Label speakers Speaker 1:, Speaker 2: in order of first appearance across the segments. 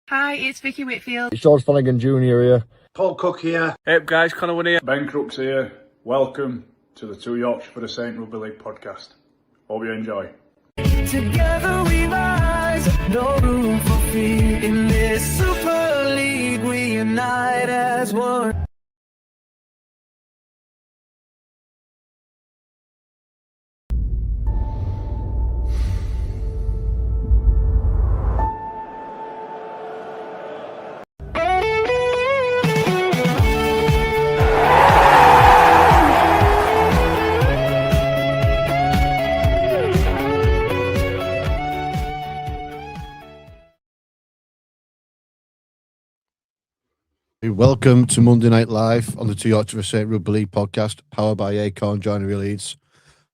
Speaker 1: Hi, it's Vicky Whitfield.
Speaker 2: It's George Flanagan Jr. here.
Speaker 3: Paul Cook here.
Speaker 4: Hey up guys, Connor Wynn here.
Speaker 5: Ben Crooks here. Welcome to the Two Yorkshire for the Saint Rugby League podcast. Hope you enjoy.
Speaker 6: Together we rise, no room for fear. In this Super League we unite as one.
Speaker 2: Welcome to Monday Night Live on the Two Yorkshire for Saint Rugby League podcast, powered by Acorn Joinery Leeds.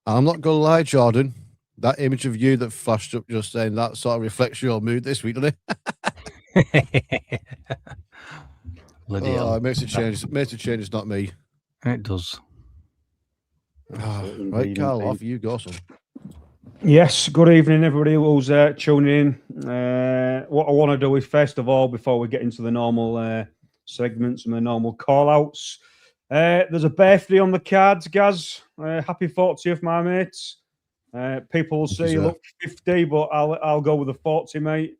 Speaker 2: I'm not going to lie, Jordan, that image of you that flashed up just then, that sort of reflects your mood this week, doesn't it? It makes it change. It makes it change. It's not me.
Speaker 7: It does.
Speaker 2: Right, Carl, off you go, son.
Speaker 8: Yes, good evening, everybody who's tuning in. What I want to do is, first of all, before we get into the normal segments and the normal call-outs, there's a birthday on the cards, Gaz. Happy 40th, my mates. People will say you look 50, but I'll go with the 40, mate.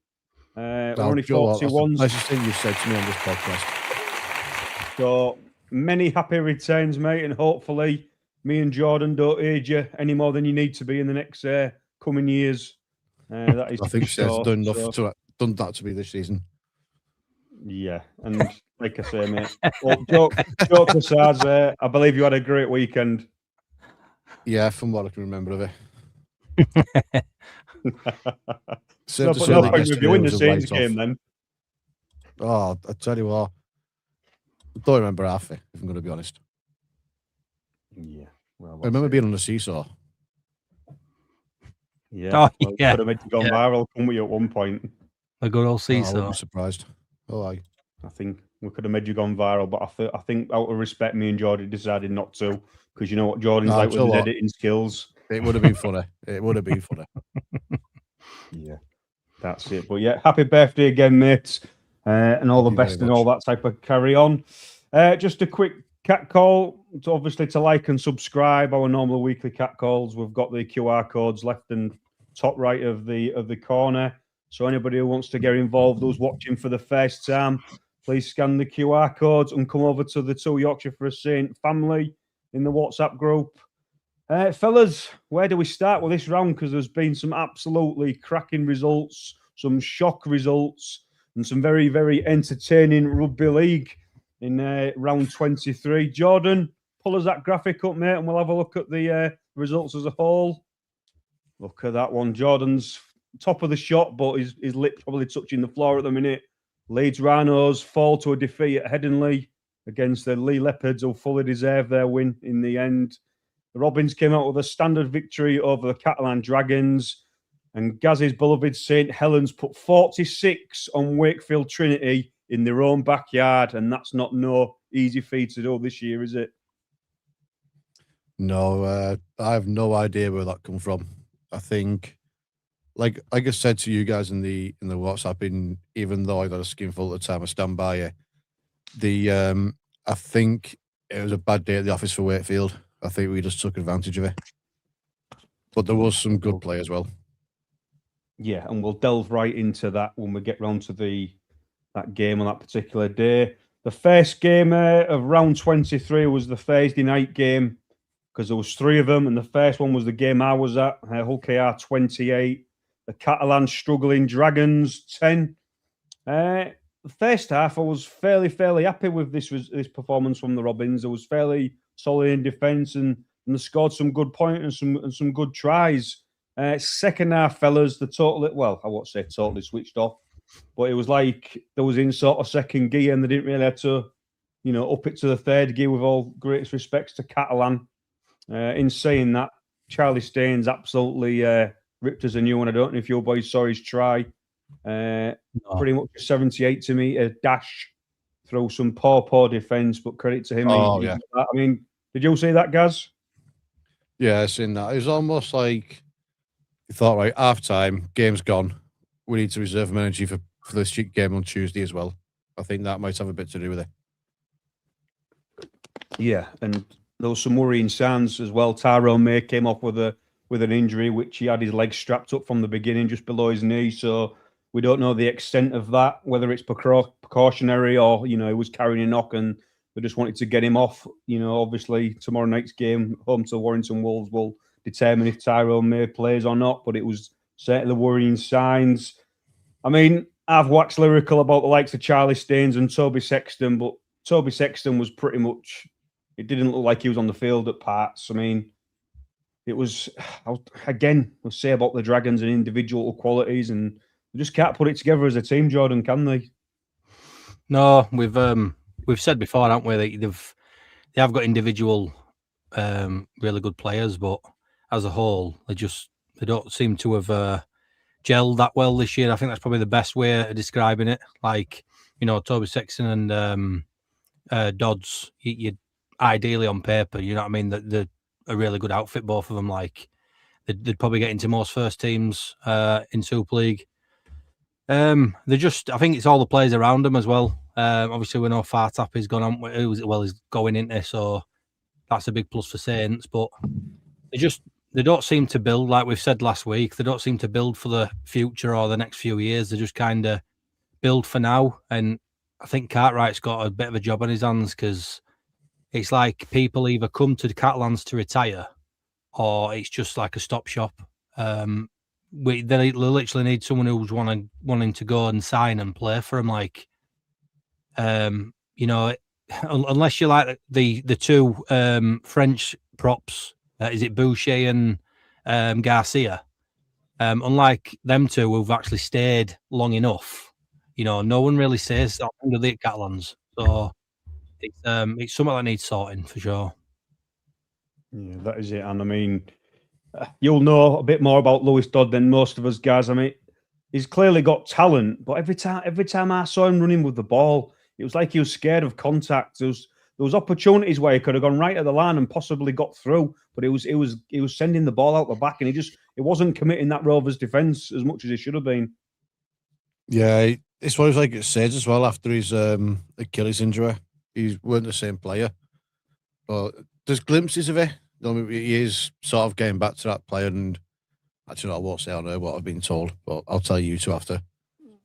Speaker 8: We're only 41s.
Speaker 2: That's the nicest thing you've said to me on this podcast.
Speaker 8: So, many happy returns, mate, and hopefully me and Jordan don't age you any more than you need to be in the next coming years. That is
Speaker 2: I think she's done enough done that to be this season.
Speaker 8: Yeah, and like I say, mate, joke aside, I believe you had a great weekend.
Speaker 2: Yeah, from what I can remember of it.
Speaker 8: No point with you in the Saints game then.
Speaker 2: Oh, I tell you what, I don't remember half it, if I'm going to be honest.
Speaker 8: Yeah, well,
Speaker 2: I remember being on the seesaw.
Speaker 8: Yeah, could have made you gone viral, couldn't we, at one point?
Speaker 7: The good old seesaw.
Speaker 2: I'm surprised. I
Speaker 8: think we could have made you gone viral, but I think out of respect, me and Jordan decided not to, because you know what Jordan's like with his editing skills.
Speaker 2: It would have been funny. It would have been funny.
Speaker 8: Yeah, that's it. But yeah, happy birthday again, mates, and all the best and all that type of carry on. Just a quick cat call, obviously to like and subscribe our normal weekly cat calls. We've got the QR codes left and top right of the corner. So anybody who wants to get involved, who's watching for the first time, please scan the QR codes and come over to the Two Yorkshire for a Saint family in the WhatsApp group. Fellas, where do we start with this round? Because there's been some absolutely cracking results, some shock results, and some very, very entertaining rugby league in round 23. Jordan, pull us that graphic up, mate, and we'll have a look at the results as a whole. Look at that one. Jordan's top of the shot, but his lip probably touching the floor at the minute. Leeds Rhinos fall to a defeat at Headingley against the Lee Leopards, who fully deserved their win in the end. The Robins came out with a standard victory over the Catalan Dragons, and Gaz's beloved St Helens put 46 on Wakefield Trinity in their own backyard, and that's not no easy feat to do this year, is it?
Speaker 2: No, I have no idea where that come from. I think, like I said to you guys in the WhatsApp, even though I got a skinful at the time, I stand by you. I think it was a bad day at the office for Wakefield. I think we just took advantage of it. But there was some good play as well.
Speaker 8: Yeah, and we'll delve right into that when we get round to that game on that particular day. The first game of round 23 was the Thursday night game, because there was three of them, and the first one was the game I was at, Hull KR 28, the Catalan struggling Dragons 10. The first half, I was fairly happy with this performance from the Robins. It was fairly solid in defence, and they scored some good points and some good tries. Second half, fellas, I won't say totally switched off, but it was like they was in sort of second gear, and they didn't really have to, up it to the third gear, with all greatest respects to Catalan. In saying that, Charlie Staines absolutely ripped us a new one. I don't know if your boys saw his try. Pretty much a 78-metre dash through some poor defence, but credit to him.
Speaker 2: Yeah.
Speaker 8: I mean, did you see that, Gaz?
Speaker 2: Yeah, I seen that. It was almost like you thought, right, half time, game's gone. We need to reserve some energy for for this game on Tuesday as well. I think that might have a bit to do with it.
Speaker 8: Yeah, and there was some worrying signs as well. Tyrone May came off with an injury, which he had his legs strapped up from the beginning, just below his knee. So we don't know the extent of that, whether it's precautionary or he was carrying a knock and they just wanted to get him off. Obviously tomorrow night's game, home to Warrington Wolves, will determine if Tyrone May plays or not. But it was certainly worrying signs. I mean, I've waxed lyrical about the likes of Charlie Staines and Toby Sexton, but Toby Sexton was pretty much. It didn't look like he was on the field at parts. I mean, it was, again, we'll say about the Dragons and individual qualities, and they just can't put it together as a team, Jordan, can they?
Speaker 7: No, we've said before, haven't we, that they have got individual really good players, but as a whole, they don't seem to have gelled that well this year. I think that's probably the best way of describing it. Like, Toby Sexton and Dodds, you ideally on paper, you know what I mean, that they're a really good outfit, both of them. Like they'd probably get into most first teams in Super League. I think it's all the players around them as well. Obviously we know Fartap is gone on, he's going into, so that's a big plus for Saints, but they don't seem to build, like we've said last week, they don't seem to build for the future or the next few years. They just kind of build for now, and I think Cartwright's got a bit of a job on his hands, because it's like people either come to the Catalans to retire, or it's just like a stop shop. They literally need someone who's wanting to go and sign and play for them. Like, unless you like the two French props, is it Boucher and Garcia? Unlike them two who've actually stayed long enough, no one really says that under the Catalans. So it's something that needs sorting for sure.
Speaker 8: Yeah, that is it. And I mean, you'll know a bit more about Lewis Dodd than most of us guys. I mean, he's clearly got talent, but every time I saw him running with the ball, it was like he was scared of contact. There was opportunities where he could have gone right at the line and possibly got through, but it was sending the ball out the back, and it wasn't committing that Rovers defence as much as he should have been.
Speaker 2: Yeah, it's what it was like it says as well after his Achilles injury. He weren't the same player, but there's glimpses of it. He is sort of getting back to that player, and actually, I won't say I know what I've been told, but I'll tell you two after.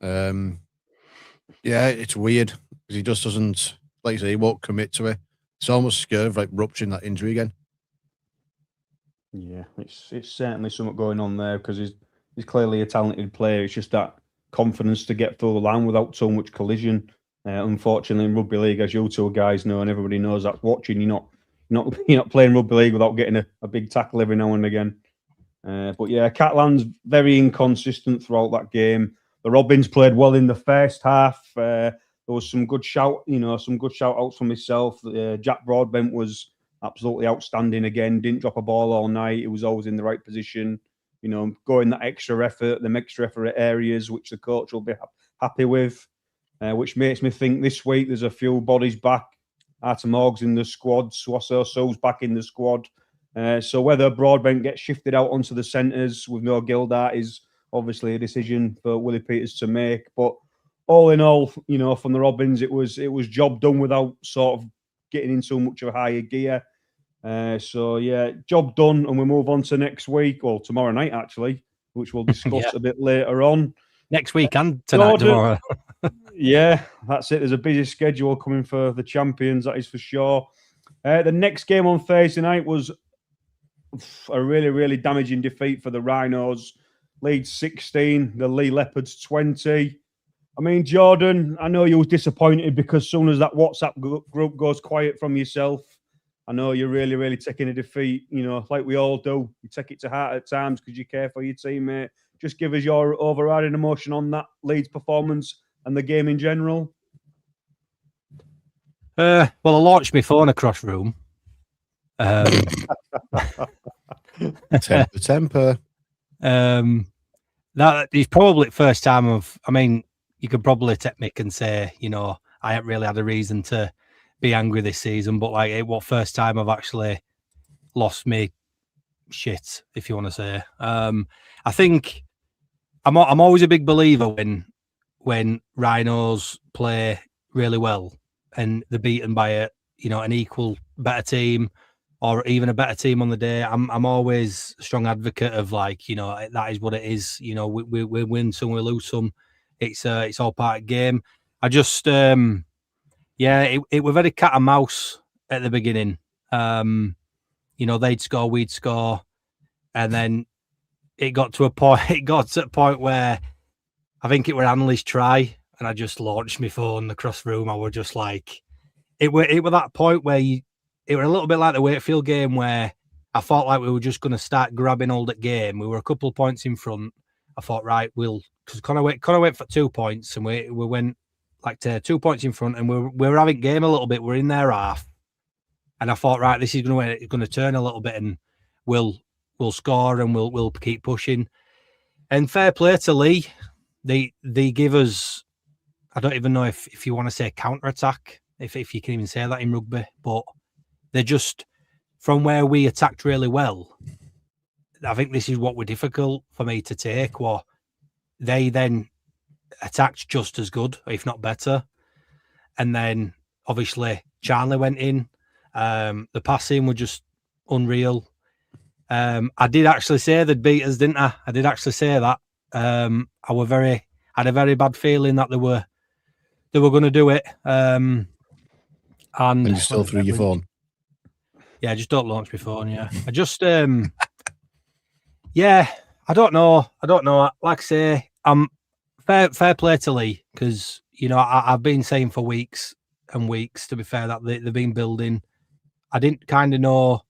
Speaker 2: Yeah, it's weird because he just doesn't, like you say, he won't commit to it. It's almost scared of like rupturing that injury again.
Speaker 8: Yeah, it's certainly something going on there, because he's clearly a talented player. It's just that confidence to get through the line without so much collision. Unfortunately, in rugby league, as you two guys know, and everybody knows that's watching, you're not playing rugby league without getting a big tackle every now and again. But yeah, Catalan's very inconsistent throughout that game. The Robins played well in the first half. There was some good shout outs from himself. Jack Broadbent was absolutely outstanding again. Didn't drop a ball all night. He was always in the right position. Going that extra effort, them extra effort areas which the coach will be happy with. Which makes me think this week there's a few bodies back. Artem Morg's in the squad. Swasso So's back in the squad. So whether Broadbent gets shifted out onto the centres with no Gildart is obviously a decision for Willie Peters to make. But all in all, from the Robins, it was job done without sort of getting in so much of a higher gear. So yeah, job done, and we move on to next week, or tomorrow night actually, which we'll discuss a bit later on.
Speaker 7: Next week and tonight, tomorrow.
Speaker 8: Yeah, that's it. There's a busy schedule coming for the champions, that is for sure. The next game on Thursday night was a really, really damaging defeat for the Rhinos. Leeds 16, the Lee Leopards 20. I mean, Jordan, I know you was disappointed because as soon as that WhatsApp group goes quiet from yourself, I know you're really, really taking a defeat, like we all do. You take it to heart at times because you care for your teammate. Just give us your overriding emotion on that Leeds performance and the game in general.
Speaker 7: Well, I launched my phone across room.
Speaker 2: Temper.
Speaker 7: That is probably the first time you could probably take Mick and say, I haven't really had a reason to be angry this season, but what first time I've actually lost me shit, if you want to say. I think I'm always a big believer when Rhinos play really well and they're beaten by an equal better team or even a better team on the day. I'm always a strong advocate of that is what it is. We win some, we lose some. It's all part of the game. I just it was very cat and mouse at the beginning. They'd score, we'd score, and then it got to a point. It got to a point where I think it was Hanley's try, and I just launched my phone across the room. I was just like, it was that point where it was a little bit like the Wakefield game where I thought like we were just going to start grabbing hold at game. We were a couple of points in front. I thought, right, because Connor went for 2 points, and we went like to 2 points in front, and we were having game a little bit. We're in their half, and I thought, right, this is going to turn a little bit, and we'll score and we'll keep pushing. And fair play to Lee, they give us, I don't even know if you want to say counter attack, if you can even say that in rugby, but they're just from where we attacked really well. I think this is what were difficult for me to take. What they then attacked just as good, if not better, and then obviously Charlie went in. The passing were just unreal. I did actually say they'd beat us, didn't I? I did actually say that. I had a very bad feeling that they were going to do it. And
Speaker 2: you still threw your phone.
Speaker 7: Yeah, just don't launch my phone. Yeah, I just yeah, I don't know. Like I say, fair play to Lee because I've been saying for weeks and weeks, to be fair, that they've been building. I didn't kind of know.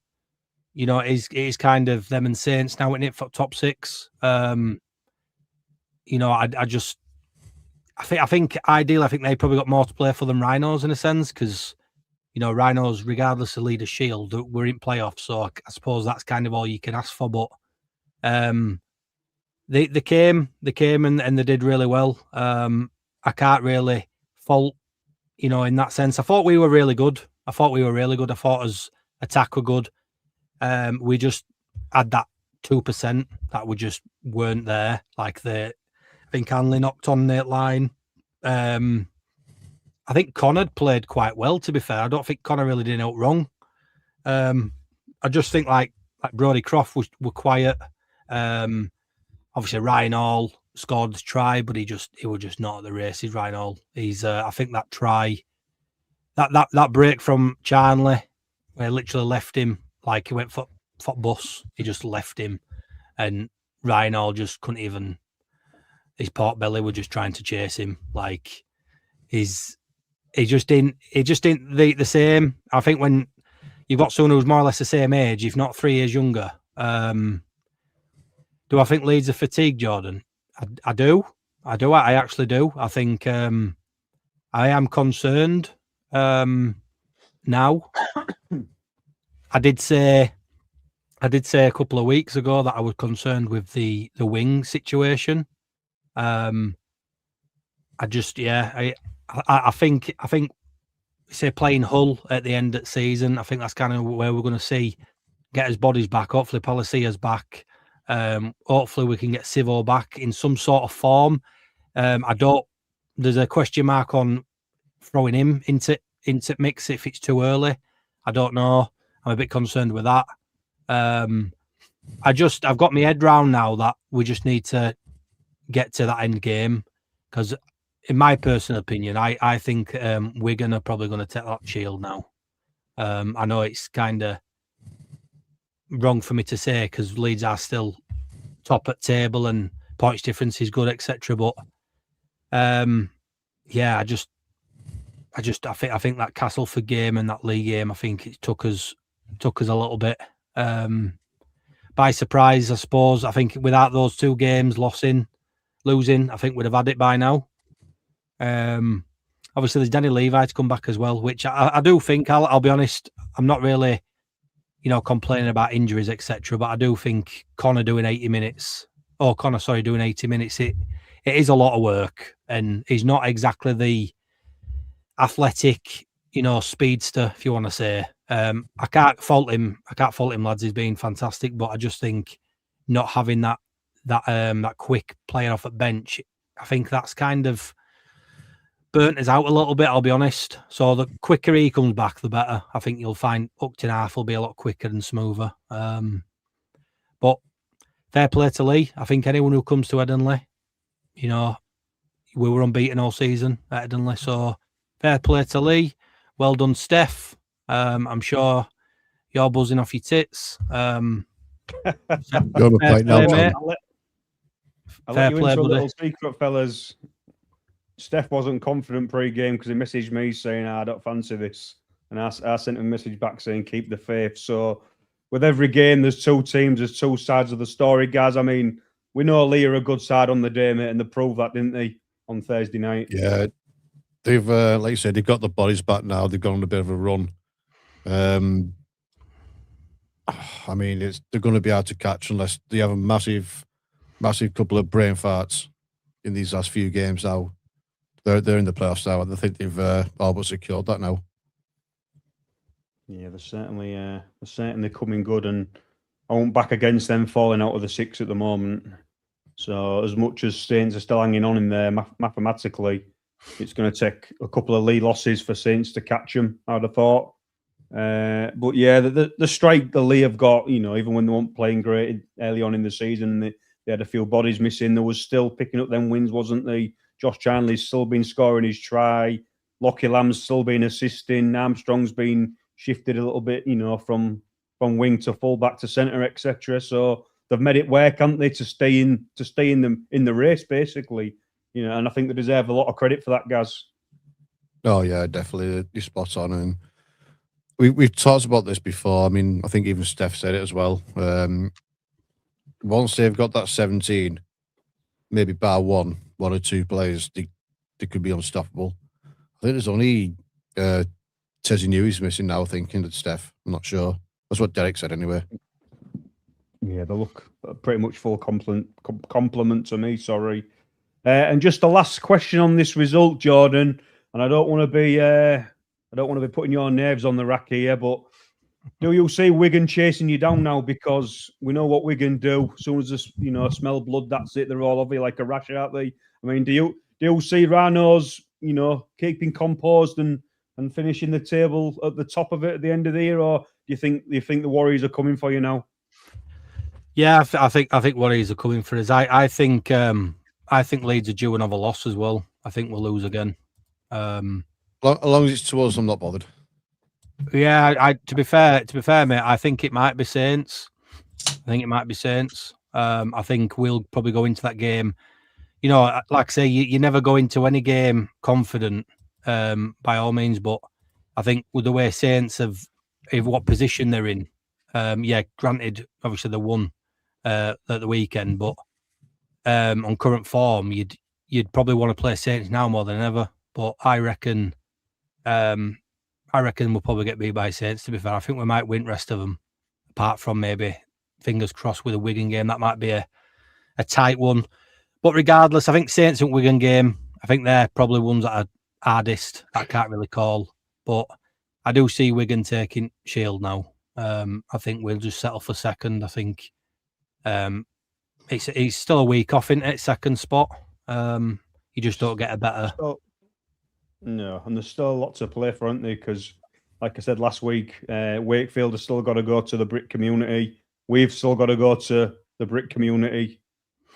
Speaker 7: It is kind of them and Saints now in it for top six. I think ideally, I think they probably got more to play for than Rhinos in a sense because, Rhinos, regardless of leader shield, we're in playoffs. So I suppose that's kind of all you can ask for. But they came and they did really well. I can't really fault, in that sense. I thought we were really good. I thought as attack were good. We just had that 2% that we just weren't there. Like I think Hanley knocked on the line. I think Connor played quite well, to be fair. I don't think Connor really did out wrong. I just think like Brodie Croft were quiet. Obviously Ryan Hall scored the try, but he was just not at the races. Ryan Hall. He's I think that try, that break from Charnley, where literally left him. Like he went for bus, he just left him, and Ryan Hall just couldn't even. His pork belly were just trying to chase him. Like he just didn't the same. I think when you've got someone who's more or less the same age, if not 3 years younger, do I think Leeds are fatigued, Jordan? I do. I actually do. I think I am concerned now. I did say a couple of weeks ago that I was concerned with the wing situation. I think say playing Hull at the end of the season, I think that's kind of where we're going to get his bodies back. Hopefully Palicia's back. Hopefully we can get Sivo back in some sort of form. There's a question mark on throwing him into mix if it's too early. I don't know. I'm a bit concerned with that. I've got my head round now that we just need to get to that end game because, in my personal opinion, I think Wigan are probably going to take that shield now. I know it's kind of wrong for me to say because Leeds are still top at table and points difference is good, etc. But I think that Castleford game and that league game, I think it took us a little bit by surprise, I suppose. I think without those 2 games losing, I think we'd have had it by now. Obviously, there's Danny Levi to come back as well, which I do think. I'll be honest, I'm not really, complaining about injuries, etc. But I do think Connor doing 80 minutes, it is a lot of work, and he's not exactly the athletic, speedster, if you want to say. I can't fault him, lads. He's been fantastic, but I just think not having that quick player off at bench, I think that's kind of burnt us out a little bit, I'll be honest. So the quicker he comes back, the better. I think you'll find Upton half will be a lot quicker and smoother. But fair play to Lee. I think anyone who comes to Headingley, you know, we were unbeaten all season at Headingley. So fair play to Lee. Well done, Steph. I'm sure you're buzzing off your tits.
Speaker 2: You're a
Speaker 7: Fair
Speaker 2: play now,
Speaker 7: play, mate.
Speaker 2: Tom.
Speaker 8: I'll
Speaker 7: Fair
Speaker 8: let you
Speaker 7: play,
Speaker 8: into a
Speaker 7: buddy.
Speaker 8: little secret, fellas. Steph wasn't confident pre-game because he messaged me saying, I don't fancy this. And I sent him a message back saying, keep the faith. So with every game, there's two teams, there's two sides of the story, guys. I mean, we know Lee are a good side on the day, mate, and they proved that, didn't they, on Thursday night?
Speaker 2: Yeah, they've, like you said, they've got the bodies back now. They've gone on a bit of a run. I mean, they're going to be hard to catch unless they have a massive couple of brain farts in these last few games now. They're in the playoffs now, and I think they've all but secured that now.
Speaker 8: Yeah, they're certainly coming good, and I won't back against them falling out of the six at the moment. So as much as Saints are still hanging on in there mathematically, it's going to take a couple of lead losses for Saints to catch them, I'd have thought. But yeah, the strike the Lee have got, you know, even when they weren't playing great early on in the season, they had a few bodies missing. There was still picking up them wins, wasn't they? Josh Chandler's still been scoring his try. Lockie Lamb's still been assisting. Armstrong's been shifted a little bit, you know, from wing to full back to centre, etc. So they've made it work, haven't they, to stay in the race, basically. You know, and I think they deserve a lot of credit for that, guys.
Speaker 2: Oh yeah, definitely. You're spot on, and we've talked about this before. I mean, I think even Steph said it as well. Once they've got that 17, maybe bar one or two players, they could be unstoppable. I think there's only Tezzy Newey's missing now, thinking that Steph. I'm not sure. That's what Derek said anyway.
Speaker 8: Yeah, they look pretty much full compliment to me, sorry. And just the last question on this result, Jordan, and I don't want to be putting your nerves on the rack here, but do you see Wigan chasing you down now? Because we know what Wigan do. As soon as they, you know, smell blood, that's it. They're all over you like a rash, aren't they? I mean, do you see Rhinos, you know, keeping composed and finishing the table at the top of it at the end of the year, or do you think the Warriors are coming for you now?
Speaker 7: Yeah, I think Warriors are coming for us. I think Leeds are due another loss as well. I think we'll lose again.
Speaker 2: As long as it's to us, I'm not bothered.
Speaker 7: Yeah, to be fair, mate, I think it might be Saints. I think we'll probably go into that game. You know, like I say, you never go into any game confident, by all means. But I think with the way Saints have what position they're in, yeah, granted, obviously they won at the weekend, but on current form, you'd probably want to play Saints now more than ever. But I reckon we'll probably get beat by Saints, to be fair. I think we might win the rest of them, apart from maybe, fingers crossed, with a Wigan game. That might be a tight one. But regardless, I think Saints and Wigan game, I think they're probably ones that are hardest. I can't really call. But I do see Wigan taking Shield now. I think we'll just settle for second. I think it's still a week off, isn't it? Second spot. You just don't get a better...
Speaker 8: No, and there's still a lot to play for, aren't they? Because, like I said last week, Wakefield has still got to go to the Brit community. We've still got to go to the Brit community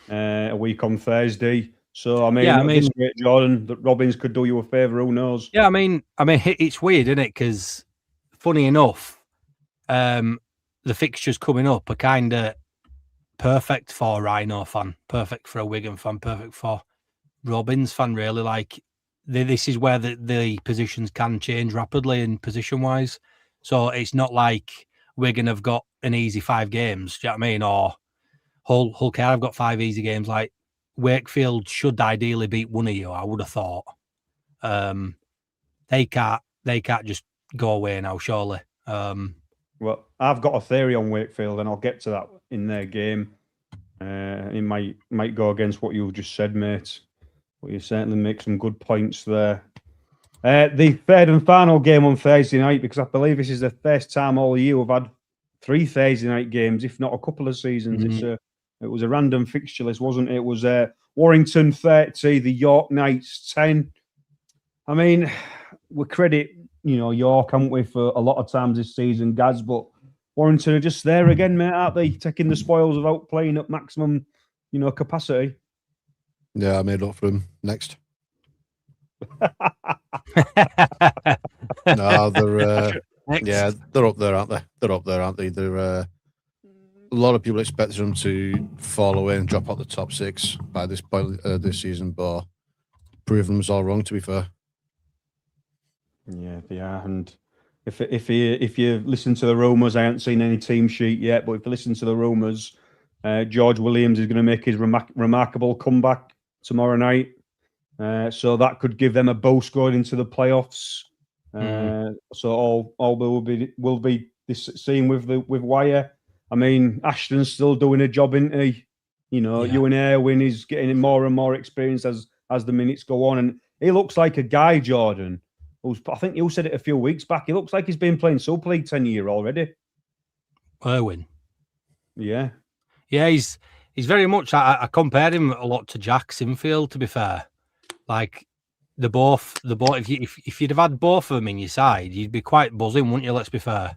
Speaker 8: a week on Thursday. So, I mean, at this rate, Jordan, that Robbins could do you a favour. Who knows?
Speaker 7: Yeah, I mean, it's weird, isn't it? Because, funny enough, the fixtures coming up are kind of perfect for a Rhino fan, perfect for a Wigan fan, perfect for Robbins fan. Really, like. This is where the positions can change rapidly in position-wise. So it's not like Wigan have got an easy 5 games, do you know what I mean? Or Hull have got 5 easy games. Like Wakefield should ideally beat one of you, I would have thought. They can't just go away now, surely.
Speaker 8: Well, I've got a theory on Wakefield, and I'll get to that in their game. It might go against what you've just said, mate. Well, you certainly make some good points there. The third and final game on Thursday night, because I believe this is the first time all year we've had 3 Thursday night games, if not a couple of seasons. Mm-hmm. It was a random fixture list, wasn't it? It was Warrington 30, the York Knights 10. I mean, we credit, York, haven't we, for a lot of times this season, Gaz, but Warrington are just there again, mate, aren't they? Taking the spoils without playing at maximum, capacity.
Speaker 2: Yeah, I made up for him. Next. No, they're yeah, they're up there, aren't they? They're up there, aren't they? They're a lot of people expected them to fall away and drop out the top 6 by this point this season, but proving them all wrong, to be fair.
Speaker 8: Yeah, they are. And if you listen to the rumours, I haven't seen any team sheet yet, but if you listen to the rumours, George Williams is going to make his remarkable comeback tomorrow night. So that could give them a boost going into the playoffs. So all will be this scene with Wire. I mean, Ashton's still doing a job, isn't he? Ewan Irwin is getting more and more experience as the minutes go on, and he looks like a guy, Jordan. I think you said it a few weeks back. He looks like he's been playing Super League 10 year already.
Speaker 7: Irwin.
Speaker 8: Yeah,
Speaker 7: he's very much. I compared him a lot to Jack Sinfield. To be fair, like the both. If you'd have had both of them in your side, you'd be quite buzzing, wouldn't you? Let's be fair.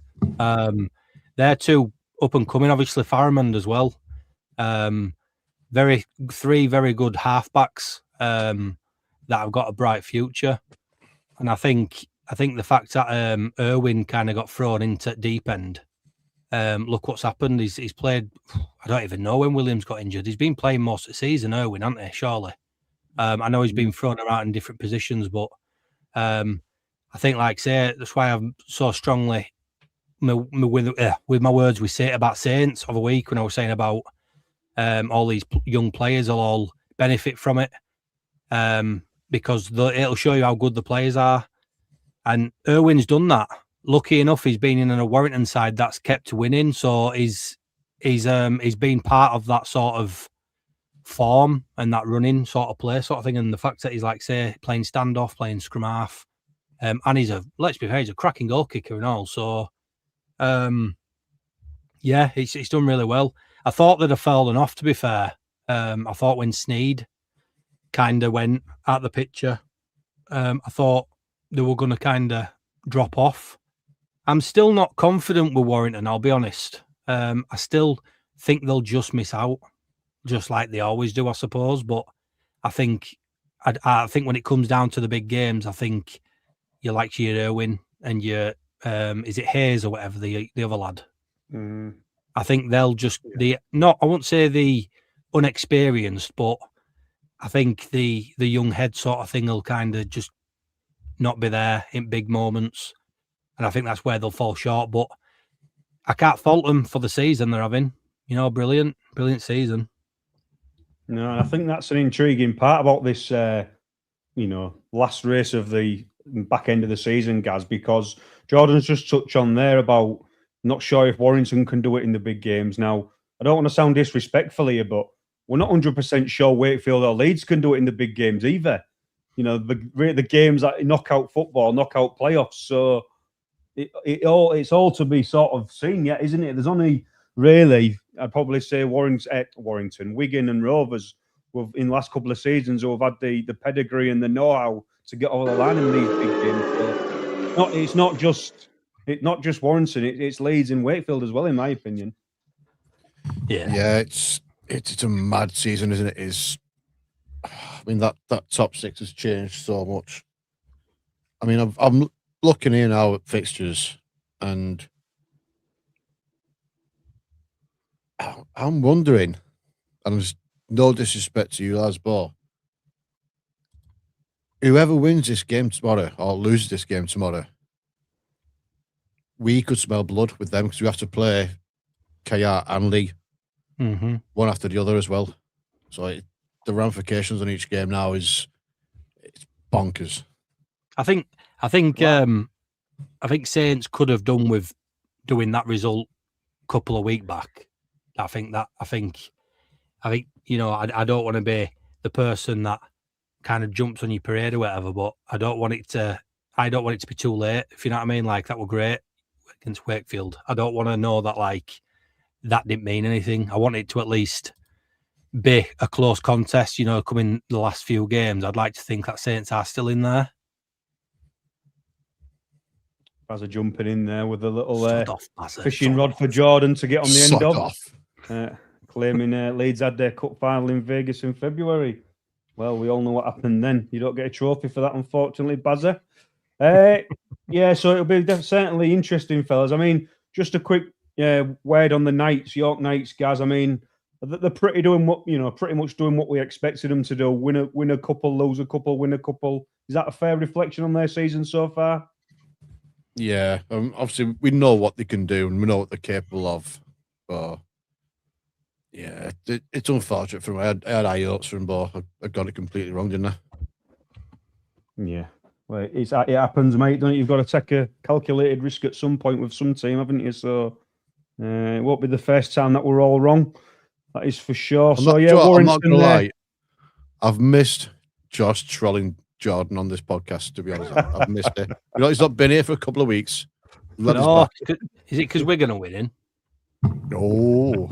Speaker 7: They're two up and coming. Obviously, Faramond as well. Three very good halfbacks that have got a bright future. And I think the fact that Irwin kind of got thrown into deep end. Look what's happened. He's played. I don't even know when Williams got injured. He's been playing most of the season, Irwin, hasn't he? Surely. I know he's been thrown around in different positions, but I think, like say, that's why I'm so strongly with my words we say about Saints of a week when I was saying about all these young players will all benefit from it. Because it'll show you how good the players are. And Irwin's done that. Lucky enough, he's been in a Warrington side that's kept winning. So he's been part of that sort of form and that running sort of play sort of thing. And the fact that he's, like, say, playing standoff, playing scrum half, and let's be fair, he's a cracking goal kicker and all. So, yeah, he's done really well. I thought they'd have fallen off, to be fair. I thought when Sneed kind of went out the picture, I thought they were going to kind of drop off. I'm still not confident with Warrington, I'll be honest. I still think they'll just miss out, just like they always do, I suppose. But I think when it comes down to the big games, I think you like your Irwin and your is it Hayes or whatever, the other lad. I think they'll just I won't say the unexperienced, but I think the young head sort of thing will kind of just not be there in big moments. And I think that's where they'll fall short. But I can't fault them for the season they're having. Brilliant season.
Speaker 8: No, and I think that's an intriguing part about this, last race of the back end of the season, Gaz, because Jordan's just touched on there about not sure if Warrington can do it in the big games. Now, I don't want to sound disrespectful here, but we're not 100% sure Wakefield or Leeds can do it in the big games either. The games that knockout football, knockout playoffs. So it's all to be sort of seen yet, isn't it? There's only really, I'd probably say Warrington, Wigan and Rovers in the last couple of seasons who have had the pedigree and the know-how to get over the line in these big games. So it's not just Warrington, it's Leeds and Wakefield as well, in my opinion.
Speaker 2: Yeah, it's a mad season, isn't it? I mean, that top 6 has changed so much. I mean, I'm looking here now at fixtures, and I'm wondering, and there's no disrespect to you, lads, but whoever wins this game tomorrow or loses this game tomorrow, we could smell blood with them because we have to play Kayat and Lee, one after the other as well. So the ramifications on each game now it's bonkers. I think
Speaker 7: Saints could have done with doing that result a couple of weeks back. I think I don't want to be the person that kind of jumps on your parade or whatever, but I don't want it to be too late, if you know what I mean. Like, that were great against Wakefield. I don't want to know that, like, that didn't mean anything. I want it to at least be a close contest, coming the last few games. I'd like to think that Saints are still in there.
Speaker 8: Bazza jumping in there with a little
Speaker 7: Sod off, Bazza,
Speaker 8: fishing
Speaker 7: sod
Speaker 8: rod
Speaker 7: off.
Speaker 8: for Jordan to get on the end
Speaker 2: Sod
Speaker 8: of.
Speaker 2: off.
Speaker 8: Claiming Leeds had their cup final in Vegas in February. Well, we all know what happened then. You don't get a trophy for that, unfortunately, Bazza. Yeah, so it'll be certainly interesting, fellas. I mean, just a quick word on the Knights, York Knights, guys. I mean, they're pretty much doing what we expected them to do. Win a couple, lose a couple, win a couple. Is that a fair reflection on their season so far?
Speaker 2: Yeah, obviously we know what they can do and we know what they're capable of. But yeah, it's unfortunate for me. I had high hopes for them, but I got it completely wrong, didn't I?
Speaker 8: Yeah. Well, it happens, mate, don't it? You've got to take a calculated risk at some point with some team, haven't you? So it won't be the first time that we're all wrong. That is for sure.
Speaker 2: I'm not gonna
Speaker 8: Warrington
Speaker 2: lie. I've missed Josh trolling Jordan on this podcast, to be honest. I've missed it. He's not been here for a couple of weeks.
Speaker 7: No, is it because we're going to win in?
Speaker 2: No.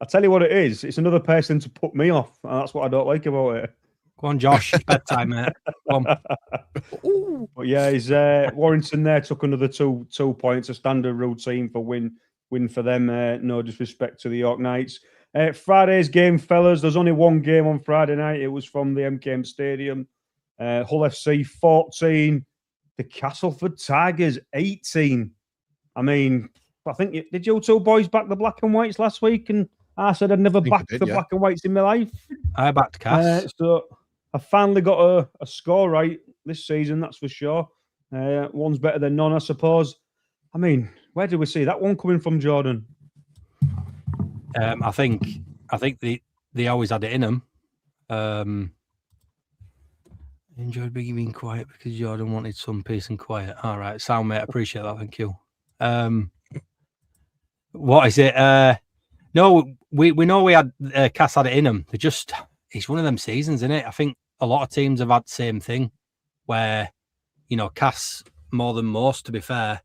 Speaker 8: I tell you what it is. It's another person to put me off. And that's what I don't like about it.
Speaker 7: Go on, Josh. It's bedtime, mate. Go on.
Speaker 8: But yeah, he's Warrington there took another two points, a standard routine for win for them. No disrespect to the York Knights. Friday's game, fellas. There's only one game on Friday night. It was from the MKM Stadium. Hull FC 14, the Castleford Tigers 18. I mean, I think did you two boys back the black and whites last week? And I said I'd never backed the black and whites in my life.
Speaker 7: I backed Cass.
Speaker 8: So I finally got a score right this season, that's for sure. One's better than none, I suppose. I mean, where do we see that one coming from, Jordan?
Speaker 7: I think they always had it in them. Enjoyed Biggie being quiet because Jordan wanted some peace and quiet. All right, sound mate, appreciate that. Thank you. What is it? No, we know we had Cass had it in them. It's one of them seasons, isn't it? I think a lot of teams have had the same thing where, Cass more than most, to be fair,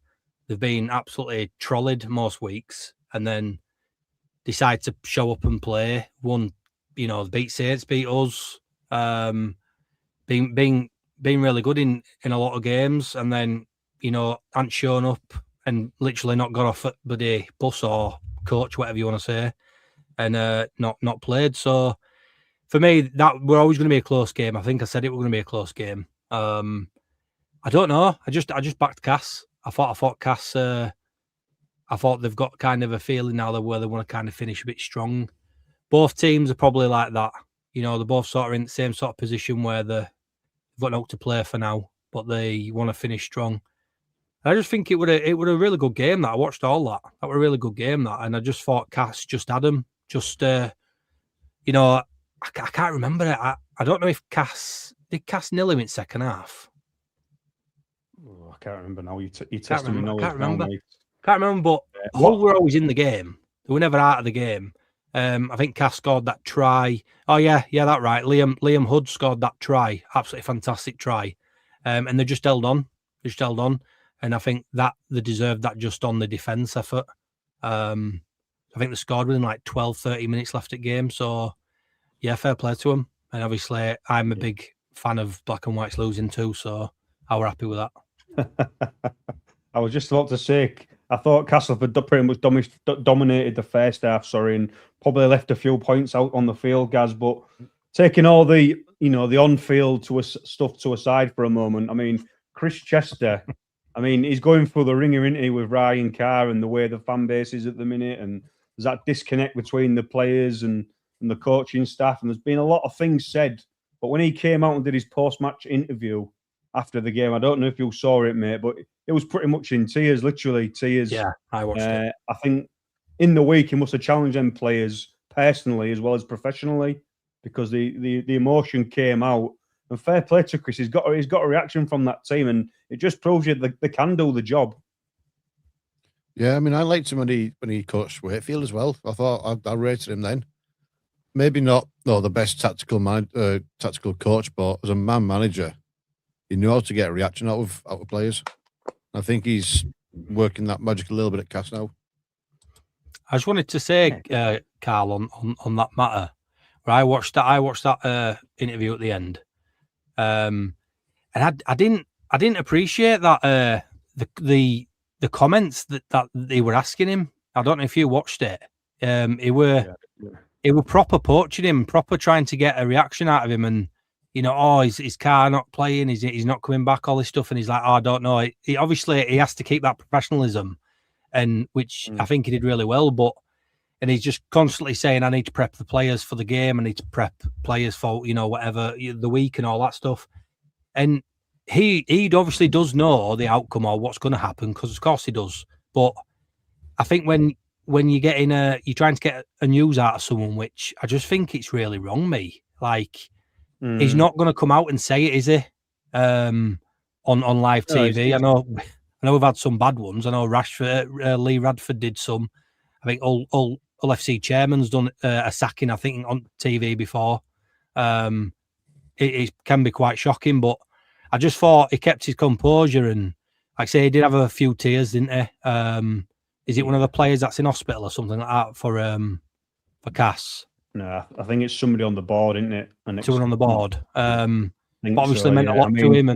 Speaker 7: they've been absolutely trolled most weeks and then decide to show up and play. Beat Saints, beat us, being really good in a lot of games, and then hadn't shown up and literally not got off at the bus or coach, whatever you want to say, and not played. So for me, that we're always going to be a close game. I think I said it, we're going to be a close game. I don't know. I just backed Cass. I thought Cass. I thought they've got kind of a feeling now where they want to kind of finish a bit strong. Both teams are probably like that. They're both sort of in the same sort of position where they've got no to play for now, but they want to finish strong. I just think it would a really good game that I watched all that. That was a really good game that, and I just thought Cass just had him. I can't remember it. I don't know if Cass nil him in second half.
Speaker 8: Oh, I can't remember now. You testing me now.
Speaker 7: Can't remember, but Hull were always in the game. They were never out of the game. I think Cass scored that try. Oh yeah, that's right. Liam Hood scored that try. Absolutely fantastic try. And they just held on. And I think that they deserved that just on the defence effort. I think they scored within like 12, 30 minutes left at game. So yeah, fair play to them. And obviously I'm a big fan of black and whites losing too, so I were happy with that.
Speaker 8: I was just about to say, I thought Castleford pretty much dominated the first half, and probably left a few points out on the field, guys. But taking all the on-field stuff to a side for a moment, I mean, Chris Chester, he's going through the ringer, isn't he, with Ryan Carr and the way the fan base is at the minute, and there's that disconnect between the players and the coaching staff, and there's been a lot of things said. But when he came out and did his post-match interview after the game, I don't know if you saw it, mate, but it was pretty much in tears, literally tears.
Speaker 7: Yeah, I watched it.
Speaker 8: I think in the week he must have challenged them players personally as well as professionally, because the emotion came out. And fair play to Chris, he's got a reaction from that team, and it just proves you that they can do the job.
Speaker 2: Yeah, I liked him when he coached Wakefield as well. I thought I rated him then. Maybe not the best tactical coach, but as a manager, he knew how to get a reaction out of players. I think he's working that magic a little bit at Cass now. I
Speaker 7: just wanted to say, Carl, on that matter, where I watched that interview at the end, and I didn't appreciate that the comments that they were asking him. I don't know if you watched it. He were proper poaching him, proper trying to get a reaction out of him, and his car not playing, he's not coming back, all this stuff, and he's like, I don't know. He obviously he has to keep that professionalism, and which I think he did really well, and he's just constantly saying, I need to prep the players for the game, I need to prep players for whatever the week and all that stuff, and he obviously does know the outcome or what's going to happen, because of course he does, but I think when you're getting you're trying to get a news out of someone, which I just think it's really wrong, like. He's not going to come out and say it, is he? On live TV. I know we've had some bad ones. I know Lee Radford did some. I think all FC chairman's done a sacking, I think, on TV before. It can be quite shocking, but I just thought he kept his composure, and like I say, he did have a few tears, didn't he? Is it one of the players that's in hospital or something like that for Cass?
Speaker 8: No, I think it's somebody on the board, isn't it?
Speaker 7: Someone on the board. Obviously meant a lot to him,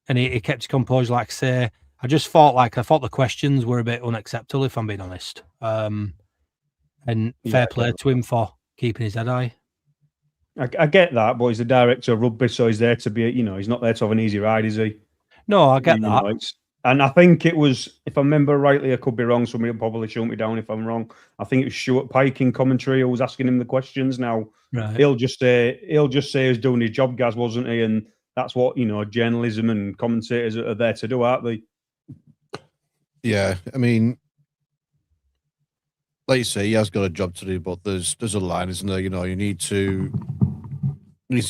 Speaker 7: and he kept his composure, like I say. I thought the questions were a bit unacceptable, if I'm being honest. And fair play to him for keeping his head high.
Speaker 8: I get that, but he's the director of rugby, so he's there to be, he's not there to have an easy ride, is he?
Speaker 7: No, I get that.
Speaker 8: And I think it was, if I remember rightly, I could be wrong, somebody will probably shoot me down if I'm wrong. I think it was Stuart Pike in commentary who was asking him the questions. Now, he'll just say he's doing his job, Gaz, wasn't he? And that's what, journalism and commentators are there to do, aren't they?
Speaker 2: Yeah, I mean, like you say, he has got a job to do, but there's a line, isn't there? You need to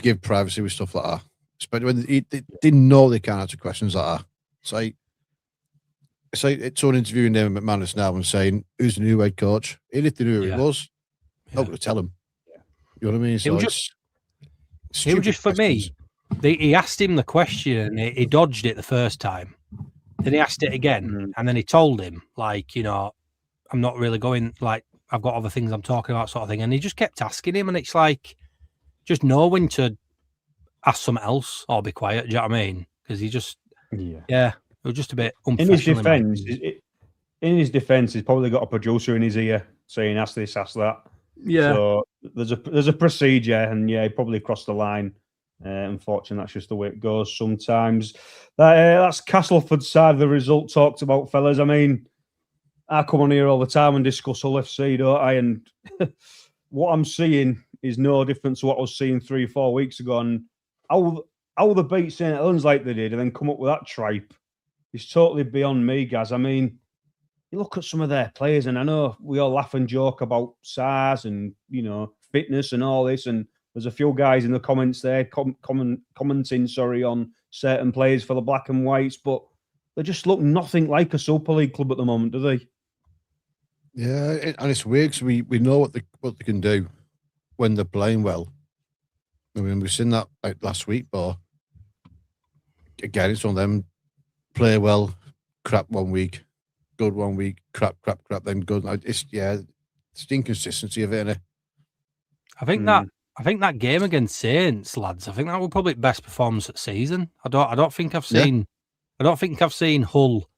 Speaker 2: give privacy with stuff like that. Especially when they know they can't answer questions like that. It's like someone interviewing David McManus now and saying, who's the new head coach? Even if they knew who it was, not going to tell him. You know what I mean? So
Speaker 7: it was just for me. He asked him the question, he dodged it the first time. Then he asked it again, and then he told him, like, I'm not really going, like, I've got other things I'm talking about, sort of thing. And he just kept asking him, and it's like, just know when to ask something else or be quiet. Do you know what I mean? Because he just, it was just a bit unprofessional.
Speaker 8: In his defense, he's probably got a producer in his ear saying, ask this, ask that.
Speaker 7: Yeah.
Speaker 8: So there's a procedure, and he probably crossed the line. Unfortunately, that's just the way it goes sometimes. That's Castleford's side of the result talked about, fellas. I mean, I come on here all the time and discuss Hull FC, don't I? And what I'm seeing is no different to what I was seeing 3 or 4 weeks ago. And how the beat St Helens like they did and then come up with that tripe is totally beyond me, Gaz. I mean, you look at some of their players, and I know we all laugh and joke about SARS and, fitness and all this, and there's a few guys in the comments there commenting on certain players for the black and whites, but they just look nothing like a Super League club at the moment, do they?
Speaker 2: Yeah, and it's weird because we know what they can do when they're playing well. I mean, we've seen that like last week, but again, it's one of them. Play well, crap 1 week, good 1 week, crap, then good. It's the inconsistency of it, innit?
Speaker 7: I think that game against Saints, lads, I think that was probably the best performance of the season. I don't think I've seen Hull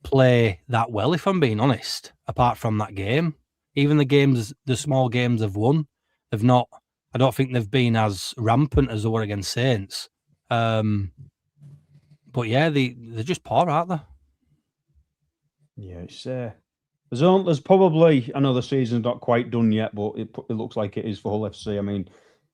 Speaker 7: play that well, if I'm being honest, apart from that game. Even the small games they've won, they've not, I don't think they've been as rampant as they were against Saints. But yeah, they're just poor, aren't they?
Speaker 8: Yeah, it's there's probably, I know the season's not quite done yet, but it looks like it is for Hull FC. I mean,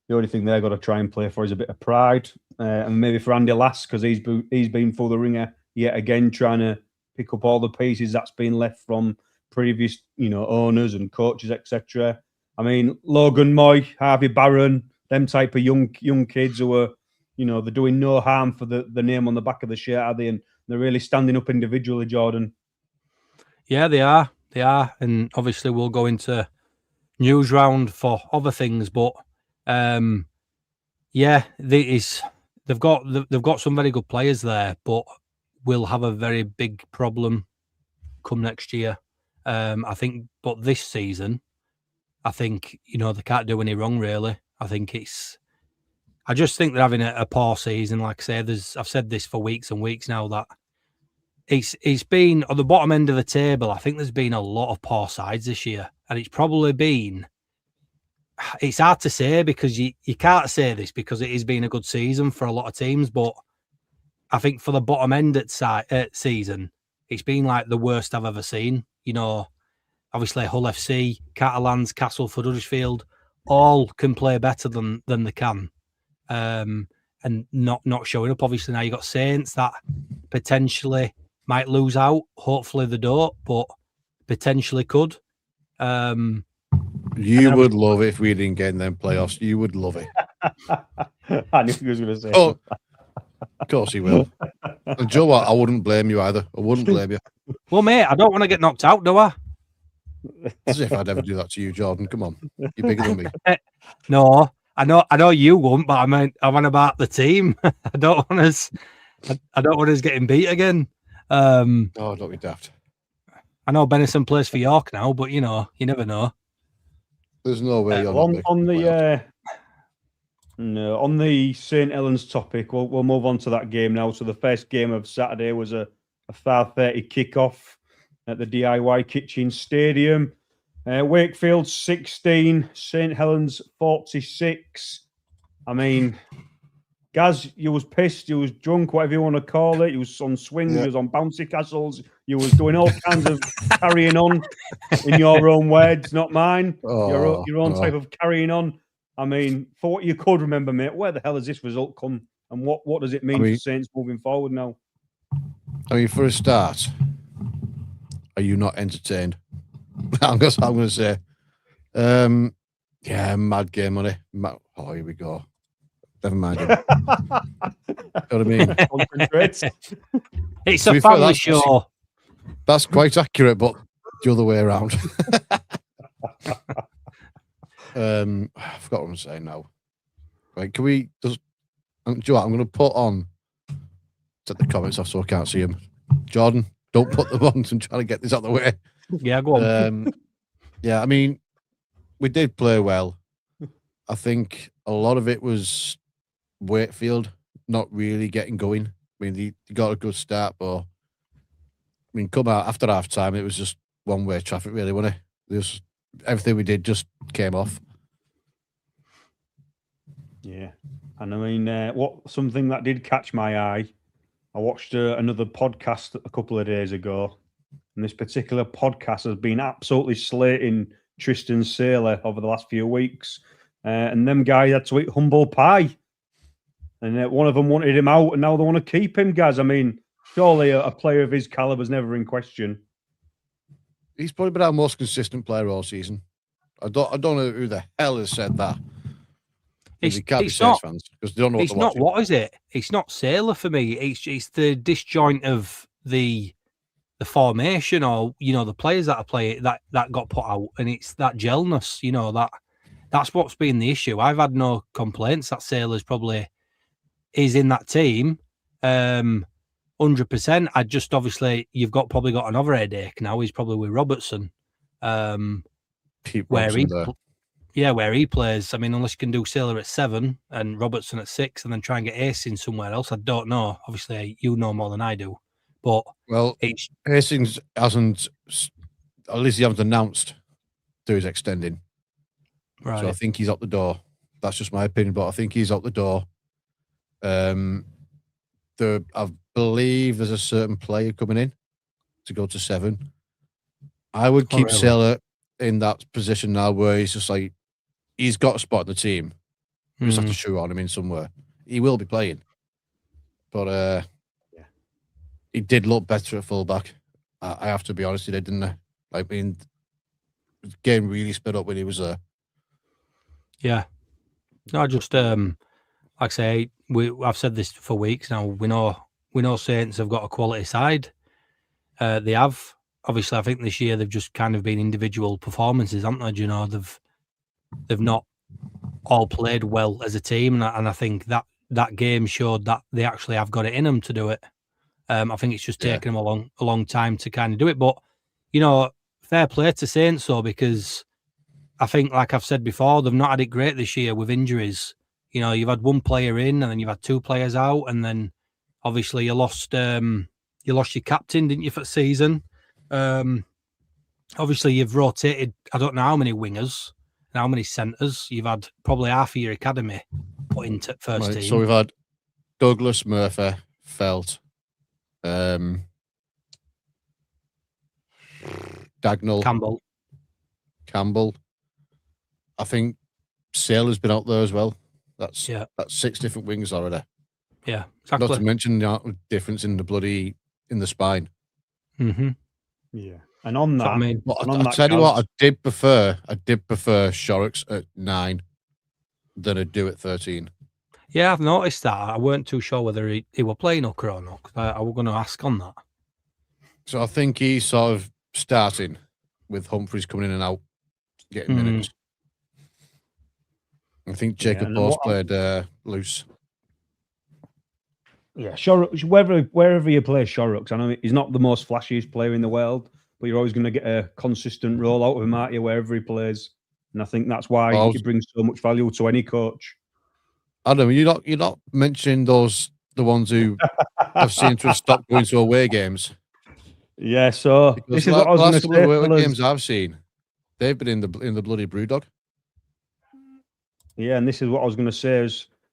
Speaker 8: the only thing they've got to try and play for is a bit of pride, and maybe for Andy Lass, because he's been through the ringer yet again, trying to pick up all the pieces that's been left from previous, owners and coaches, etc. I mean, Logan Moy, Harvey Barron, them type of young kids who are, they're doing no harm for the name on the back of the shirt, are they? And they're really standing up individually, Jordan.
Speaker 7: Yeah, they are. They are. And obviously we'll go into news round for other things, but they've got some very good players there, but we'll have a very big problem come next year. I think, but this season, I think, they can't do any wrong, really. I just think they're having a poor season. Like I say, I've said this for weeks and weeks now, that it's been on the bottom end of the table. I think there's been a lot of poor sides this year, and it's probably been. It's hard to say because you can't say this because it has been a good season for a lot of teams, but I think for the bottom end at season, it's been like the worst I've ever seen. You know, obviously Hull FC, Catalans, Castleford, Huddersfield, all can play better than they can, and not showing up. Obviously now you got Saints that potentially might lose out. Hopefully they don't, but potentially could.
Speaker 2: You would love it if we didn't get in them playoffs. You would love it.
Speaker 8: I knew he was going to say.
Speaker 2: Oh, of course he will. And Joe, what? I wouldn't blame you either. I wouldn't blame you.
Speaker 7: Well, mate, I don't want to get knocked out, do I?
Speaker 2: As if I'd ever do that to you, Jordan. Come on, you're bigger than me.
Speaker 7: No, I know you won't, but I'm on about the team. I don't want us getting beat again.
Speaker 2: Oh, don't be daft.
Speaker 7: I know Benison plays for York now, but you never know.
Speaker 2: There's no way you're
Speaker 8: on the St Helens topic. We'll move on to that game now. So the first game of Saturday was a 5:30 kickoff at the DIY Kitchen Stadium. Wakefield 16, St Helens 46. I mean, Gaz, you was pissed, you was drunk, whatever you want to call it. You was on swings, you was on bouncy castles, you was doing all kinds of carrying on in your own words, not mine. Your own type of carrying on. I mean, for what you could remember, mate, where the hell has this result come, and what does it mean for Saints moving forward now?
Speaker 2: I mean, for a start, are you not entertained? I'm going to say. Yeah, mad game, money. Oh, here we go. Never mind. You know what I mean?
Speaker 7: It's a family show.
Speaker 2: That's quite accurate, but the other way around. I forgot what I'm saying now. Right, can we just... Joe, I'm going to put on... Set the comments off so I can't see them. Jordan, don't put them on. I'm trying to get this out of the way.
Speaker 7: Yeah, go on.
Speaker 2: Yeah, I mean, we did play well. I think a lot of it was Wakefield not really getting going. I mean, they got a good start, but I mean, come out after half time, it was just one-way traffic, really, wasn't it? Everything we did just came off.
Speaker 8: Yeah, and I mean, something that did catch my eye. I watched another podcast a couple of days ago, and this particular podcast has been absolutely slating Tristan Saylor over the last few weeks. And them guys had to eat humble pie. And one of them wanted him out, and now they want to keep him, guys. I mean, surely a player of his caliber is never in question.
Speaker 2: He's probably been our most consistent player all season. I don't know who the hell has said that.
Speaker 7: It's
Speaker 2: not fans because they don't know what
Speaker 7: it's not. What is it? It's not Saylor for me. It's the disjoint of the formation, or the players that are playing that got put out, and it's that gelness. That's what's been the issue. I've had no complaints that Saylor's probably is in that team, 100%. I just obviously you've probably got another headache now. He's probably with Robertson, where he plays. I mean, unless you can do Saylor at 7 and Robertson at 6, and then try and get Ace in somewhere else. I don't know. Obviously, you know more than I do. But
Speaker 2: Hastings hasn't, at least he hasn't announced that he's extending.
Speaker 7: Right.
Speaker 2: So I think he's out the door. That's just my opinion, but I think he's out the door. I believe there's a certain player coming in to go to 7. I would keep Saylor in that position now where he's just like, he's got a spot in the team. We just have to shoot on him in somewhere. He will be playing. But he did look better at fullback. I have to be honest, he did, didn't he? I mean, the game really sped up when he was there.
Speaker 7: Yeah. No, just like I say, I've said this for weeks now. We know Saints have got a quality side. They have. Obviously, I think this year they've just kind of been individual performances, haven't they? They've not all played well as a team, and I think that game showed that they actually have got it in them to do it. I think it's just taken them a long time to kind of do it. But fair play to Saints though, because I think, like I've said before, they've not had it great this year with injuries. You've had one player in, and then you've had 2 players out, and then obviously you lost you lost your captain, didn't you, for the season? Obviously, you've rotated, I don't know how many wingers and how many centres. You've had probably half of your academy put into first team.
Speaker 2: So we've had Douglas, Murphy, Felt, Dagnall, Campbell. I think Sailor's been out there as well. That's 6 different wings already.
Speaker 7: Yeah, exactly.
Speaker 2: Not to mention the difference in the spine.
Speaker 7: Mm-hmm.
Speaker 8: Yeah, and on that,
Speaker 2: I'll tell you what, I did prefer Shorrocks at 9 than I do at 13.
Speaker 7: Yeah, I've noticed that. I weren't too sure whether he were playing Hooker or not. I was going to ask on that.
Speaker 2: So I think he's sort of starting with Humphreys coming in and out, getting minutes. I think Jacob Boss played loose.
Speaker 8: Yeah, Shorrocks, wherever you play Shorrocks, I know he's not the most flashiest player in the world, but you're always going to get a consistent role out of him, aren't you, wherever he plays? And I think that's why he brings so much value to any coach.
Speaker 2: I don't know, you're not mentioning the ones who have seemed to have stopped going to away games.
Speaker 8: Yeah, so
Speaker 2: because
Speaker 8: this is what I was going to say.
Speaker 2: Away games I've seen, they've been in the bloody Brewdog.
Speaker 8: Yeah, and this is what I was going to say.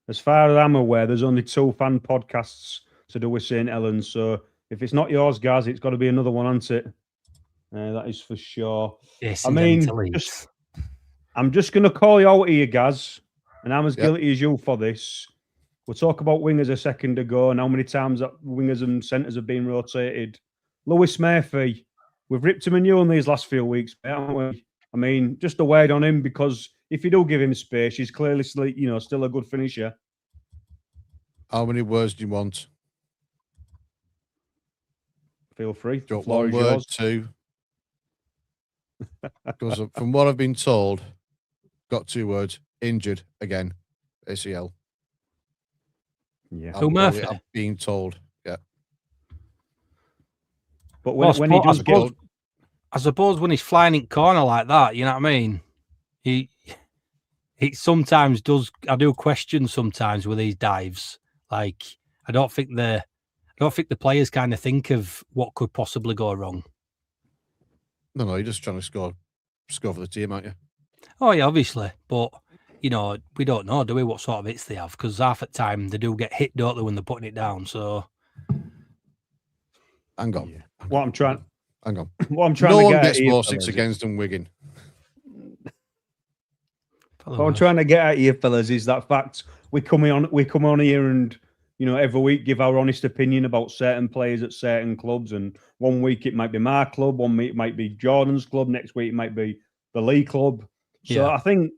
Speaker 8: As far as I'm aware, there's only 2 fan podcasts to do with St. Helens. So if it's not yours, guys, it's got to be another one, hasn't it? That is for sure. I mean, I'm just going to call you out here, Gaz, and I'm as guilty as you for this. We'll talk about wingers a second ago and how many times that wingers and centres have been rotated. Lewis Murphy, we've ripped him a new one these last few weeks, haven't we? I mean, just a word on him, because if you do give him space, he's clearly still a good finisher.
Speaker 2: How many words do you want?
Speaker 8: Feel free.
Speaker 2: Drop 1 word, 2. Because from what I've been told, got 2 words. Injured again. ACL.
Speaker 8: Yeah.
Speaker 7: Murphy?
Speaker 2: I've been told. Yeah.
Speaker 8: But when he does get...
Speaker 7: I suppose when he's flying in corner like that, you know what I mean? He sometimes does. I do question sometimes with these dives. Like, I don't think the players kind of think of what could possibly go wrong.
Speaker 2: No, you're just trying to score for the team, aren't you?
Speaker 7: Oh yeah, obviously, but we don't know, do we, what sort of hits they have? Because half the time they do get hit, don't they, when they're putting it down? So,
Speaker 2: hang on.
Speaker 8: Yeah. What I'm trying
Speaker 2: no
Speaker 8: to
Speaker 2: one
Speaker 8: get
Speaker 2: gets
Speaker 8: at
Speaker 2: more
Speaker 8: here,
Speaker 2: 6 against than Wigan.
Speaker 8: What I'm trying to get at here, fellas, is that fact we come on here and every week give our honest opinion about certain players at certain clubs. And one week it might be my club, one week it might be Jordan's club, next week it might be the Lee club. So I think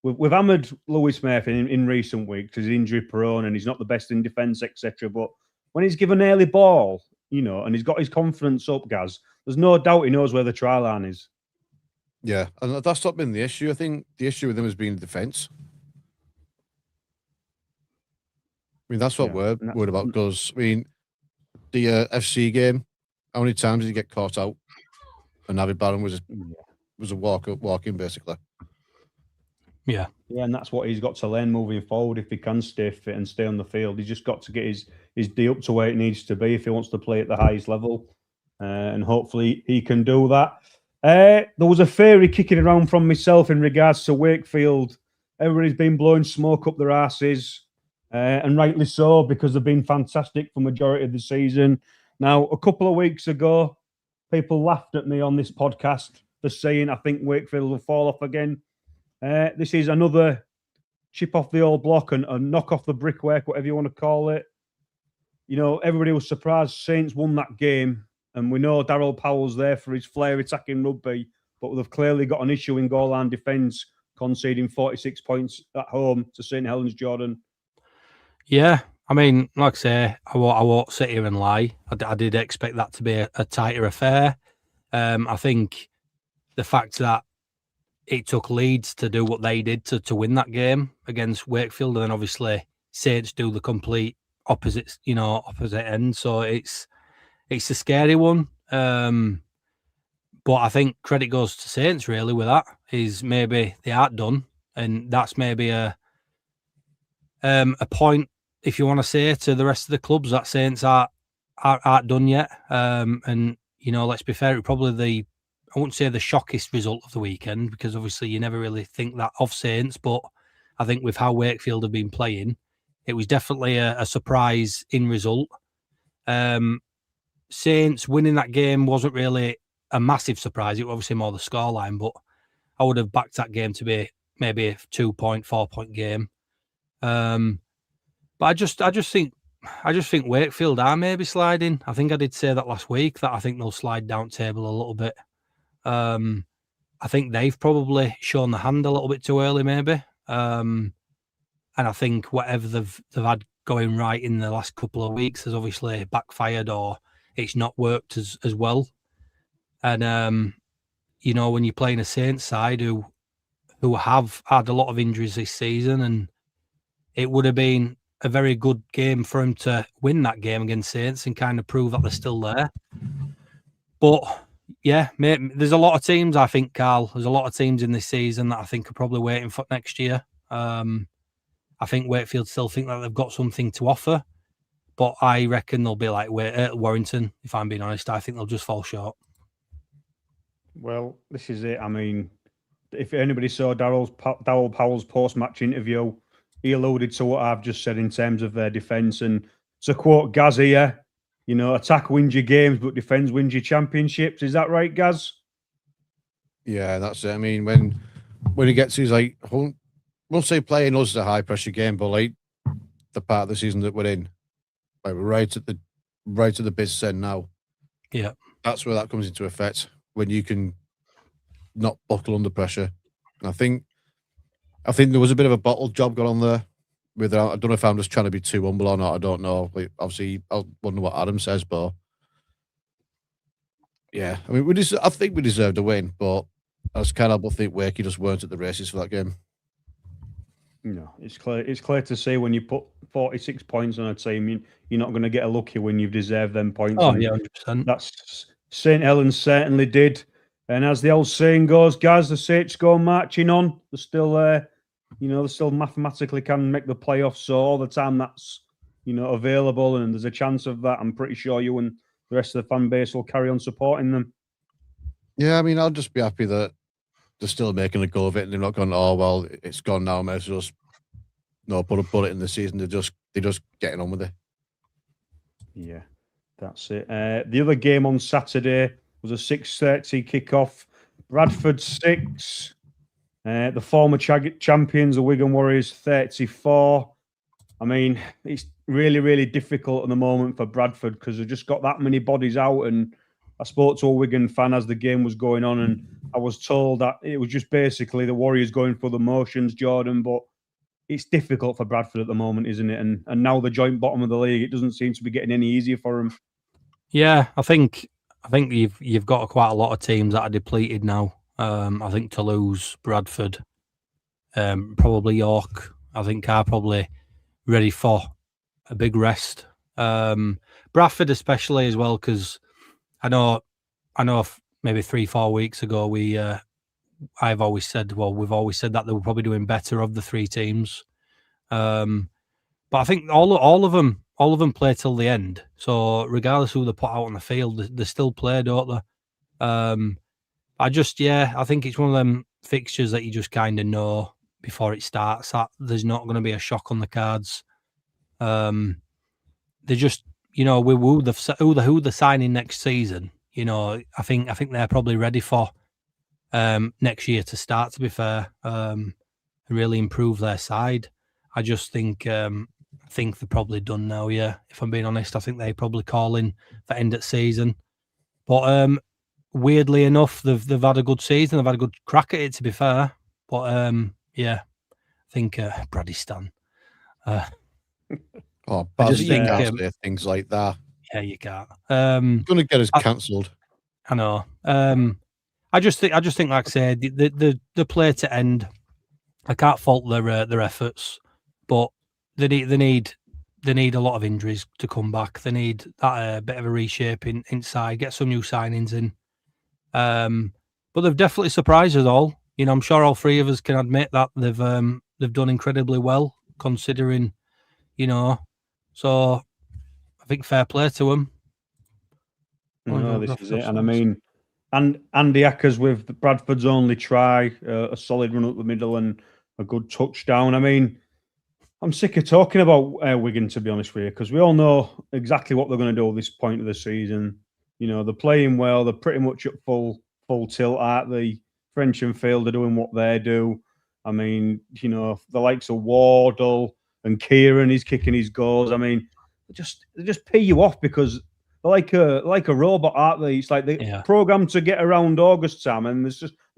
Speaker 8: we've hammered Lewis Murphy in recent weeks because he's injury prone and he's not the best in defence, etc. But when he's given early ball, and he's got his confidence up, Gaz, there's no doubt he knows where the try line is.
Speaker 2: Yeah, and that's not been the issue. I think the issue with him has been defence. I mean, that's what we're worried about. Because I mean, the FC game, how many times did he get caught out? And Navi Barron was a walk in basically.
Speaker 7: Yeah,
Speaker 8: and that's what he's got to learn moving forward. If he can stay fit and stay on the field, he's just got to get his D up to where it needs to be if he wants to play at the highest level, and hopefully he can do that. There was a theory kicking around from myself in regards to Wakefield. Everybody's been blowing smoke up their asses, and rightly so, because they've been fantastic for majority of the season. Now, a couple of weeks ago, people laughed at me on this podcast for saying I think Wakefield will fall off again. This is another chip off the old block and knock off the brickwork, whatever you want to call it. Everybody was surprised Saints won that game. And we know Darryl Powell's there for his flair attacking rugby, but they've clearly got an issue in goal line defence, conceding 46 points at home to St. Helens, Jordan.
Speaker 7: Yeah, I mean, like I say, I won't sit here and lie. I did expect that to be a tighter affair. I think the fact that it took Leeds to do what they did to win that game against Wakefield, and then obviously Saints do the complete opposite end. So it's a scary one. But I think credit goes to Saints really with that. Is maybe they aren't done, and that's maybe a point, if you want to say, to the rest of the clubs that Saints are aren't done yet. And let's be fair, it probably I wouldn't say the shockest result of the weekend, because obviously you never really think that of Saints, but I think with how Wakefield have been playing, it was definitely a surprise in result. Saints winning that game wasn't really a massive surprise. It was obviously more the scoreline, but I would have backed that game to be maybe a 4 point game. But I just think Wakefield are maybe sliding. I think I did say that last week, that I think they'll slide down table a little bit. I think they've probably shown the hand a little bit too early, maybe. And I think whatever they've had going right in the last couple of weeks has obviously backfired, or it's not worked as well. And when you're playing a Saints side who have had a lot of injuries this season, and it would have been a very good game for him to win that game against Saints and kind of prove that they're still there. But yeah, mate, there's a lot of teams, I think, Carl. There's a lot of teams in this season that I think are probably waiting for next year. I think Wakefield still think that they've got something to offer, but I reckon they'll be like Warrington, if I'm being honest. I think they'll just fall short.
Speaker 8: Well, this is it. I mean, if anybody saw Darryl Powell's post-match interview, he alluded to what I've just said in terms of their defence. And to quote Gaz here, attack wins your games, but defence wins your championships. Is that right, Gaz?
Speaker 2: Yeah, that's it. I mean, when he gets his, like, won't say playing us is a high-pressure game, but, like, the part of the season that we're in, like, we're right at the business end now.
Speaker 7: Yeah.
Speaker 2: That's where that comes into effect, when you can not buckle under pressure. And I think there was a bit of a bottle job going on there. I don't know if I'm just trying to be too humble or not. I don't know. Like, obviously, I wonder what Adam says, but yeah, I mean, I think we deserved a win, but I just kind of think Wakey just weren't at the races for that game.
Speaker 8: No, it's clear. It's clear to see when you put 46 points on a team, you're not going to get a lucky when you've deserved them points.
Speaker 7: Oh, yeah, 100%.
Speaker 8: That's St. Helens certainly did. And as the old saying goes, guys, the Saints go marching on. They're still there. They still mathematically can make the playoffs. So all the time that's, available and there's a chance of that, I'm pretty sure you and the rest of the fan base will carry on supporting them.
Speaker 2: Yeah, I mean, I'll just be happy that they're still making a go of it and they're not going, oh, well, it's gone now. May as well just put a bullet in the season. They're just getting on with it. Yeah,
Speaker 8: that's it. The other game on Saturday was a 6:30 kickoff. Bradford 6. The former champions, the Wigan Warriors, 34. I mean, it's really, really difficult at the moment for Bradford because they've just got that many bodies out. And I spoke to a Wigan fan as the game was going on, and I was told that it was just basically the Warriors going for the motions, Jordan. But it's difficult for Bradford at the moment, isn't it? And now the joint bottom of the league, it doesn't seem to be getting any easier for them.
Speaker 7: Yeah, I think you've got quite a lot of teams that are depleted now. I think Toulouse, Bradford, probably York, I think are probably ready for a big rest. Bradford especially as well, because I know maybe 3-4 weeks ago we've always said that they were probably doing better of the three teams. But I think all of them play till the end. So regardless who they put out on the field, they still play, don't they? I think it's one of them fixtures that you just kind of know before it starts that there's not going to be a shock on the cards. They just, who they're signing next season. I think they're probably ready for next year to start. To be fair, and really improve their side. I just think they're probably done now. Yeah, if I'm being honest, I think they're probably calling for end of season. But weirdly enough, they've had a good season. They've had a good crack at it, to be fair. But yeah, I think Bradistan.
Speaker 2: Things like that.
Speaker 7: Yeah, you can't.
Speaker 2: Going to get us cancelled.
Speaker 7: I know. I just think, like I said, the play to end. I can't fault their efforts, but they need a lot of injuries to come back. They need that bit of a reshaping inside, get some new signings in. But they've definitely surprised us all. I'm sure all three of us can admit that they've done incredibly well considering, So I think fair play to them.
Speaker 8: No, this is it. And I mean, and Andy Ackers with Bradford's only try, a solid run up the middle and a good touchdown. I mean, I'm sick of talking about Wigan, to be honest with you, because we all know exactly what they're going to do at this point of the season. You know, they're playing well. They're pretty much at full tilt, aren't they? French and Field are doing what they do. I mean, you know, the likes of Wardle and Kieran, he's kicking his goals. I mean, they just pay you off because they're like a robot, aren't they? It's like they programmed to get around August time, and they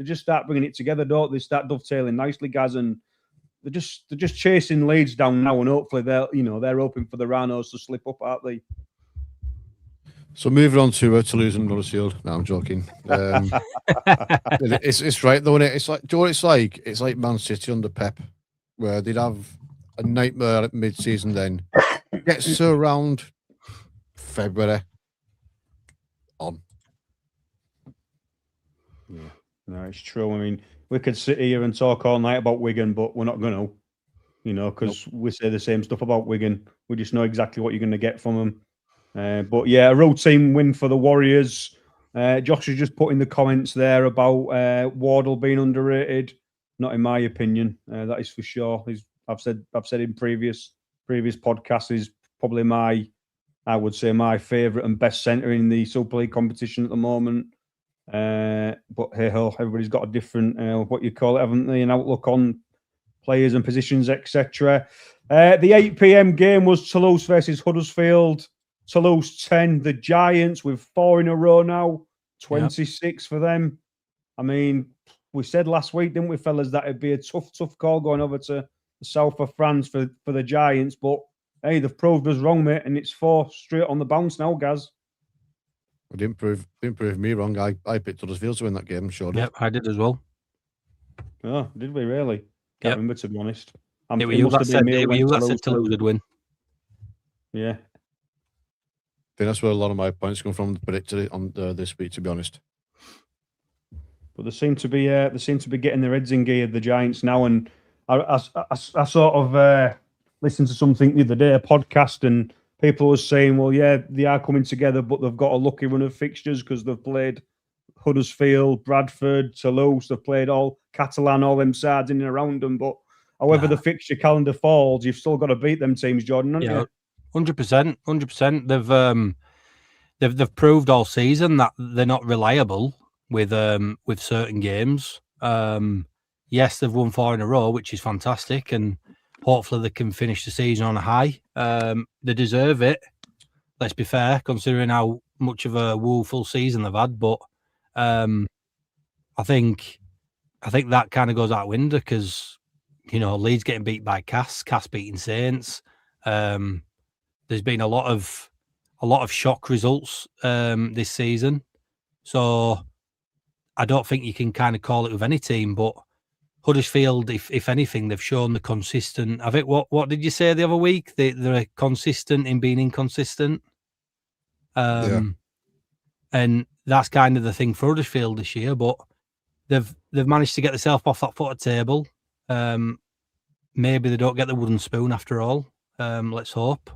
Speaker 8: just start bringing it together, don't they? Start dovetailing nicely, guys, and they're just chasing leads down now, and hopefully they're hoping for the Rhinos to slip up, aren't they?
Speaker 2: So moving on to Toulouse and Huddersfield. No, I'm joking. It's right though, isn't it? It's like, do you know what it's like? It's like Man City under Pep, where they'd have a nightmare at mid-season, then gets to around February on.
Speaker 8: Yeah, no, it's true. I mean, we could sit here and talk all night about Wigan, but we're not going to, you know, because we say the same stuff about Wigan. We just know exactly what you're going to get from them. But yeah, a routine win for the Warriors. Josh has just put in the comments there about Wardle being underrated. Not in my opinion, that is for sure. I've said in previous podcasts, he's probably I would say my favourite and best centre in the Super League competition at the moment. But hey ho, everybody's got a different what you call it, haven't they? An outlook on players and positions, etc. The 8 p.m. game was Toulouse versus Huddersfield. Toulouse 10, the Giants with 4 in a row now, 26 for them. I mean, we said last week, didn't we, fellas, that it'd be a tough call going over to the south of France for the Giants. But hey, they've proved us wrong, mate, and it's 4 straight on the bounce now, Gaz.
Speaker 2: Well, didn't prove me wrong. I picked Huddersfield to win that game, sure.
Speaker 7: Yep, I did as well.
Speaker 8: Oh, did we really? Can't remember, to be honest.
Speaker 7: It was you that said Toulouse would win.
Speaker 8: Yeah.
Speaker 2: I think that's where a lot of my points come from. Predicted it on this week, to be honest.
Speaker 8: But they seem to be getting their heads in gear, the Giants now. And I sort of listened to something the other day, a podcast, and people were saying, well, yeah, they are coming together, but they've got a lucky run of fixtures because they've played Huddersfield, Bradford, Toulouse. They've played all Catalan, all them sides in and around them. But however the fixture calendar falls, you've still got to beat them teams, Jordan, haven't you?
Speaker 7: 100%. They've proved all season that they're not reliable with certain games. Yes, they've won 4 in a row, which is fantastic, and hopefully they can finish the season on a high. They deserve it. Let's be fair, considering how much of a woeful season they've had. But I think that kind of goes out the window because Leeds getting beat by Cass beating Saints. There's been a lot of shock results this season, so I don't think you can kind of call it with any team. But Huddersfield, if anything, they've shown the consistent. I think what did you say the other week? They're consistent in being inconsistent, and that's kind of the thing for Huddersfield this year. But they've managed to get themselves off that foot of table. Maybe they don't get the wooden spoon after all. Let's hope.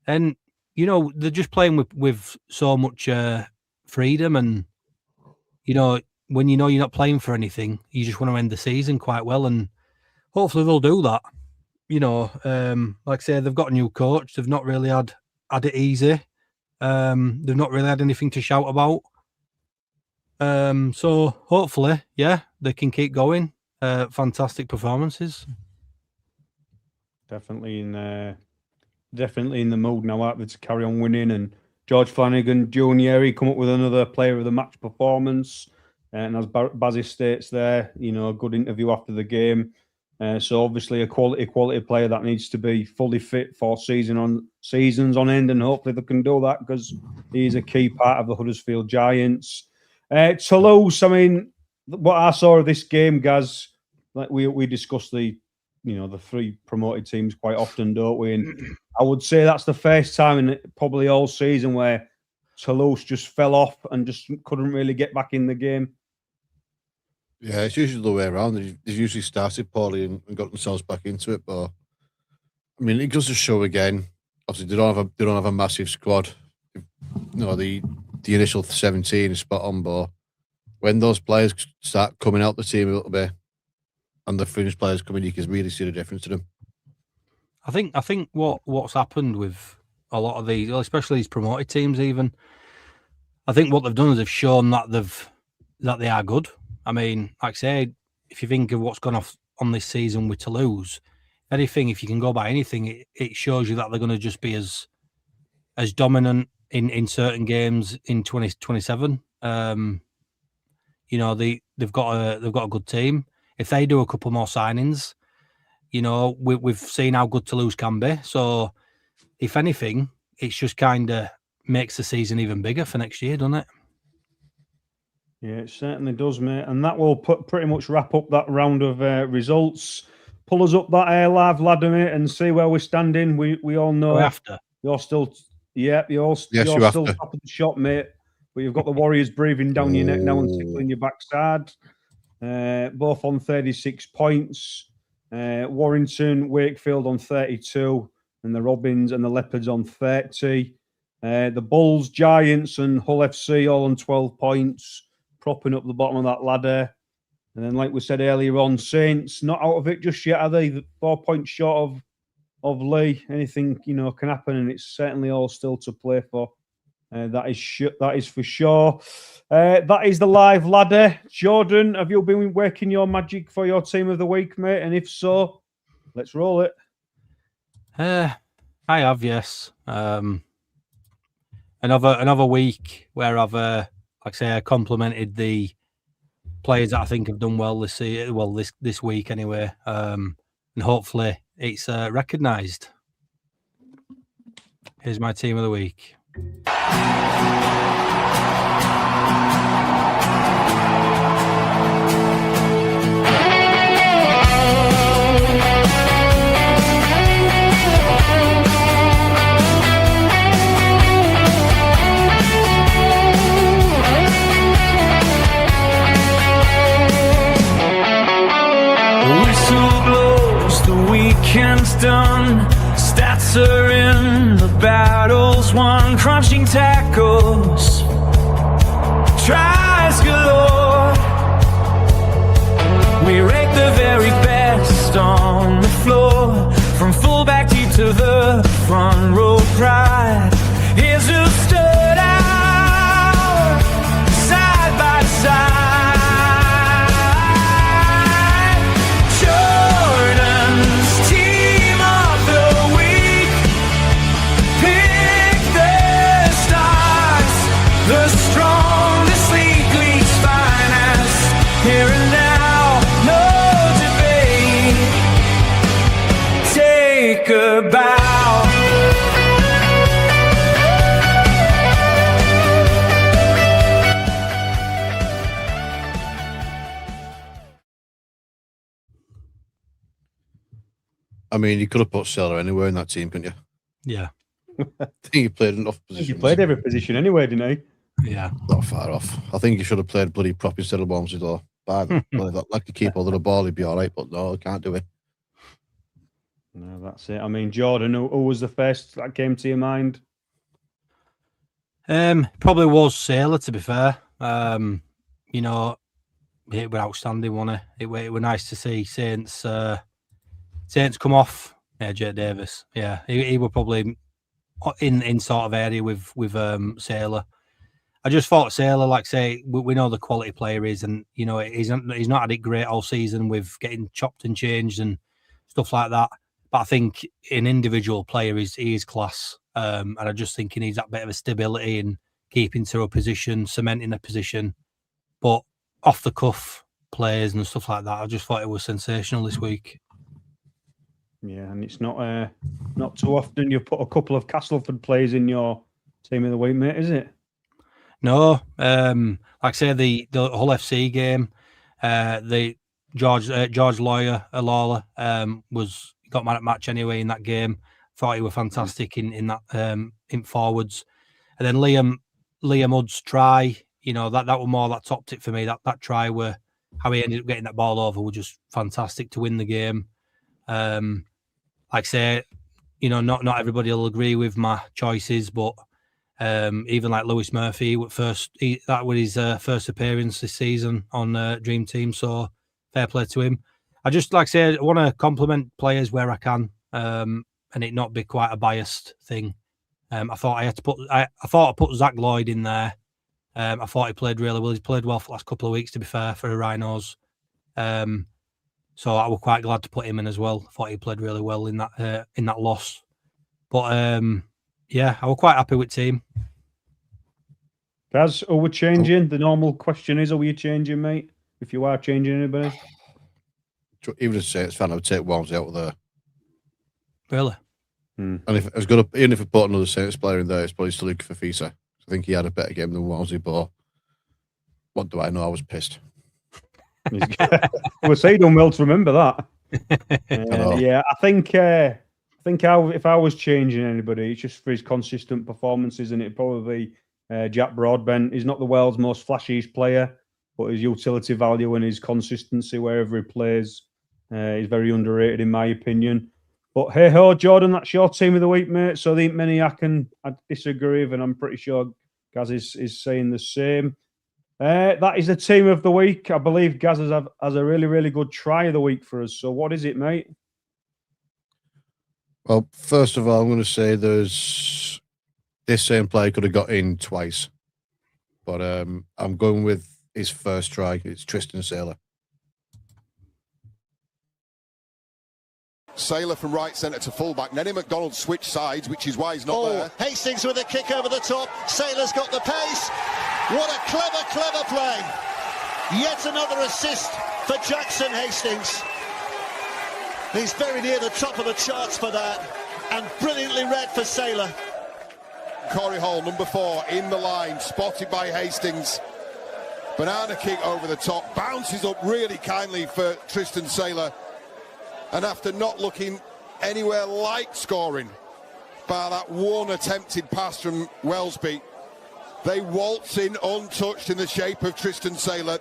Speaker 7: And they're just playing with so much freedom, and when you're not playing for anything, you just want to end the season quite well, and hopefully they'll do that. Like I say, they've got a new coach. They've not really had it easy. They've not really had anything to shout about. So hopefully, they can keep going. Fantastic performances.
Speaker 8: Definitely in the mood now, aren't they, to carry on winning. And George Flanagan Jr., he come up with another player of the match performance. And as Bazzy states there, a good interview after the game. So obviously a quality player that needs to be fully fit for seasons on end, and hopefully they can do that because he's a key part of the Huddersfield Giants. Toulouse, I mean, what I saw of this game, Gaz, like we discussed the 3 promoted teams quite often, don't we? And I would say that's the first time in probably all season where Toulouse just fell off and just couldn't really get back in the game.
Speaker 2: Yeah, it's usually the way around. They've usually started poorly and got themselves back into it. But I mean, it goes to show again. Obviously, they don't have a massive squad. They the initial 17 is spot on, but when those players start coming out the team a little bit and the finished players coming, you can really see the difference to them.
Speaker 7: I think what's happened with a lot of these, especially these promoted teams, even, I think what they've done is they've shown that they are good. I mean, like I say, if you think of what's gone off on this season with Toulouse, anything, if you can go by anything, it shows you that they're going to just be as dominant in certain games in 2027. You know, they've got a good team. If they do a couple more signings, you know, we've seen how good Toulouse can be. So, if anything, it's just kind of makes the season even bigger for next year, doesn't it?
Speaker 8: Yeah, it certainly does, mate. And that will pretty much wrap up that round of results. Pull us up that live ladder, mate, and see where we're standing. We all know
Speaker 7: After
Speaker 8: you're still, you're
Speaker 2: you
Speaker 8: still
Speaker 2: have to.
Speaker 8: top of the shot, mate. But you've got the Warriors breathing down your neck now and tickling your backside. Both on 36 points. Warrington, Wakefield on 32, and the Robins and the Leopards on 30. The Bulls, Giants, and Hull FC all on 12 points, propping up the bottom of that ladder. And then, like we said earlier on, Saints not out of it just yet, are they? 4 points short of Lee. Anything, you know, can happen, and it's certainly all still to play for. That is for sure. That is the live ladder. Jordan, have you been working your magic for your team of the week, mate? And if so, let's roll it.
Speaker 7: I have, yes. Another week where I've, like I say, I complimented the players that I think have done well this week anyway, and hopefully it's recognised. Here's my team of the week.
Speaker 6: Weekend's done, stats are in, the battle's won, crunching tackles, tries galore. We rate the very best on the floor, from fullback deep to the front row pride. Here's who stood out, side by side.
Speaker 2: I mean, you could have put Seller anywhere in that team, couldn't you?
Speaker 7: Yeah.
Speaker 2: I think he played enough positions.
Speaker 8: He played every position anyway, didn't he?
Speaker 7: Yeah.
Speaker 2: Not far off. I think he should have played bloody prop instead of Walmsley, though. Bad. Like to keep hold of the ball, he'd be all right, but no, he can't do it.
Speaker 8: No, that's it. I mean, Jordan, who was the first that came to your mind?
Speaker 7: Probably was Sailor, to be fair. You know, it was outstanding, wasn't it? It was nice to see Saints come off. Yeah, Jake Davis. Yeah, he were probably in sort of area with Sailor. I just thought Sailor, like say, we know the quality player is, and you know he's not had it great all season with getting chopped and changed and stuff like that. But I think an individual player he is class, and I just think he needs that bit of a stability and keeping to a position, cementing a position. But off the cuff players and stuff like that, I just thought it was sensational this week.
Speaker 8: Yeah, and it's not too often you put a couple of Castleford players in your team of the week, mate, is it?
Speaker 7: No, like I say, the Hull FC game, the George Lawler was got man at match anyway in that game. Thought he was fantastic in that in forwards, and then Liam Hudd's try, you know that was more that topped it for me. That try were how he ended up getting that ball over was just fantastic to win the game. Like I say, you know, not everybody will agree with my choices, but Even like Lewis Murphy, that was his first appearance this season on Dream Team. So fair play to him. I just, like I say, I want to compliment players where I can, and it not be quite a biased thing. I thought I put Zach Lloyd in there. I thought he played really well. He's played well for the last couple of weeks, to be fair, for the Rhinos. So I was quite glad to put him in as well. I thought he played really well in that loss. But yeah, I was quite happy with team.
Speaker 8: Gaz, are we changing? The normal question is, are you changing, mate? If you are changing anybody?
Speaker 2: Even as a Saints fan, I would take Walmsley out of there.
Speaker 7: Really?
Speaker 2: And if I was going to, even if I put another Saints player in there, it's probably still Luke Fafisa. I think he had a better game than Walmsley, but what do I know? I was pissed.
Speaker 8: Well, say done well to remember that. Yeah, I think if I was changing anybody, it's just for his consistent performances, and it'd probably be Jack Broadbent. He's not the world's most flashiest player, but his utility value and his consistency wherever he plays is very underrated, in my opinion. But hey ho, Jordan, that's your team of the week, mate. So there ain't many I disagree with, and I'm pretty sure Gaz is saying the same. That is the team of the week. I believe Gaz has a really, really good try of the week for us. So what is it, mate?
Speaker 2: Well, first of all, I'm going to say this same player could have got in twice. But I'm going with his first try. It's Tristan Saylor.
Speaker 1: Saylor from right centre to fullback. Nenny McDonald switched sides, which is why he's not there.
Speaker 3: Hastings with a kick over the top. Saylor's got the pace. What a clever, clever play. Yet another assist for Jackson Hastings. He's very near the top of the charts for that. And brilliantly read for Saylor.
Speaker 1: Corey Hall, number 4, in the line, spotted by Hastings. Banana kick over the top. Bounces up really kindly for Tristan Saylor. And after not looking anywhere like scoring, by that one attempted pass from Wellesby, they waltz in untouched in the shape of Tristan Saylor.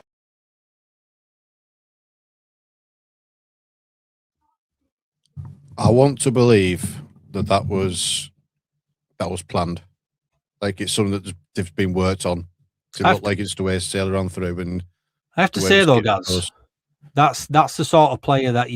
Speaker 2: I want to believe that was planned. Like it's something that's been worked on. It looked like it's the way Saylor ran through. And
Speaker 7: I have to say though, Gaz, that's the sort of player that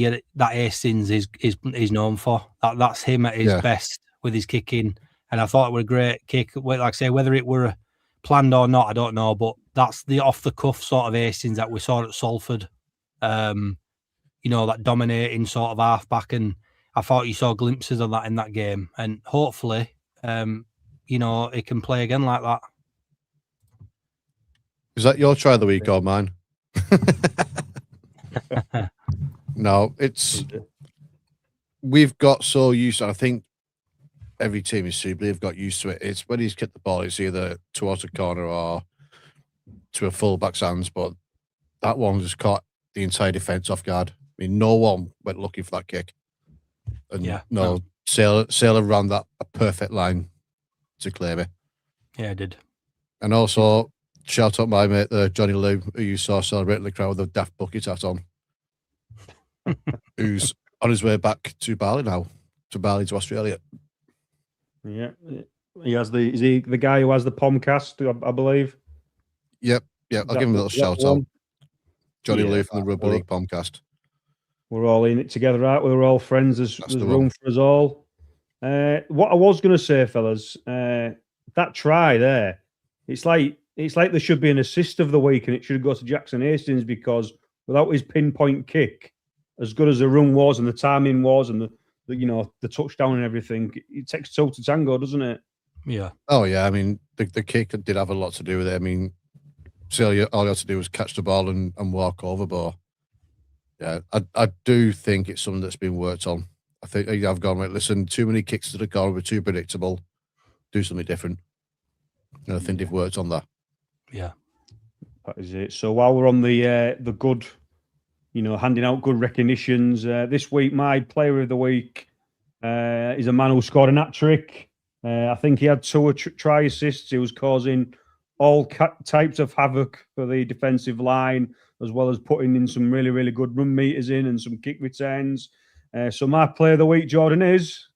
Speaker 7: Hastings is known for. That's him at his best with his kicking. And I thought it was a great kick. Like I say, whether it were planned or not, I don't know. But that's the off the cuff sort of Hastings that we saw at Salford. That dominating sort of halfback, and I thought you saw glimpses of that in that game. And hopefully, it can play again like that.
Speaker 2: Is that your try of the week or mine? No, we've got so used to, I think every team in Super League have got used to it. It's when he's kicked the ball, it's either towards a corner or to a fullback's hands, but that one just caught the entire defence off guard. I mean, no one went looking for that kick. And Saylor ran that a perfect line to claim it.
Speaker 7: Yeah, I did.
Speaker 2: And also, shout out my mate, Johnny Lou, who you saw celebrating the crowd with a Daft Bucket hat on. Who's on his way back to Bali now, to Australia.
Speaker 8: Yeah, is he the guy who has the Pomcast, I believe?
Speaker 2: Yep. I'll give him a little shout out. Johnny Lou from the Rugby League Pomcast.
Speaker 8: We're all in it together, right? We're all friends. There's room for us all. What I was going to say, fellas, that try there, it's like there should be an assist of the week, and it should go to Jackson Hastings, because without his pinpoint kick, as good as the run was and the timing was, and the touchdown and everything, it takes two to tango, doesn't it?
Speaker 7: Yeah.
Speaker 2: Oh yeah. I mean, the kick did have a lot to do with it. I mean, all you had to do was catch the ball and walk over. But yeah, I do think it's something that's been worked on. I think I've gone, right, listen, too many kicks to the corner were too predictable. Do something different. And I think they've worked on that.
Speaker 7: Yeah.
Speaker 8: That is it. So while we're on the good, handing out good recognitions, this week my player of the week is a man who scored an hat-trick. I think he had 2 try assists. He was causing all types of havoc for the defensive line, as well as putting in some really, really good run meters in and some kick returns. So my player of the week, Jordan, is,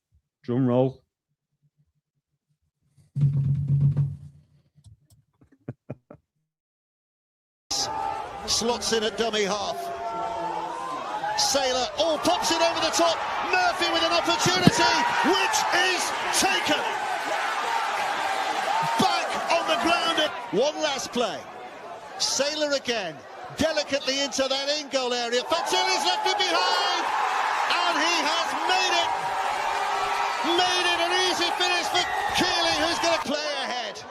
Speaker 8: drum roll,
Speaker 3: slots in at dummy half. Sailor, pops it over the top. Murphy with an opportunity, which is taken. Back on the ground. One last play. Sailor again, delicately into that in-goal area. Fatili's left it behind, and he has made it. Made it an easy finish for Keeley, who's going to play ahead.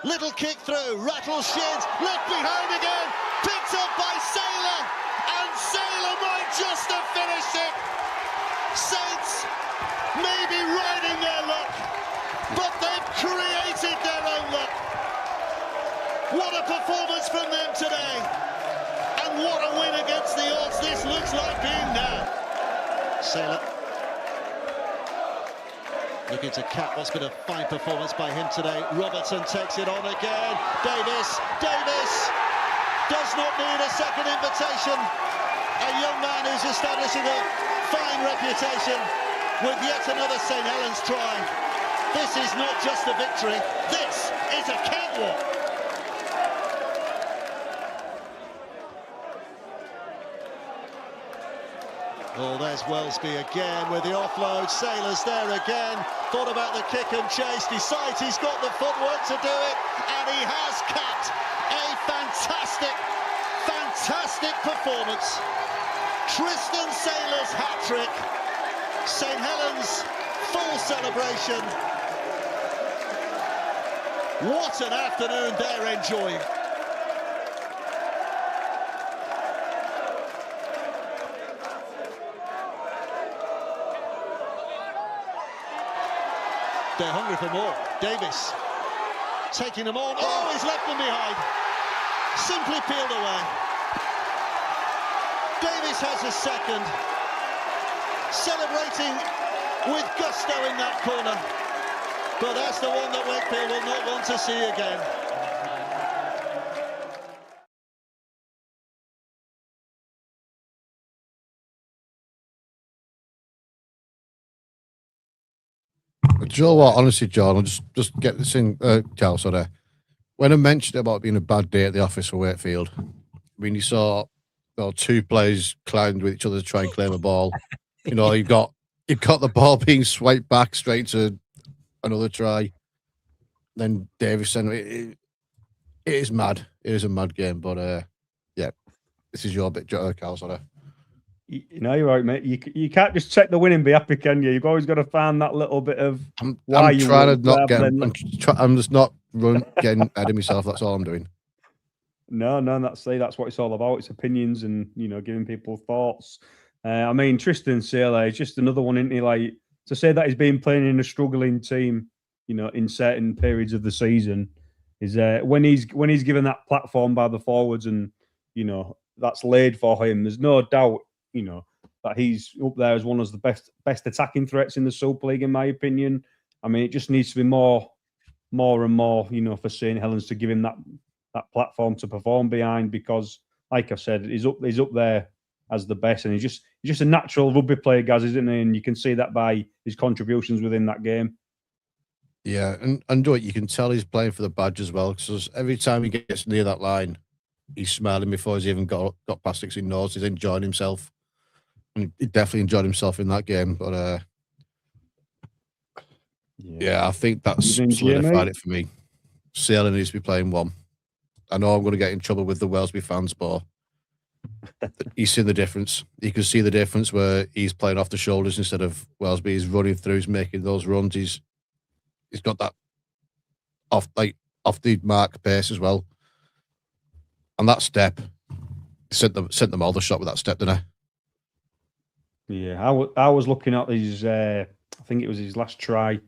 Speaker 3: Little kick through, rattles shins, left behind again, picked up by Sailor, and Sailor might just have finished it. Saints may be riding their luck, but they've created their own luck. What a performance from them today, and what a win against the odds this looks like being now. Sailor looking to cap what's been a fine performance by him today. Robertson takes it on again. Davis does not need a second invitation. A young man who's establishing a fine reputation with yet another St Helens try. This is not just a victory, this is a catwalk. Oh, there's Wellesby again with the offload. Sailor's there again. Thought about the kick and chase. Decides he's got the footwork to do it. And he has capped a fantastic performance. Tristan Sailor's hat-trick. St Helens full celebration. What an afternoon they're enjoying. They're hungry for more. Davis taking them on. Oh, he's left them behind. Simply peeled away. Davis has a second. Celebrating with gusto in that corner. But that's the one that Wakefield will not want to see again.
Speaker 2: Do you know what? Honestly, John, I'll just get this in, Cal, sorry. When I mentioned about it being a bad day at the office for Wakefield, I mean, you saw two players clowned with each other to try and claim a ball. You know, you've got the ball being swiped back straight to another try. Then Davison, it is mad. It is a mad game, but yeah, this is your bit, Cal, sorry.
Speaker 8: You know, you're right, mate. You can't just check the win and be happy, can you? You've always got to find that little bit of why you
Speaker 2: trying to not get.
Speaker 8: Than...
Speaker 2: I'm just not getting ahead of myself. That's all I'm doing.
Speaker 8: No, that's what it's all about. It's opinions and giving people thoughts. I mean, Tristan Sailor is just another one, isn't he? Like, to say that he's been playing in a struggling team, in certain periods of the season, is when he's given that platform by the forwards and that's laid for him. There's no doubt. That he's up there as one of the best attacking threats in the Super League, in my opinion. I mean, it just needs to be more and more, for St Helens to give him that platform to perform behind, because, like I said, he's up there as the best, and he's just a natural rugby player, Gaz, isn't he? And you can see that by his contributions within that game.
Speaker 2: Yeah, and you can tell he's playing for the badge as well, because every time he gets near that line, he's smiling before he's even got past 16 knows. He's enjoying himself. And he definitely enjoyed himself in that game. But yeah, I think that's solidified it for me. Sailor needs to be playing one. I know I'm going to get in trouble with the Wellesby fans, but he's seen the difference. You can see the difference where he's playing off the shoulders instead of Wellesby. He's running through, he's making those runs. He's got that off the mark pace as well. And that step, sent them all the shot with that step, didn't I?
Speaker 8: Yeah, I was looking at his. I think it was his last try.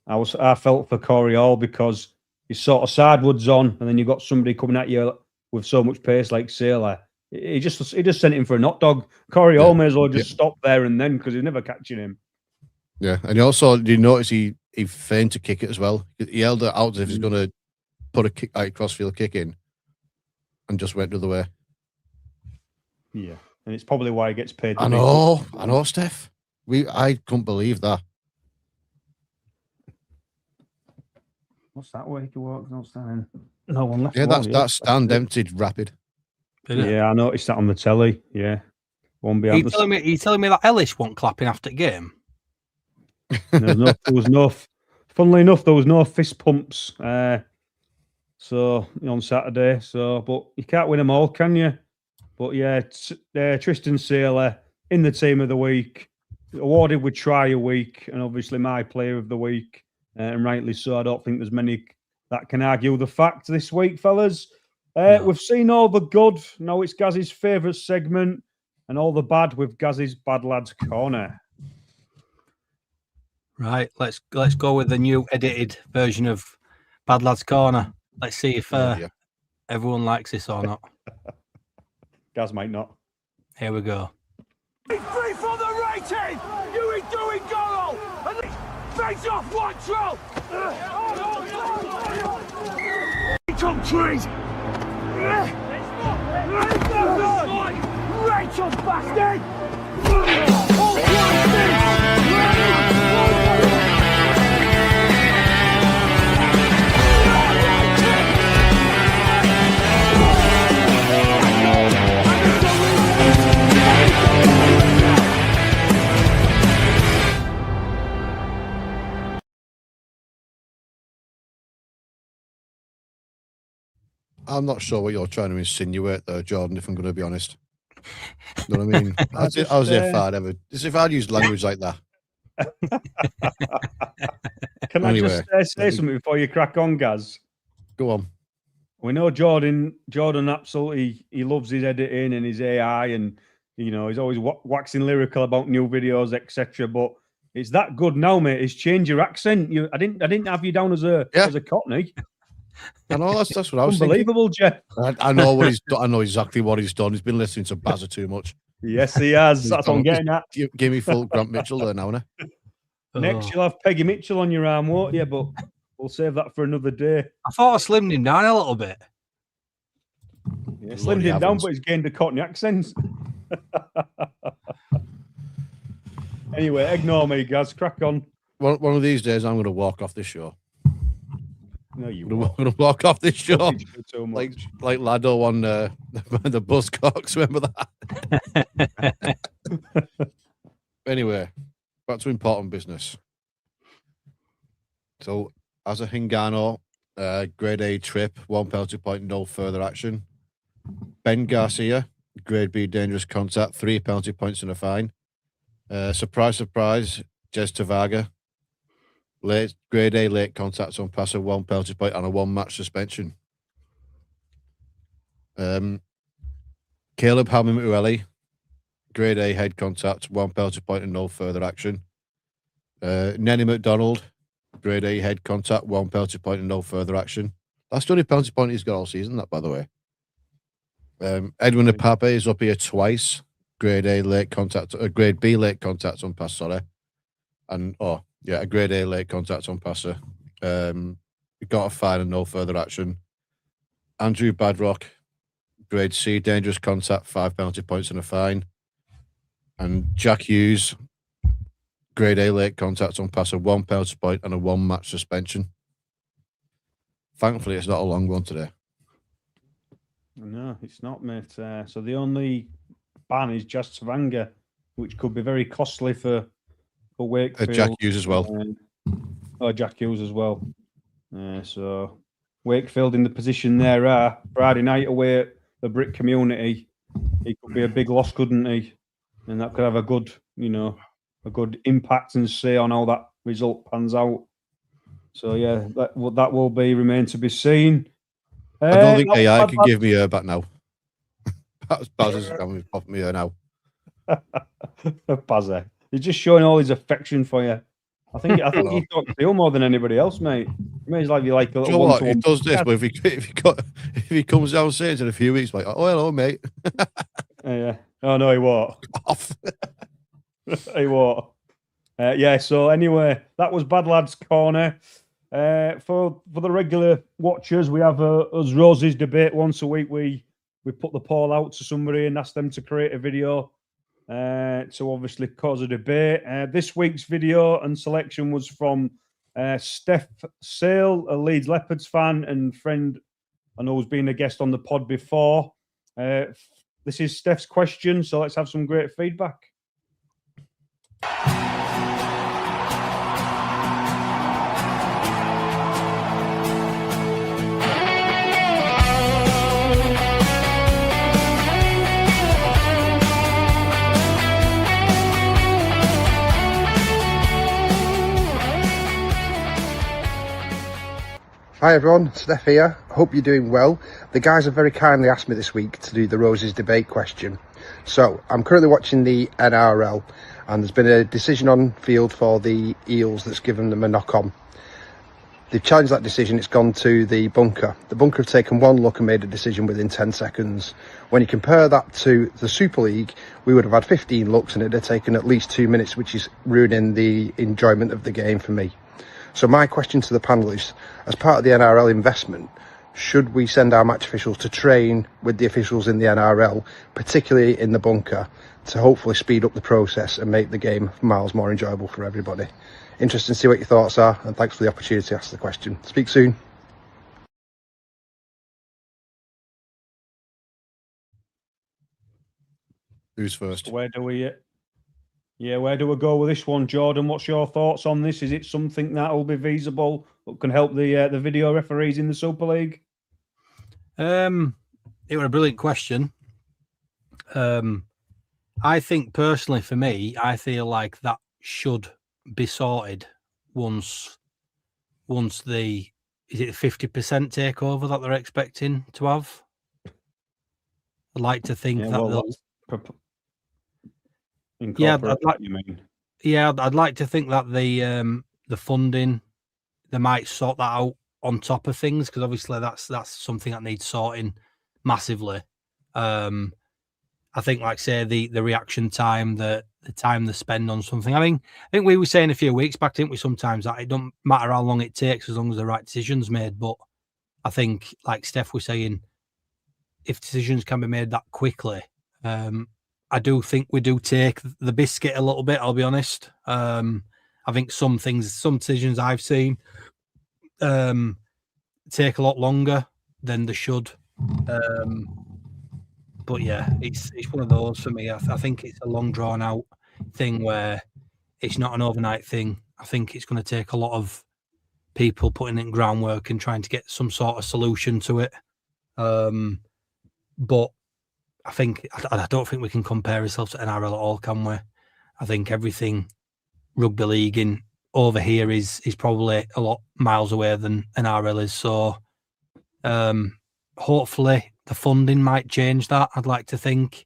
Speaker 8: I felt for Corey Hall, because he's sort of sidewards on, and then you've got somebody coming at you with so much pace like Sailor. He just sent him for a hot dog. Corey Hall may as well just stop there and then, because he's never catching him. Yeah,
Speaker 2: and did you notice he feigned to kick it as well? He held it out as if he's going to put a kick, crossfield kick in, and just went the other way.
Speaker 8: Yeah. And it's probably why he gets paid.
Speaker 2: I know, Steph. I couldn't believe that.
Speaker 8: What's that way? You walk, no stand. No one left.
Speaker 2: Yeah,
Speaker 8: one,
Speaker 2: that stand emptied rapid.
Speaker 8: Yeah, I noticed that on the telly. Yeah, won't be.
Speaker 7: Are you telling me that Ellis wasn't clapping after the game?
Speaker 8: There was no. Funnily enough, there was no fist pumps. So on Saturday. So, but you can't win them all, can you? But yeah, Tristan Saylor in the team of the week, awarded with try a week, and obviously my player of the week, and rightly so. I don't think there's many that can argue the fact this week, fellas.
Speaker 7: No.
Speaker 8: We've seen all the good. Now it's Gaz's favourite segment, and all the bad with Gaz's Bad Lads Corner.
Speaker 7: Right, let's go with the new edited version of Bad Lads Corner. Let's see if everyone likes this or not.
Speaker 8: Gaz might not.
Speaker 7: Here we go.
Speaker 6: He's free for the rating! You ain't doing goal! And face off one troll! Come trees! Rachel bastard!
Speaker 2: I'm not sure what you're trying to insinuate, though, Jordan. If I'm going to be honest, you know what I mean? As if I'd used language like that.
Speaker 8: Can I just say something before you crack on, Gaz?
Speaker 2: Go on.
Speaker 8: We know Jordan absolutely, he loves his editing and his AI, and he's always waxing lyrical about new videos, etc. But it's that good now, mate. It's changed your accent. I didn't have you down as a Cockney.
Speaker 2: I know that's what I was
Speaker 8: unbelievable,
Speaker 2: thinking.
Speaker 8: Jeff.
Speaker 2: I know what he's done. I know exactly what he's done. He's been listening to Bazza too much.
Speaker 8: Yes, he has. That's what I'm getting at.
Speaker 2: Give me full Grant Mitchell there now, innit?
Speaker 8: Next, you'll have Peggy Mitchell on your arm, won't you? But we'll save that for another day.
Speaker 7: I thought I slimmed him down a little bit.
Speaker 8: Yeah, slimmed him down, but he's gained a Cockney accent. Anyway, ignore me, guys. Crack on.
Speaker 2: One of these days, I'm going to walk off this show.
Speaker 8: No, you
Speaker 2: I'm going to walk off this show
Speaker 8: like
Speaker 2: Lado on the Buzzcocks. Remember that? Anyway, back to important business. So, as a Hingano, grade A trip, 1 penalty point, no further action. Ben Garcia, grade B dangerous contact, 3 penalty points and a fine. Surprise, Jez Tavaga, grade A late contact on passer, 1 penalty point and a 1 match suspension. Caleb Hamim-Ueli, grade A head contact, 1 penalty point and no further action. Nenny McDonald, grade A head contact, 1 penalty point and no further action. That's the only penalty point he's got all season, that, by the way. Edwin Apape is up here twice. Grade A late contact, grade B late contact on pass, sorry. And a grade A late contact on passer. He got a fine and no further action. Andrew Badrock, grade C dangerous contact, 5 penalty points and a fine. And Jack Hughes, grade A late contact on passer, 1 penalty point and a 1 match suspension. Thankfully, it's not a long one today.
Speaker 8: No, it's not, mate. So the only ban is just Savanga, which could be very costly for Wakefield.
Speaker 2: Jack Hughes as well.
Speaker 8: Jack Hughes as well. So Wakefield in the position there are Friday night away at the Brick Community. He could be a big loss, couldn't he? And that could have a good impact and say on how that result pans out. So yeah, that will remain to be seen.
Speaker 2: I don't think AI can give me her back now. Baz is popping me her now.
Speaker 8: Bazza. He's just showing all his affection for you. I think he talks to you more than anybody else, mate. It may like you like a little one.
Speaker 2: He does this, but if he comes downstairs in a few weeks, like, oh hello, mate.
Speaker 8: Yeah. Oh no, he won't.
Speaker 2: Off.
Speaker 8: He won't. Yeah. So anyway, that was Bad Lads Corner. For the regular watchers, we have us Roses debate once a week. We put the poll out to somebody and ask them to create a video to obviously cause a debate. This week's video and selection was from Steph Sale, a Leeds Leopards fan and friend, I know has been a guest on the pod before. This is Steph's question, so let's have some great feedback.
Speaker 4: Hi everyone, Steph here. Hope you're doing well. The guys have very kindly asked me this week to do the Roses debate question. So I'm currently watching the NRL and there's been a decision on field for the Eels that's given them a knock-on. They've challenged that decision, it's gone to the bunker. The bunker have taken one look and made a decision within 10 seconds. When you compare that to the Super League, we would have had 15 looks and it'd have taken at least 2 minutes, which is ruining the enjoyment of the game for me. So my question to the panel is, as part of the NRL investment, should we send our match officials to train with the officials in the NRL, particularly in the bunker, to hopefully speed up the process and make the game miles more enjoyable for everybody? Interesting to see what your thoughts are, and thanks for the opportunity to ask the question. Speak soon.
Speaker 2: Who's first?
Speaker 8: Where do we go with this one, Jordan? What's your thoughts on this? Is it something that will be feasible that can help the video referees in the Super League?
Speaker 7: It was a brilliant question. I think personally, for me, I feel like that should be sorted once the 50% takeover that they're expecting to have. I'd like to think I'd like to think that the funding, they might sort that out on top of things, because obviously that's something that needs sorting massively. I think, like say, the reaction time, the time they spend on something. I think we were saying a few weeks back, didn't we? Sometimes that it don't matter how long it takes as long as the right decision's made. But I think, like Steph was saying, if decisions can be made that quickly, I do think we do take the biscuit a little bit. I'll be honest. I think some decisions I've seen take a lot longer than they should. But yeah, it's one of those for me. I think it's a long drawn out thing where it's not an overnight thing. I think it's going to take a lot of people putting in groundwork and trying to get some sort of solution to it. But I don't think we can compare ourselves to NRL at all, can we? I think everything rugby league in over here is probably a lot miles away than NRL is. So hopefully the funding might change that. I'd like to think.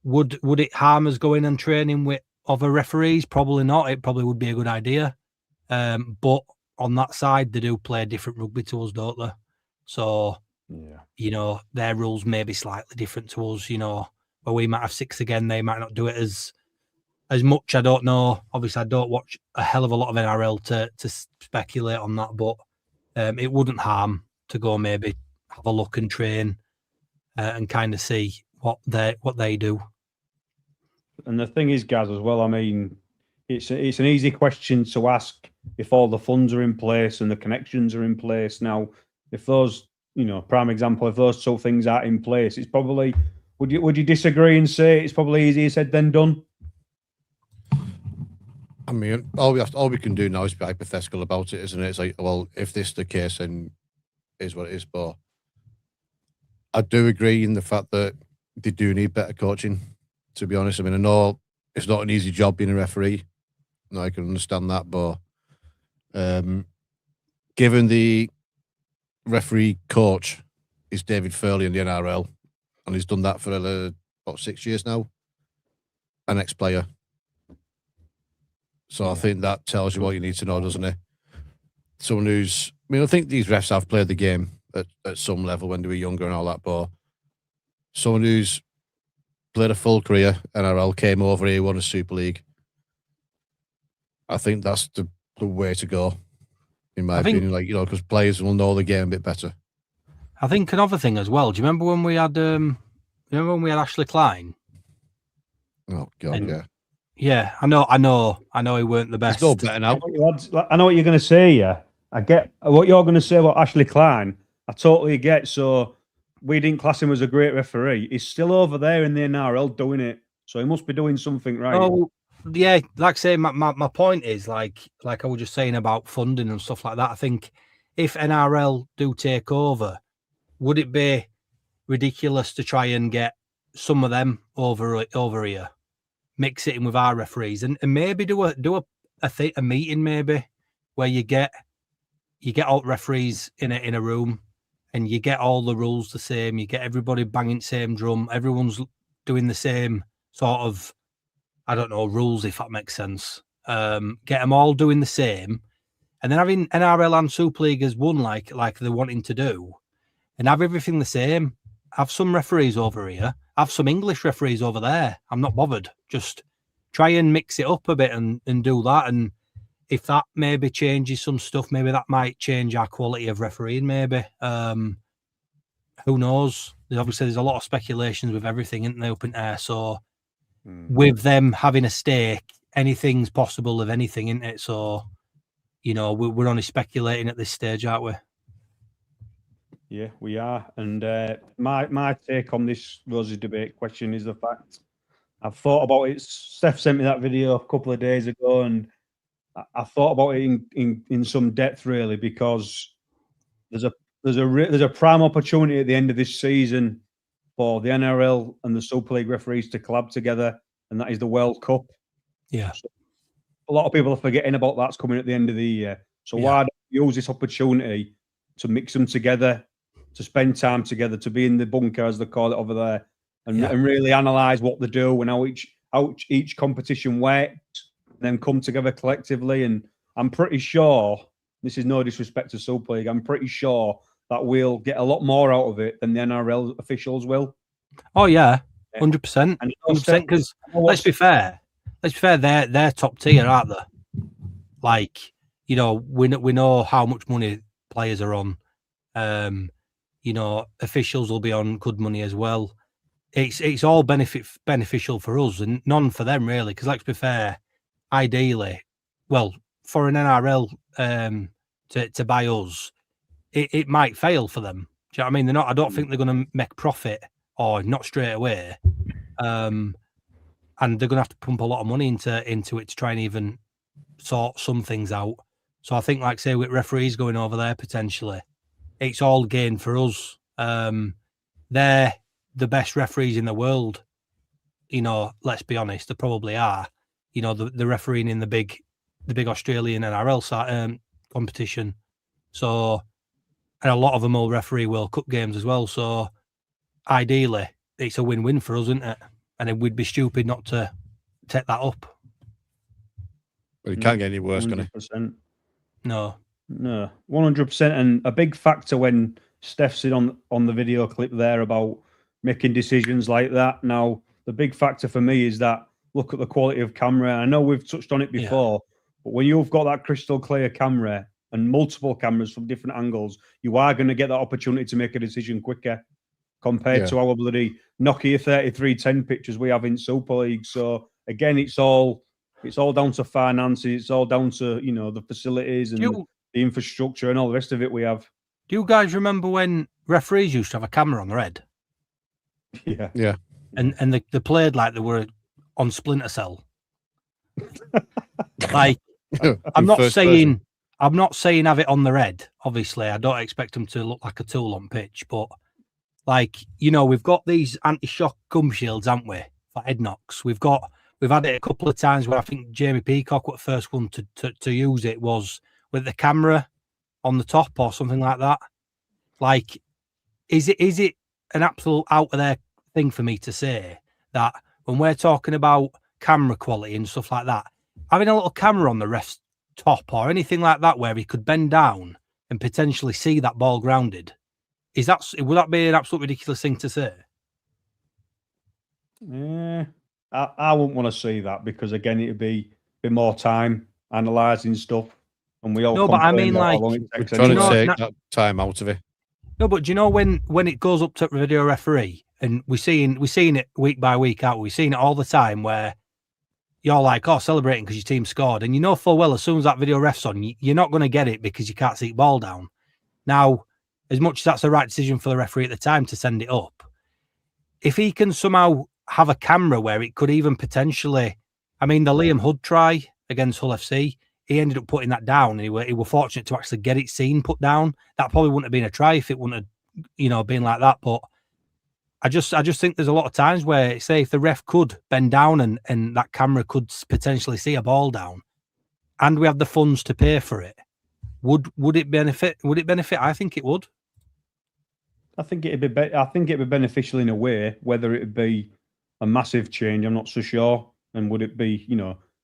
Speaker 7: Would it harm us going and training with other referees? Probably not. It probably would be a good idea. But on that side, they do play different rugby to us, don't they? So yeah, their rules may be slightly different to us. Where we might have 6 again, they might not do it as much. I don't know. Obviously, I don't watch a hell of a lot of NRL to speculate on that, but it wouldn't harm to go maybe have a look and train and kind of see what they do.
Speaker 8: And the thing is, Gaz, as well, it's an easy question to ask if all the funds are in place and the connections are in place. Now, if those, prime example, if those 2 things aren't in place, it's probably, would you disagree and say it's probably easier said than done?
Speaker 2: All we can do now is be hypothetical about it, isn't it? It's like, well, if this is the case, then it is what it is. But I do agree in the fact that they do need better coaching, to be honest. I know it's not an easy job being a referee. No, I can understand that. But given the referee coach is David Furley in the NRL, and he's done that for about 6 years now, an ex-player. So I think that tells you what you need to know, doesn't it? Someone who's, I think these refs have played the game at some level when they were younger and all that, but someone who's played a full career, NRL, came over here, won a Super League. I think that's the way to go, in my opinion. Because players will know the game a bit better.
Speaker 7: I think another thing as well. Do you remember when we had Ashley Klein?
Speaker 2: Oh God, yeah.
Speaker 7: Yeah, I know. He weren't the best.
Speaker 2: He's no better now.
Speaker 8: I know what you're going to say. Yeah, I get what you're going to say about Ashley Klein. I totally get. So we didn't class him as a great referee. He's still over there in the NRL doing it. So he must be doing something right.
Speaker 7: Oh, yeah. Like I say, my point is like I was just saying about funding and stuff like that. I think if NRL do take over, would it be ridiculous to try and get some of them over here, mix it in with our referees, and maybe do a meeting maybe where you get all referees in a room, and you get all the rules the same, you get everybody banging the same drum, everyone's doing the same sort of, I don't know, rules, if that makes sense. Get them all doing the same, and then having NRL and Super League as one, like they're wanting to do, and have everything the same. Have some referees over here, have some English referees over there. I'm not bothered. Just try and mix it up a bit and do that. And if that maybe changes some stuff, maybe that might change our quality of refereeing, maybe. Who knows? Obviously, there's a lot of speculations with everything, isn't there, up in there? So with them having a stake, anything's possible of anything, isn't it? So, we're only speculating at this stage, aren't we?
Speaker 8: Yeah, we are. And my take on this Roses debate question is the fact I've thought about it. Steph sent me that video a couple of days ago, and I thought about it in some depth, really, because there's a prime opportunity at the end of this season for the NRL and the Super League referees to collab together, and that is the World Cup.
Speaker 7: Yeah.
Speaker 8: So a lot of people are forgetting about that's coming at the end of the year. So why don't we use this opportunity to mix them together, to spend time together, to be in the bunker, as they call it over there, and really analyse what they do and how each competition works, and then come together collectively. And I'm pretty sure, this is no disrespect to Super League, I'm pretty sure that we'll get a lot more out of it than the NRL officials will.
Speaker 7: Oh yeah, 100%, 100%. Because let's be fair, they're top tier, aren't they? Like, we know how much money players are on. Officials will be on good money as well. It's all beneficial for us and none for them, really. Because let's be fair, ideally, well, for an NRL to buy us, it might fail for them. Do you know what I mean? They're not. I don't think they're going to make profit, or not straight away. And they're going to have to pump a lot of money into it to try and even sort some things out. So I think, like say, with referees going over there potentially, it's all gain for us. They're the best referees in the world. Let's be honest, they probably are. The refereeing in the big Australian NRL competition. So, and a lot of them will referee World Cup games as well. So, ideally, it's a win-win for us, isn't it? And it would be stupid not to take that up.
Speaker 2: Well, it can't get any worse, can it?
Speaker 8: No, 100%. And a big factor when Steph said on the video clip there about making decisions like that. Now, the big factor for me is that look at the quality of camera. I know we've touched on it before, but when you've got that crystal clear camera and multiple cameras from different angles, you are going to get that opportunity to make a decision quicker compared to our bloody Nokia 3310 pictures we have in Super League. So again, it's all down to finances. It's all down to the facilities and the infrastructure and all the rest of it we have.
Speaker 7: Do you guys remember when referees used to have a camera on their head?
Speaker 2: Yeah.
Speaker 7: And they played like they were on Splinter Cell. Like, I'm not saying have it on their head. Obviously, I don't expect them to look like a tool on pitch, but like, we've got these anti-shock gum shields, haven't we, for head knocks? We've had it a couple of times where I think Jamie Peacock was the first one to use it, was with the camera on the top or something like that. Like, is it an absolute out of there thing for me to say that when we're talking about camera quality and stuff like that, having a little camera on the ref's top or anything like that where he could bend down and potentially see that ball grounded, would that be an absolute ridiculous thing to say?
Speaker 8: Yeah, I wouldn't want to see that, because again, it'd be more time analysing stuff, and we all
Speaker 7: no, but I mean, like,
Speaker 2: we're trying to take that time out of it.
Speaker 7: No, but do you know when it goes up to video referee, and we're seeing it week by week out, we've seen it all the time where you're like, oh, celebrating because your team scored. And you know full well, as soon as that video ref's on, you're not going to get it because you can't see the ball down. Now, as much as that's the right decision for the referee at the time to send it up, if he can somehow have a camera where it could even potentially, I mean, the Liam Hood try against Hull FC, he ended up putting that down. He were fortunate to actually get it seen put down. That probably wouldn't have been a try if it wouldn't have, been like that. But I just think there's a lot of times where, say, if the ref could bend down and that camera could potentially see a ball down, and we have the funds to pay for it, would it benefit? Would it benefit? I think it would.
Speaker 8: I think it'd be beneficial in a way. Whether it'd be a massive change, I'm not so sure. And would it be,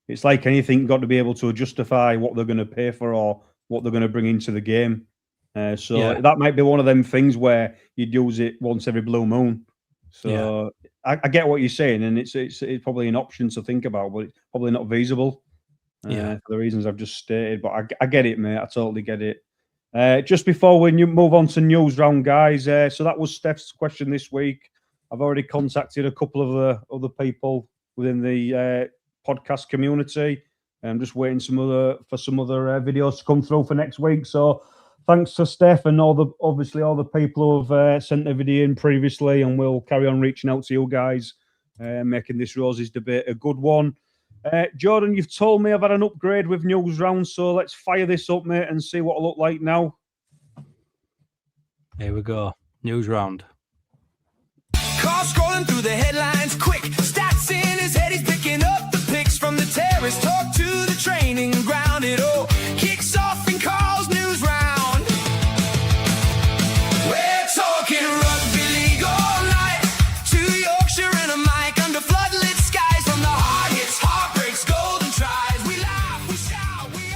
Speaker 8: it's like anything, got to be able to justify what they're going to pay for or what they're going to bring into the game. That might be one of them things where you'd use it once every blue moon. So I get what you're saying, and it's probably an option to think about, but it's probably not feasible for the reasons I've just stated. But I get it, mate. I totally get it. Just before we move on to news round, guys. So that was Steph's question this week. I've already contacted a couple of the other people within the podcast community. I'm just waiting for some other videos to come through for next week. So thanks to Steph and all the people who have sent their video in previously, and we'll carry on reaching out to you guys, making this Roses debate a good one. Jordan, you've told me I've had an upgrade with news round, so let's fire this up, mate, and see what it'll look like now.
Speaker 7: Here we go. News round.
Speaker 6: Call scrolling through the headlines quick. Stats in his head, he's picking up the pics from the terrace. Talk to the training ground. It all kicks off and calls news round. We're talking rugby league all night. To Yorkshire and a mic under floodlit skies. From the hard hits, heartbreaks, golden tries. We laugh, we shout, we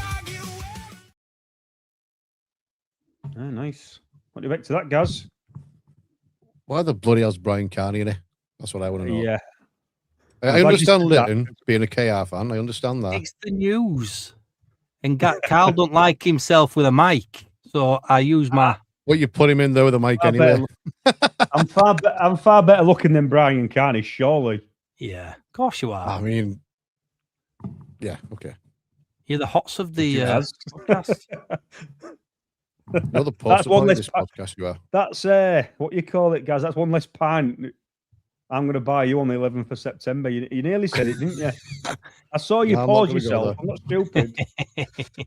Speaker 6: argue.
Speaker 8: Nice. What do you make to that, Gaz?
Speaker 2: Why the bloody hell's Brian Carney in it? That's what I want to know.
Speaker 8: Yeah.
Speaker 2: I understand Lytton being a KR fan. I understand that.
Speaker 7: It's the news. And Carl don't like himself with a mic. So I use my...
Speaker 2: Well, you put him in there with a mic anyway.
Speaker 8: I'm far better looking than Brian Carney, surely.
Speaker 7: Yeah, of course you are.
Speaker 2: I mean, yeah, okay.
Speaker 7: You're the hots of the podcast.
Speaker 2: You're the poster boy of this podcast, you are.
Speaker 8: That's what you call it, guys. That's one less pint I'm going to buy you on the 11th of September. You nearly said it, didn't you? I saw you pause yourself. I'm not stupid.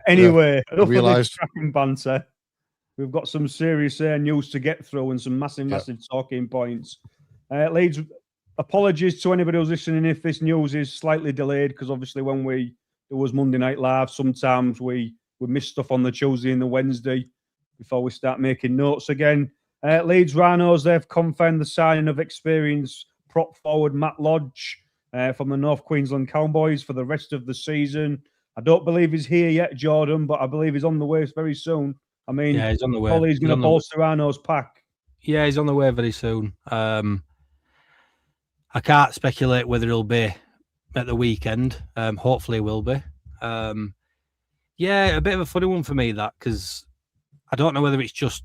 Speaker 8: Anyway, enough of this tracking banter. We've got some serious news to get through and some massive talking points. Leeds, apologies to anybody who's listening if this news is slightly delayed, because obviously when it was Monday Night Live, sometimes we miss stuff on the Tuesday and the Wednesday before we start making notes again. Leeds Rhinos, they've confirmed the signing of experienced prop forward Matt Lodge from the North Queensland Cowboys for the rest of the season. I don't believe he's here yet, Jordan, but I believe he's on the way very soon. I mean,
Speaker 7: yeah, he's on the way.
Speaker 8: He's going to bolster Rhinos' pack.
Speaker 7: Yeah, he's on the way very soon. I can't speculate whether he'll be at the weekend. Hopefully he will be. Yeah, a bit of a funny one for me, that, because I don't know whether it's just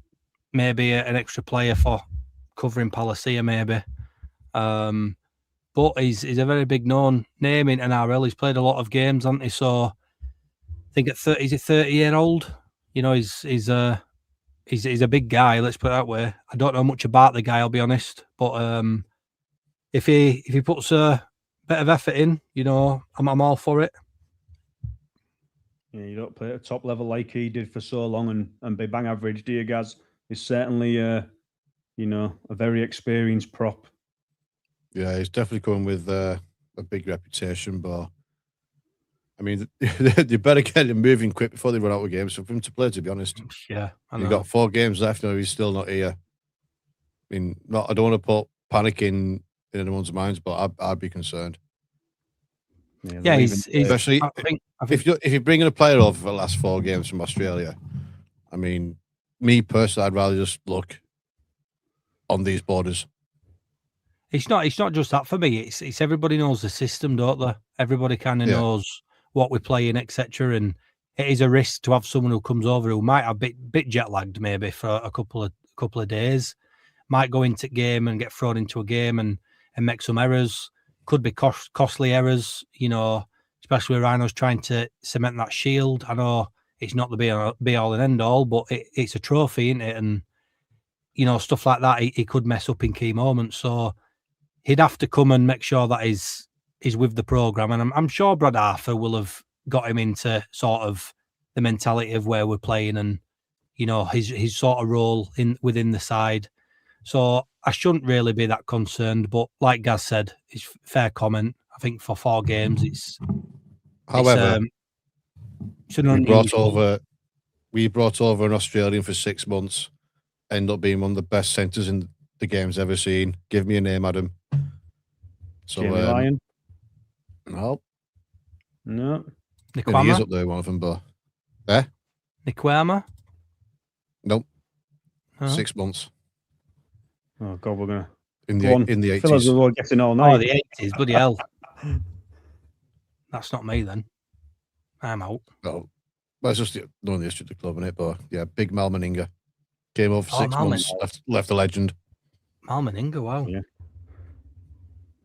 Speaker 7: maybe an extra player for covering Palacia, maybe. But he's a very big known name in NRL. He's played a lot of games, hasn't he? So I think at 30, he's a 30-year-old. He's a big guy. Let's put it that way. I don't know much about the guy, I'll be honest. But if he puts a bit of effort in, I'm all for it.
Speaker 8: Yeah, you don't play at a top level like he did for so long and be bang average, do you, Gaz? He's certainly, a very experienced prop.
Speaker 2: Yeah, he's definitely coming with a big reputation, but I mean, they better get him moving quick before they run out of games for him to play, to be honest.
Speaker 7: Yeah, I know.
Speaker 2: You've got 4 games left, no, he's still not here. I mean, I don't want to put panic in anyone's minds, but I'd be concerned.
Speaker 7: Yeah, he's
Speaker 2: especially if you're bringing a player over for the last 4 games from Australia. I mean, me personally, I'd rather just look on these borders.
Speaker 7: It's not just that for me. It's everybody knows the system, don't they? Everybody kind of knows what we're playing, etc. And it is a risk to have someone who comes over who might have bit jet lagged maybe for a couple of days, might go into game and get thrown into a game and make some errors. Could be costly errors, especially with Rhinos trying to cement that shield. I know it's not the be all and end all, but it's a trophy, isn't it? And stuff like that, he could mess up in key moments. So he'd have to come and make sure that is with the program. And I'm sure Brad Arthur will have got him into sort of the mentality of where we're playing and his sort of role within the side. So I shouldn't really be that concerned. But like Gaz said, it's fair comment. I think for 4 games, it's.
Speaker 2: However,
Speaker 7: it's
Speaker 2: we brought over an Australian for 6 months, end up being one of the best centres in the game's ever seen. Give me a name, Adam. So,
Speaker 8: Jamie Lyon?
Speaker 2: No.
Speaker 7: Nikwama?
Speaker 2: He is up there, one of them, but.
Speaker 7: Nikwama?
Speaker 2: Nope. 6 months.
Speaker 8: Oh, God, we're going to.
Speaker 2: In the 80s.
Speaker 8: Feel as though we're getting all night.
Speaker 7: Oh, the 80s, bloody hell. That's not me then. I'm out.
Speaker 2: No. Well, it's just knowing the history of the club, innit? But yeah, big Mal Meninga. Came over for 6 months, left a legend.
Speaker 7: Mal Meninga, wow.
Speaker 8: Yeah.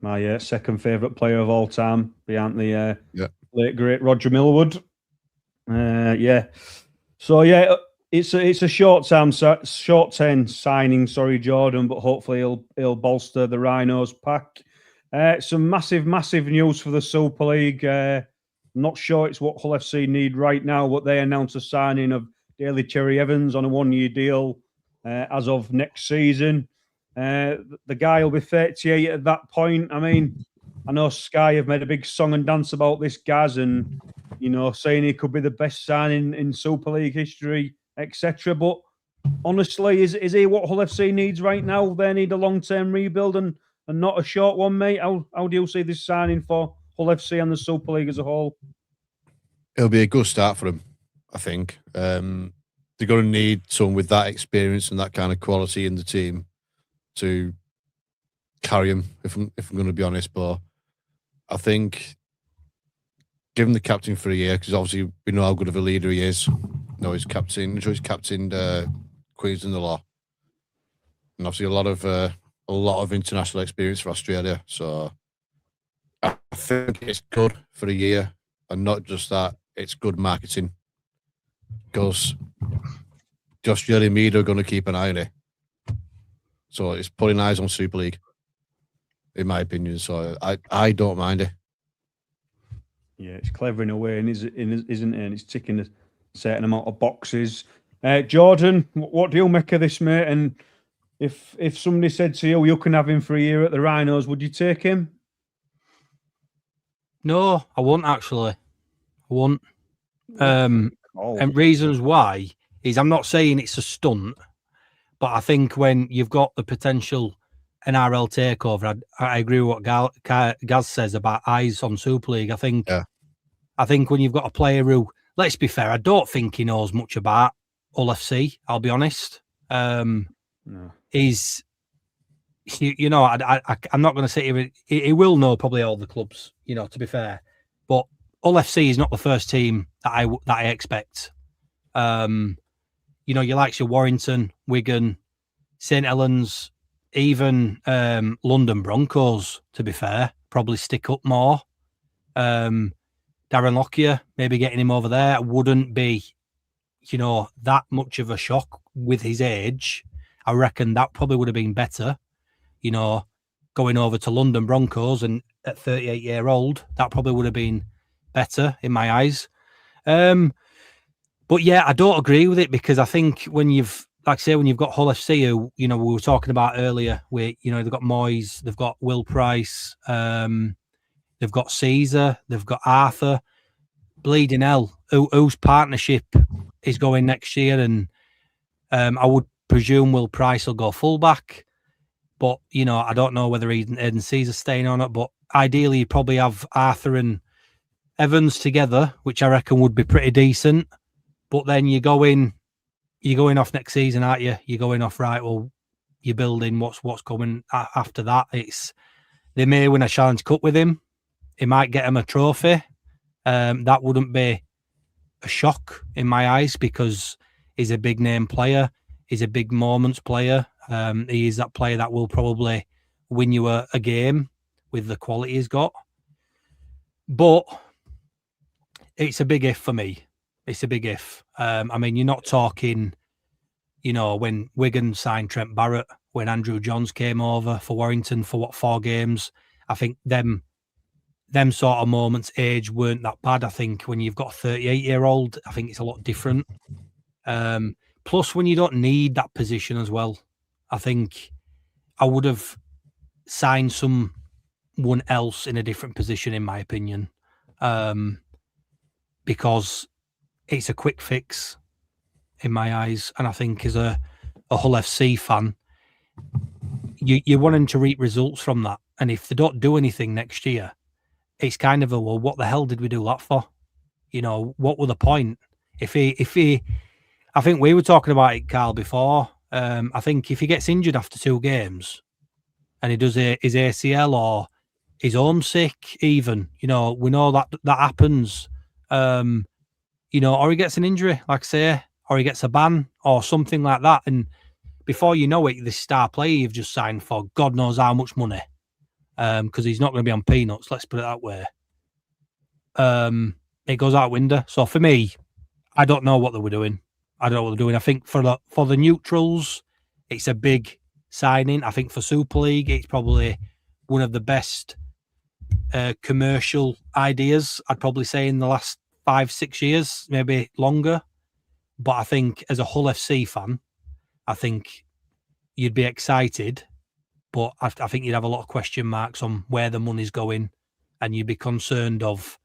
Speaker 8: My second favourite player of all time, behind the late great Roger Millwood. Yeah. So yeah, it's a short-term signing. Sorry, Jordan, but hopefully he'll bolster the Rhinos pack. Some massive news for the Super League. I'm not sure it's what Hull FC need right now, but they announced a signing of Daly Cherry Evans on a 1-year deal as of next season. The guy will be 38 at that point. I mean, I know Sky have made a big song and dance about this Gaz and, saying he could be the best signing in Super League history, etc. But honestly, is he what Hull FC needs right now? They need a long-term rebuild and not a short one, mate. How do you see this signing for Hull FC and the Super League as a whole?
Speaker 2: It'll be a good start for them, I think. They're going to need someone with that experience and that kind of quality in the team to carry him, if I'm going to be honest. But I think give him the captain for a year, because obviously we know how good of a leader he is. He's captained Queens in the Law, and obviously a lot of international experience for Australia. So I think it's good for a year, and not just that, it's good marketing, because the Australian media are going to keep an eye on it. So it's putting eyes on Super League, in my opinion. So I don't mind it.
Speaker 8: Yeah, it's clever in a way, and isn't it? And it's ticking a certain amount of boxes. Jordan, what do you make of this, mate? And if somebody said to you can have him for a year at the Rhinos, would you take him?
Speaker 7: No, I won't actually. I won't. And reasons why is I'm not saying it's a stunt, but I think when you've got the potential NRL takeover, I agree with what Gaz says about eyes on Super League. I think when you've got a player who, let's be fair, I don't think he knows much about Hull FC. I'll be honest. No. He's, I'm not going to say he will know probably all the clubs. To be fair, but Hull FC is not the first team that I expect. Your likes of Warrington, Wigan, St Helens, even London Broncos, to be fair, probably stick up more. Darren Lockyer, maybe getting him over there wouldn't be, that much of a shock with his age. I reckon that probably would have been better, going over to London Broncos, and at 38-year-old, that probably would have been better in my eyes. But yeah, I don't agree with it, because I think when you've got Hull FC, who, we were talking about earlier, they've got Moyes, they've got Will Price, they've got Caesar, they've got Arthur, bleeding hell, whose partnership is going next year. And I would presume Will Price will go fullback, but, I don't know whether Eden Caesar's staying on it, but ideally you probably have Arthur and Evans together, which I reckon would be pretty decent. But then you're going off next season, aren't you? You're going off, right, well, you're building what's coming after that. They may win a Challenge Cup with him. He might get him a trophy. That wouldn't be a shock in my eyes, because he's a big name player. He's a big moments player. He is that player that will probably win you a game with the quality he's got. But it's a big if for me. It's a big if. I mean, you're not talking, when Wigan signed Trent Barrett, when Andrew Johns came over for Warrington for 4 games. I think them sort of moments age weren't that bad. I think when you've got a 38-year-old, I think it's a lot different. Plus, when you don't need that position as well, I think I would have signed someone else in a different position, in my opinion, because it's a quick fix in my eyes. And I think as a Hull FC fan, you're wanting to reap results from that. And if they don't do anything next year, it's kind of well, what the hell did we do that for? What were the point? If he, I think we were talking about it, Carl, before. I think if he gets injured after 2 games and he does his ACL or he's homesick, even, we know that happens. Or he gets an injury, like I say, or he gets a ban or something like that. And before you know it, this star player you've just signed for God knows how much money, because he's not going to be on peanuts, let's put it that way. It goes out window. So for me, I don't know what they were doing. I think for the neutrals, it's a big signing. I think for Super League, it's probably one of the best commercial ideas, I'd probably say, in the last 5-6 years, maybe longer. But I think as a Hull FC fan, I think you'd be excited, but I think you'd have a lot of question marks on where the money's going, and you'd be concerned of,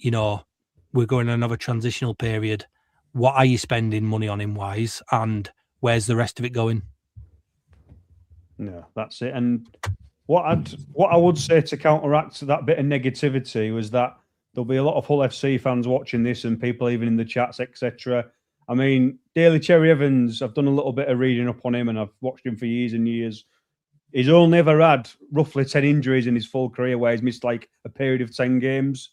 Speaker 7: we're going another transitional period. What are you spending money on him wise, and where's the rest of it going?
Speaker 8: No, that's it. And what I would say to counteract that bit of negativity was that there'll be a lot of Hull FC fans watching this, and people even in the chats, etc. I mean, Daly Cherry Evans, I've done a little bit of reading up on him, and I've watched him for years and years. He's only ever had roughly 10 injuries in his full career, where he's missed like a period of 10 games.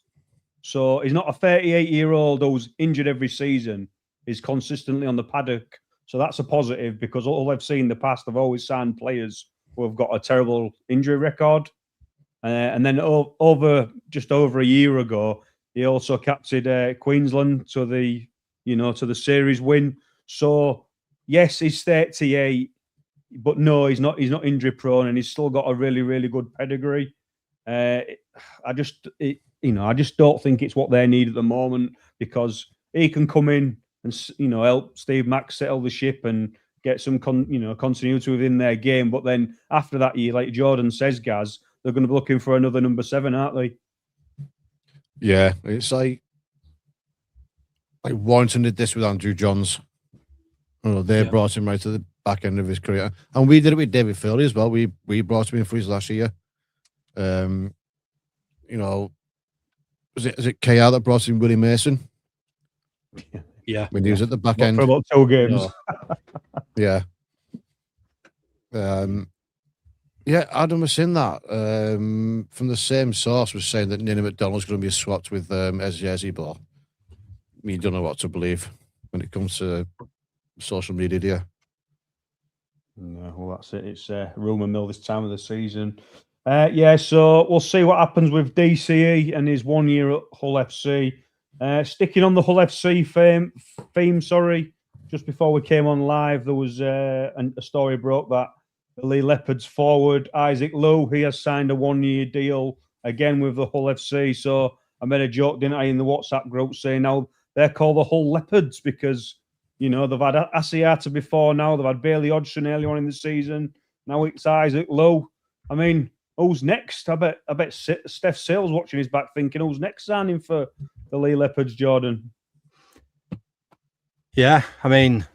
Speaker 8: So he's not a 38-year-old who's injured every season. He's consistently on the paddock. So that's a positive, because all I've seen in the past, I've always signed players who have got a terrible injury record. And then just over a year ago, he also captured Queensland to the series win. So yes, he's 38, but no, he's not injury prone, and he's still got a really, really good pedigree. I just don't think it's what they need at the moment, because he can come in and help Steve Mack settle the ship and get some continuity within their game. But then after that year, like Jordan says, Gaz, they're going to be looking for another number 7, aren't they?
Speaker 2: Yeah, it's like Warrington did this with Andrew Johns. They brought him right to the back end of his career, and we did it with David Foley as well. We brought him in for his last year. Is it KR that brought in Willie Mason?
Speaker 7: Yeah,
Speaker 2: when he was at the back end
Speaker 8: for about 2 games.
Speaker 2: Yeah. Adam was saying that from the same source, was saying that Nina McDonald's going to be swapped with Eziezi, but you don't know what to believe when it comes to social media, do you?
Speaker 8: No, well, that's it. It's rumour mill this time of the season. So we'll see what happens with DCE and his 1 year at Hull FC. Sticking on the Hull FC theme, just before we came on live, there was a story broke that the Lee Leopards forward, Isaac Lowe, he has signed a 1 year deal again with the Hull FC. So I made a joke, didn't I, in the WhatsApp group, saying now they're called the Hull Leopards because, they've had Asiata before now, they've had Bailey Hodgson earlier on in the season. Now it's Isaac Lowe. I mean, who's next? I bet Steph Sales watching his back thinking, who's next signing for the Lee Leopards, Jordan?
Speaker 7: Yeah, I mean,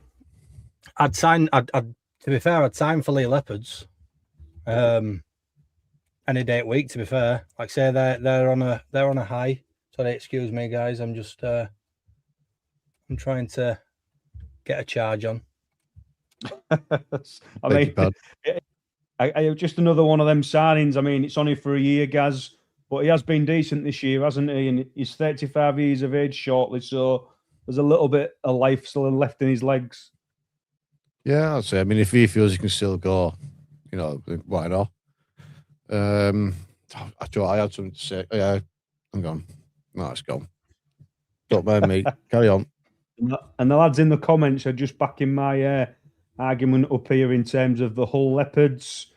Speaker 7: to be fair, I'd sign for Lee Leopards any day of week, to be fair. Like I say, they're on a high. Sorry, excuse me, guys. I'm just I'm trying to get a charge on.
Speaker 8: I mean, I just another one of them signings. I mean, it's only for a year, Gaz, but he has been decent this year, hasn't he? And he's 35 years of age shortly, so there's a little bit of life still left in his legs.
Speaker 2: Yeah, I'd say. I mean, if he feels he can still go, why not? I had something to say. Yeah, I'm gone. No, it's gone. Don't mind me. Carry on.
Speaker 8: And the lads in the comments are just backing my argument up here in terms of the Hull Leopards.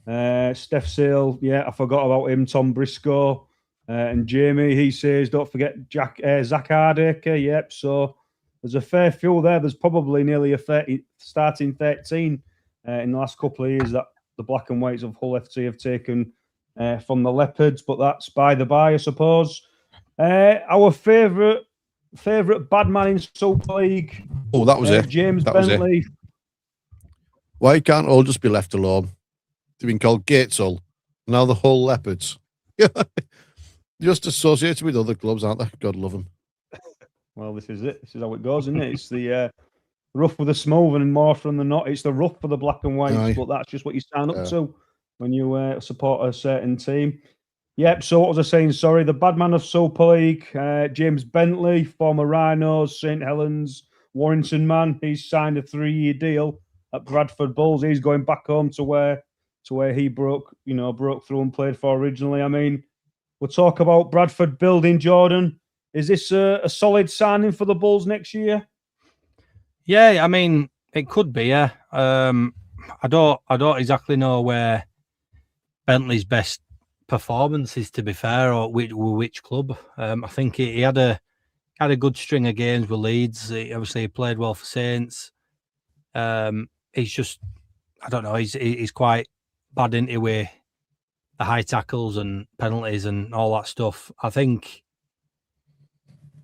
Speaker 8: Steph Sale, yeah, I forgot about him. Tom Briscoe and Jamie, he says, don't forget Zach Hardacre. Yep, so there's a fair few there. There's probably nearly a 30, starting 13 in the last couple of years that the Black and Whites of Hull FC have taken from the Leopards, but that's by the by, I suppose. Our favourite bad man in Super League.
Speaker 2: Oh, that was it.
Speaker 8: James
Speaker 2: that
Speaker 8: Bentley.
Speaker 2: Was it. Why can't all just be left alone? They've been called Gateshull, now the Hull Leopards. Just associated with other clubs, aren't they? God love them.
Speaker 8: Well, this is it. This is how it goes, isn't it? It's the rough with the smooth and more from the not. It's the rough for the Black and Whites,
Speaker 2: Aye.
Speaker 8: but that's just what you sign up to when you support a certain team. Yep, so what was I saying? Sorry, the bad man of Super League, James Bentley, former Rhinos, St Helens, Warrington man. He's signed a 3-year deal at Bradford Bulls. He's going back home to where he broke through and played for originally. I mean, we'll talk about Bradford building. Jordan, is this a solid signing for the Bulls next year?
Speaker 7: Yeah, I mean, it could be. Yeah, I don't exactly know where Bentley's best performance is, to be fair, or which club. I think he had a good string of games with Leeds. He played well for Saints. He's just, I don't know. He's quite bad into with the high tackles and penalties and all that stuff. I think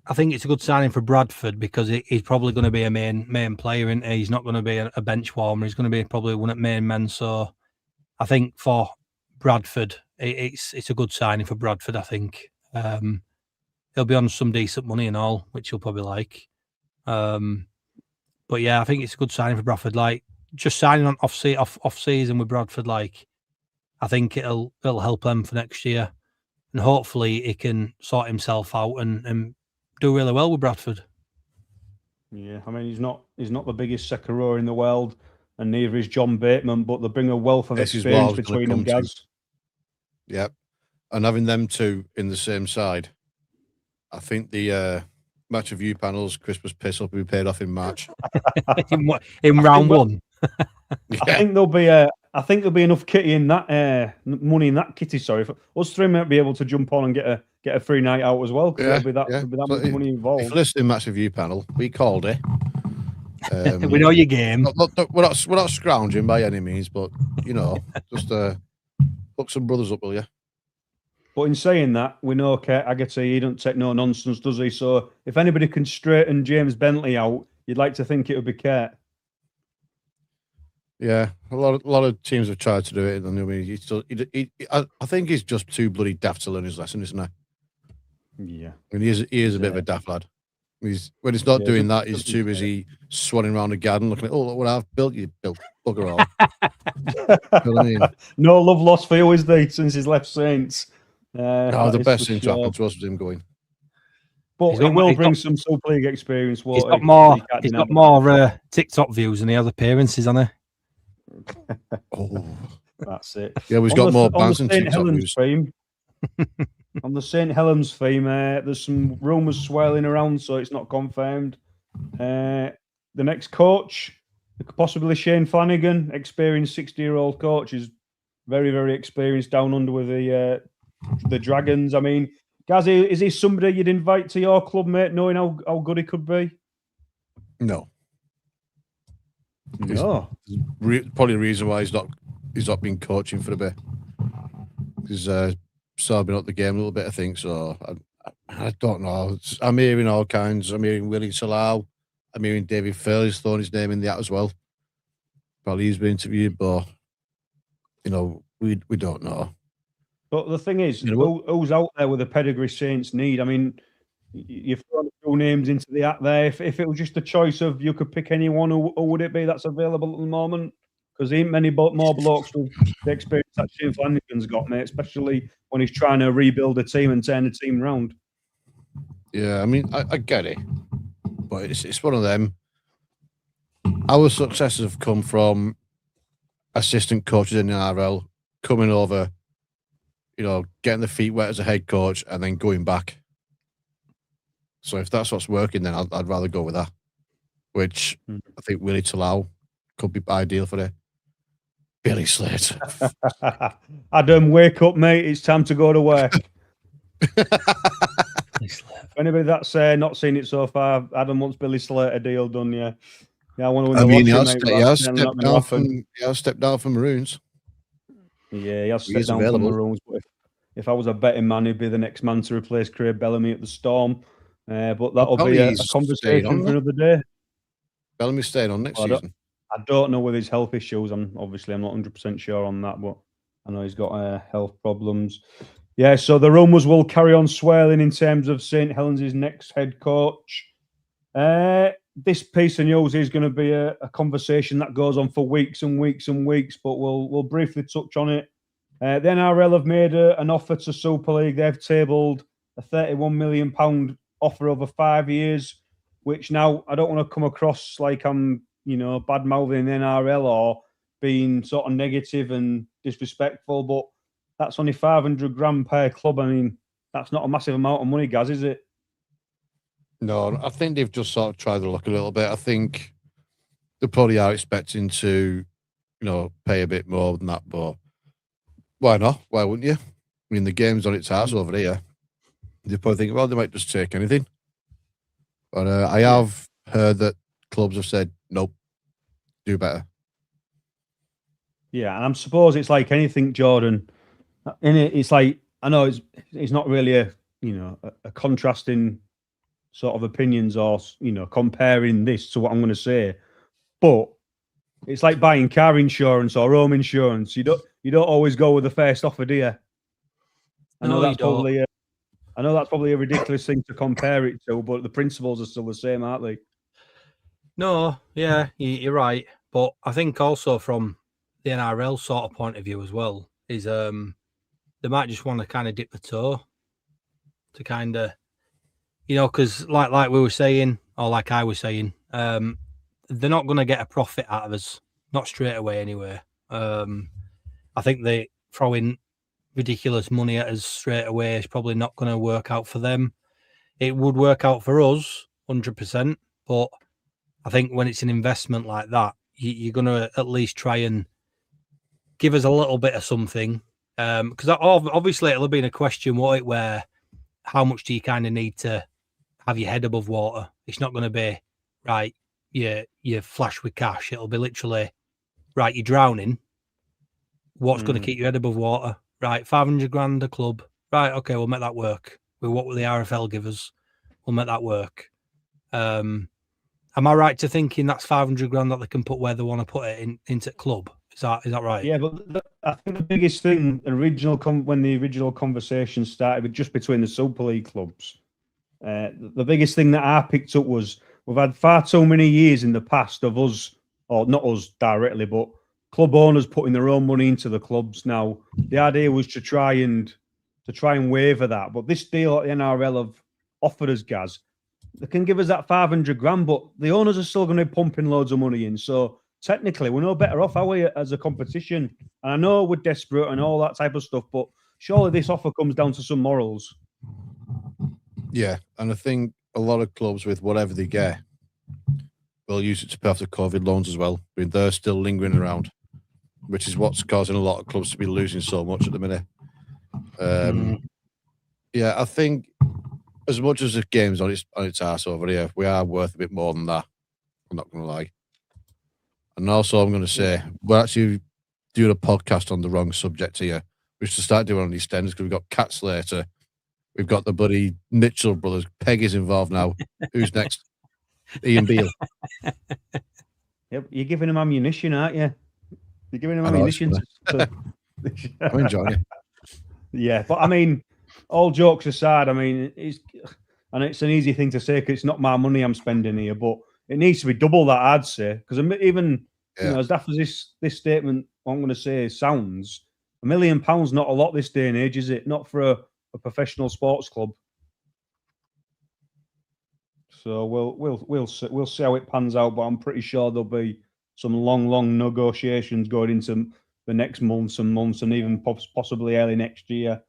Speaker 7: it's a good signing for Bradford because he's probably going to be a main player, and he's not going to be a bench warmer. He's going to be probably one of the main men. So I think for Bradford, it's a good signing for Bradford. I think he'll be on some decent money and all, which he'll probably like. But yeah, I think it's a good signing for Bradford. Like, just signing on off season with Bradford, like, I think it'll help them for next year, and hopefully he can sort himself out and do really well with Bradford.
Speaker 8: Yeah, I mean, he's not the biggest second in the world, and neither is John Bateman, but they bring a wealth of experience between them, Gaz.
Speaker 2: Yep, and having them two in the same side, I think the match review panel's Christmas piss will be paid off in March.
Speaker 7: in round one.
Speaker 8: I think there'll be enough kitty in that money in that kitty. Sorry, for us three might be able to jump on and get a free night out as well. Because there'll be that much money involved.
Speaker 2: If you're listening, match review panel, we called it.
Speaker 7: We know your game.
Speaker 2: We're not scrounging by any means, but just hook some brothers up, will you?
Speaker 8: But in saying that, we know Kurt Haggerty, he don't take no nonsense, does he? So if anybody can straighten James Bentley out, you'd like to think it would be Kurt.
Speaker 2: Yeah, a lot of teams have tried to do it. And I mean, I think he's just too bloody daft to learn his lesson, isn't he?
Speaker 8: Yeah.
Speaker 2: I mean, he is a bit of a daft lad. When he's not doing that, he's too busy swanning around the garden looking at, look what I've built. You built bugger all. You know what I mean?
Speaker 8: No love lost for you, is there, since he's left Saints?
Speaker 2: The best thing to happen to us was him going.
Speaker 8: But he will bring some Super League experience.
Speaker 7: He's got more TikTok views than he has appearances, hasn't he?
Speaker 2: Oh,
Speaker 8: that's it.
Speaker 2: Yeah, we've got more bands than TikTok views.
Speaker 8: On the St Helens theme, there's some rumours swirling around, so it's not confirmed. The next coach, possibly Shane Flanagan, experienced 60-year-old coach, is very, very experienced down under with the Dragons. I mean, Gazzy, is he somebody you'd invite to your club, mate, knowing how good he could be?
Speaker 2: No.
Speaker 8: No.
Speaker 2: Probably the reason why he's not been coaching for a bit. Because sobbing up the game a little bit, I think. So I don't know. I'm hearing all kinds. I'm hearing Willie Salau. I'm hearing David Fairley's throwing his name in the hat as well. Probably he's been interviewed, but we don't know.
Speaker 8: But the thing is, who's out there with the pedigree Saints need? I mean, you've thrown a few names into the hat there. If it was just a choice of you could pick anyone, who would it be that's available at the moment? Because there ain't many more blokes with the experience that Shane Flanagan's got, mate, especially when he's trying to rebuild a team and turn the team round.
Speaker 2: Yeah, I mean, I get it. But it's one of them. Our successes have come from assistant coaches in the NRL coming over, getting the feet wet as a head coach and then going back. So if that's what's working, then I'd rather go with that. Which I think Willie Talau could be ideal for it. Billy Slater.
Speaker 8: Adam, wake up, mate. It's time to go to work. Anybody that's not seen it so far, Adam wants Billy Slater deal done, yeah. Yeah, I want to win the lottery, mate.
Speaker 2: He has stepped down from Maroons.
Speaker 8: Yeah, he has stepped down from Maroons. But if I was a betting man, he'd be the next man to replace Craig Bellamy at the Storm. But that'll be a conversation for another day.
Speaker 2: Bellamy's staying on next season.
Speaker 8: I don't know with his health issues. I'm not 100% sure on that, but I know he's got health problems. Yeah, so the rumours will carry on swirling in terms of St Helens' next head coach. This piece of news is going to be a conversation that goes on for weeks and weeks and weeks, but we'll briefly touch on it. The NRL have made an offer to Super League. They've tabled a £31 million offer over 5 years, which now I don't want to come across like I'm, bad mouthing the NRL or being sort of negative and disrespectful, but that's only 500 grand per club. I mean, that's not a massive amount of money, Gaz, is it?
Speaker 2: No, I think they've just sort of tried to look a little bit. I think they probably are expecting to, pay a bit more than that, but why not? Why wouldn't you? I mean, the game's on its ass over here. They probably think, well, they might just take anything. But I have heard that clubs have said, nope, do better.
Speaker 8: Yeah, and I suppose it's like anything, Jordan. In it, it's like, I know it's not really a contrasting sort of opinions or comparing this to what I'm going to say, but it's like buying car insurance or home insurance. You don't always go with the first offer, do you? I know that's probably a ridiculous thing to compare it to, but the principles are still the same, aren't they?
Speaker 7: No, yeah, you're right, but I think also from the NRL sort of point of view as well is they might just want to kind of dip the toe to kind of, because like we were saying, or like I was saying, they're not going to get a profit out of us, not straight away anyway. I think they throwing ridiculous money at us straight away is probably not going to work out for them. It would work out for us 100%, but I think when it's an investment like that, you're going to at least try and give us a little bit of something. Because obviously it'll have been a question, won't it, where how much do you kind of need to have your head above water? It's not going to be, right, you're flush with cash. It'll be literally, right, you're drowning. What's going to keep your head above water? Right, 500 grand a club. Right, okay, we'll make that work. With what will the RFL give us? We'll make that work. Am I right to thinking that's 500 grand that they can put where they want to put it into club? Is that right?
Speaker 8: Yeah, but I think the biggest thing, when the original conversation started just between the Super League clubs, the biggest thing that I picked up was we've had far too many years in the past of us, or not us directly, but club owners putting their own money into the clubs. Now, the idea was to try and waiver that, but this deal at the NRL have offered us, Gaz, they can give us that 500 grand, but the owners are still going to be pumping loads of money in. So technically, we're no better off, are we, as a competition? And I know we're desperate and all that type of stuff, but surely this offer comes down to some morals.
Speaker 2: Yeah, and I think a lot of clubs, with whatever they get, will use it to pay off the COVID loans as well. I mean, they're still lingering around, which is what's causing a lot of clubs to be losing so much at the minute. Yeah, I think as much as the game's on its ass over here, we are worth a bit more than that. I'm not going to lie. And also, I'm going to say, we're actually doing a podcast on the wrong subject here. We should start doing on these standards because we've got Cat Slater. We've got the buddy Mitchell brothers. Peggy's involved now. Who's next? Ian Beale.
Speaker 8: Yep, you're giving him ammunition, aren't you? You're giving him ammunition.
Speaker 2: I'm enjoying it.
Speaker 8: Yeah, but I mean, all jokes aside, I mean, it's an easy thing to say because it's not my money I'm spending here, but it needs to be double that, I'd say. Because even as daft as this statement, what I'm going to say sounds, £1 million not a lot this day and age, is it? Not for a professional sports club. So we'll see how it pans out, but I'm pretty sure there'll be some long negotiations going into the next months and even possibly early next year.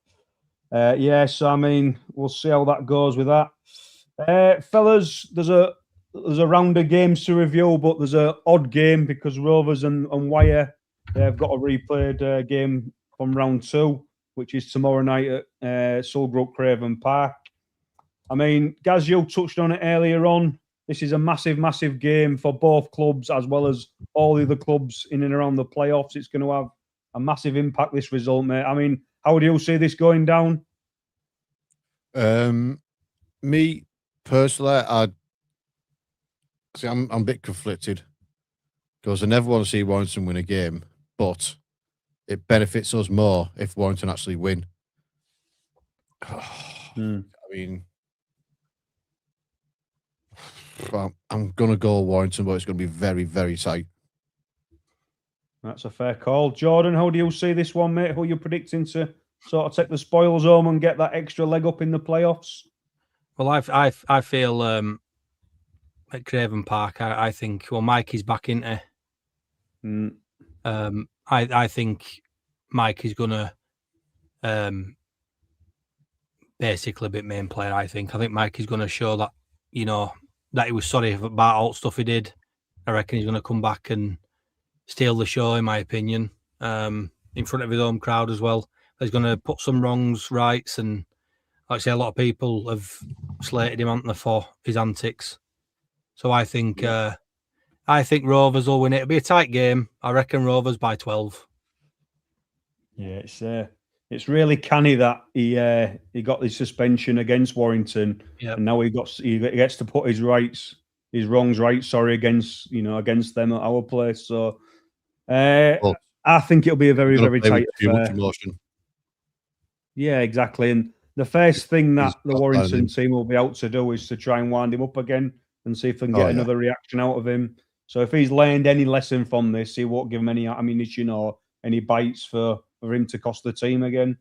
Speaker 8: So I mean, we'll see how that goes with that. Fellas, there's a round of games to review, but there's a odd game because Rovers and Wire, they've got a replayed game from round 2, which is tomorrow night at Sulbrook Craven Park. I mean, Gaz, you touched on it earlier on. This is a massive, massive game for both clubs as well as all the other clubs in and around the playoffs. It's going to have a massive impact, this result, mate. I mean, how do you see this going down?
Speaker 2: Me personally, I'm a bit conflicted because I never want to see Warrington win a game, but it benefits us more if Warrington actually win. I mean, I'm going to go Warrington, but it's going to be very, very tight.
Speaker 8: That's a fair call. Jordan, how do you see this one, mate? Who are you predicting to sort of take the spoils home and get that extra leg up in the playoffs?
Speaker 7: Well, I feel at Craven Park, I think, well, Mikey's back into. I think Mike is gonna basically be main player. I think Mike is gonna show that that he was sorry about all stuff he did. I reckon he's gonna come back and steal the show, in my opinion, in front of his home crowd as well. He's gonna put some wrongs rights, and like I say, a lot of people have slated him on for his antics. So I think Rovers will win it. It'll be a tight game. I reckon Rovers by 12.
Speaker 8: Yeah, it's really canny that he got his suspension against Warrington, and now he gets to put his wrongs right. Against them at our place. So I think it'll be a very, very tight affair. Too much emotion. Yeah, exactly. And the first thing that the Warrington team will be out to do is to try and wind him up again and see if they can get another reaction out of him. So if he's learned any lesson from this, he won't give him any ammunition or any bites for him to cost the team again.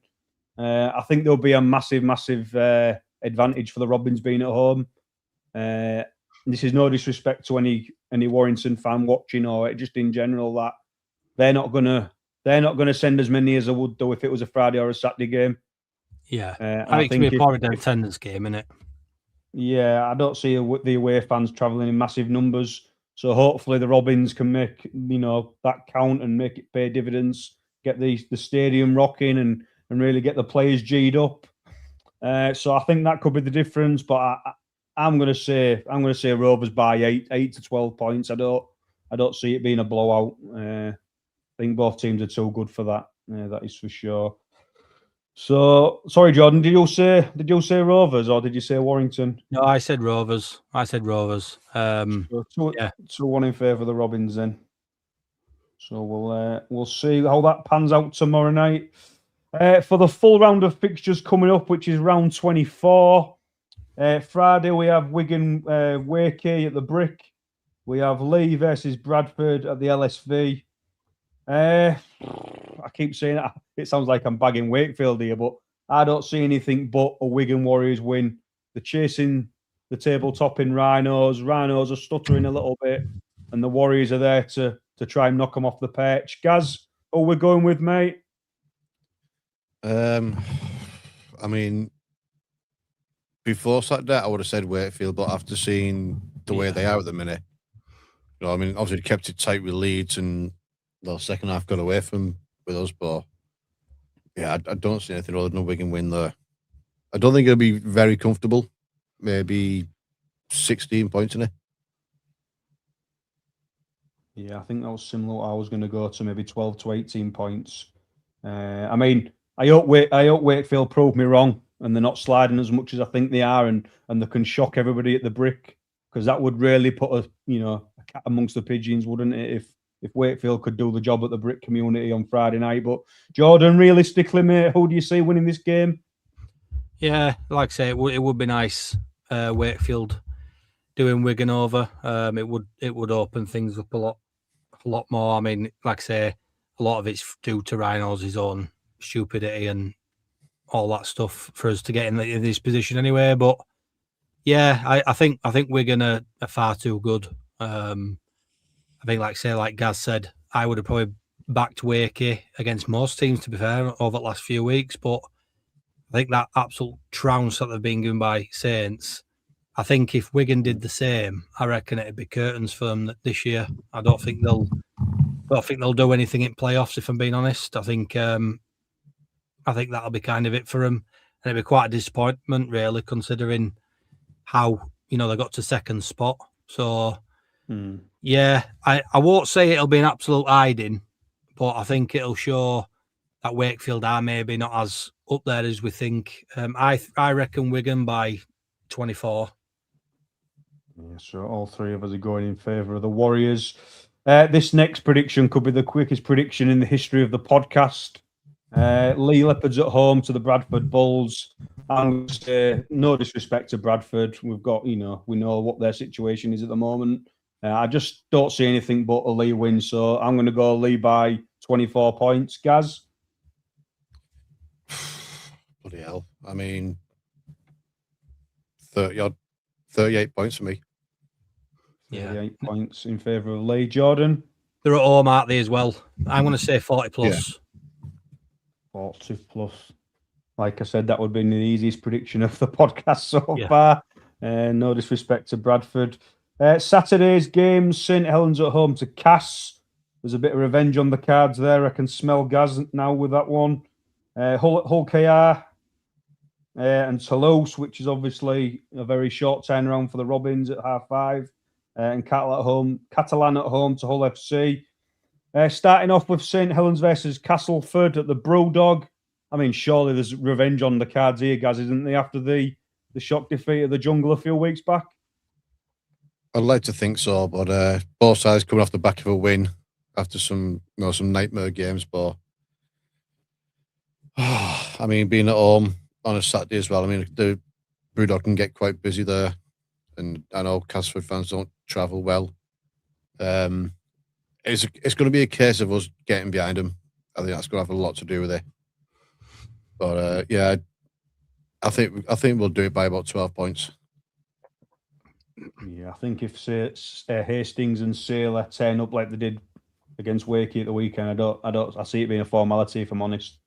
Speaker 8: I think there'll be a massive, massive advantage for the Robins being at home. This is no disrespect to any Warrington fan watching or just in general, that they're not gonna send as many as they would do if it was a Friday or a Saturday game.
Speaker 7: Yeah, I think it'll be a pouring attendance game, innit?
Speaker 8: Yeah, I don't see the away fans travelling in massive numbers. So hopefully the Robins can make that count and make it pay dividends, get the stadium rocking and really get the players G'd up. So I think that could be the difference. But I'm going to say Rovers by 8 to 12 points. I don't see it being a blowout. I think both teams are too good for that. That is for sure. So sorry, Jordan. Did you say Rovers or did you say Warrington?
Speaker 7: No, I said Rovers.
Speaker 8: So 1 in favour of the Robins then. So we'll see how that pans out tomorrow night. For the full round of fixtures coming up, which is round 24. Friday we have Wigan Wakey at the Brick. We have Lee versus Bradford at the LSV. I keep saying that. It sounds like I'm bagging Wakefield here, but I don't see anything but a Wigan Warriors win. They're chasing the tabletop in Rhinos. Rhinos are stuttering a little bit, and the Warriors are there to try and knock them off the perch. Gaz, who we're going with, mate?
Speaker 2: I mean, before Saturday, I would have said Wakefield, but after seeing the way they are at the minute, I mean, obviously they kept it tight with Leeds, and the second half got away from with us, but yeah, I don't see anything other than a Wigan win there. I don't think it'll be very comfortable. Maybe 16 points in it.
Speaker 8: Yeah, I think that was similar. I was going to go to maybe 12 to 18 points. I mean, I hope Wakefield prove me wrong and they're not sliding as much as I think they are, and they can shock everybody at the Brick, because that would really put a cat amongst the pigeons, wouldn't it? If Wakefield could do the job at the Brick community on Friday night. But Jordan, realistically, mate, who do you see winning this game?
Speaker 7: Yeah, like I say, it would be nice. Wakefield doing Wigan over. It would open things up a lot more. I mean, like I say, a lot of it's due to Rhinos' own stupidity and all that stuff for us to get in this position anyway. But yeah, I think Wigan are far too good. I think, like Gaz said, I would have probably backed Wakey against most teams, to be fair, over the last few weeks. But I think that absolute trounce that they've been given by Saints I think if Wigan did the same, I reckon it'd be curtains for them this year. I don't think they'll do anything in playoffs. If I'm being honest, I think that'll be kind of it for them, and it'd be quite a disappointment, really, considering how they got to second spot. So, yeah, I won't say it'll be an absolute hiding, but I think it'll show that Wakefield are maybe not as up there as we think. I reckon Wigan by 24.
Speaker 8: Yeah, so all three of us are going in favour of the Warriors. This next prediction could be the quickest prediction in the history of the podcast. Lee Leopards at home to the Bradford Bulls. I'm going to say, no disrespect to Bradford. We've got, we know what their situation is at the moment. I just don't see anything but a Lee win. So I'm going to go Lee by 24 points. Gaz?
Speaker 2: Bloody hell. I mean, 38 points for me.
Speaker 7: Yeah.
Speaker 8: 38 points in favour of Lee. Jordan?
Speaker 7: They're at home, aren't they, as well? I'm going to say 40 plus.
Speaker 2: Yeah.
Speaker 8: 40 plus. Like I said, that would be the easiest prediction of the podcast so far. No disrespect to Bradford. Saturday's games, St Helens at home to Cass. There's a bit of revenge on the cards there. I can smell Gaz now with that one. Hull KR and Toulouse, which is obviously a very short turnaround for the Robins at 5:30. And Catalan at home to Hull FC. Starting off with St Helens versus Castleford at the Brewdog. I mean, surely there's revenge on the cards here, Gaz, isn't there, after the shock defeat of the Jungle a few weeks back?
Speaker 2: I'd like to think so, but both sides coming off the back of a win after some nightmare games. But I mean, being at home on a Saturday as well. I mean, the Brewdog can get quite busy there, and I know Castleford fans don't travel well. It's going to be a case of us getting behind them. I think that's going to have a lot to do with it. But yeah, I think we'll do it by about 12 points.
Speaker 8: Yeah, I think if Hastings and Sailor turn up like they did against Wakey at the weekend, I see it being a formality, if I'm honest.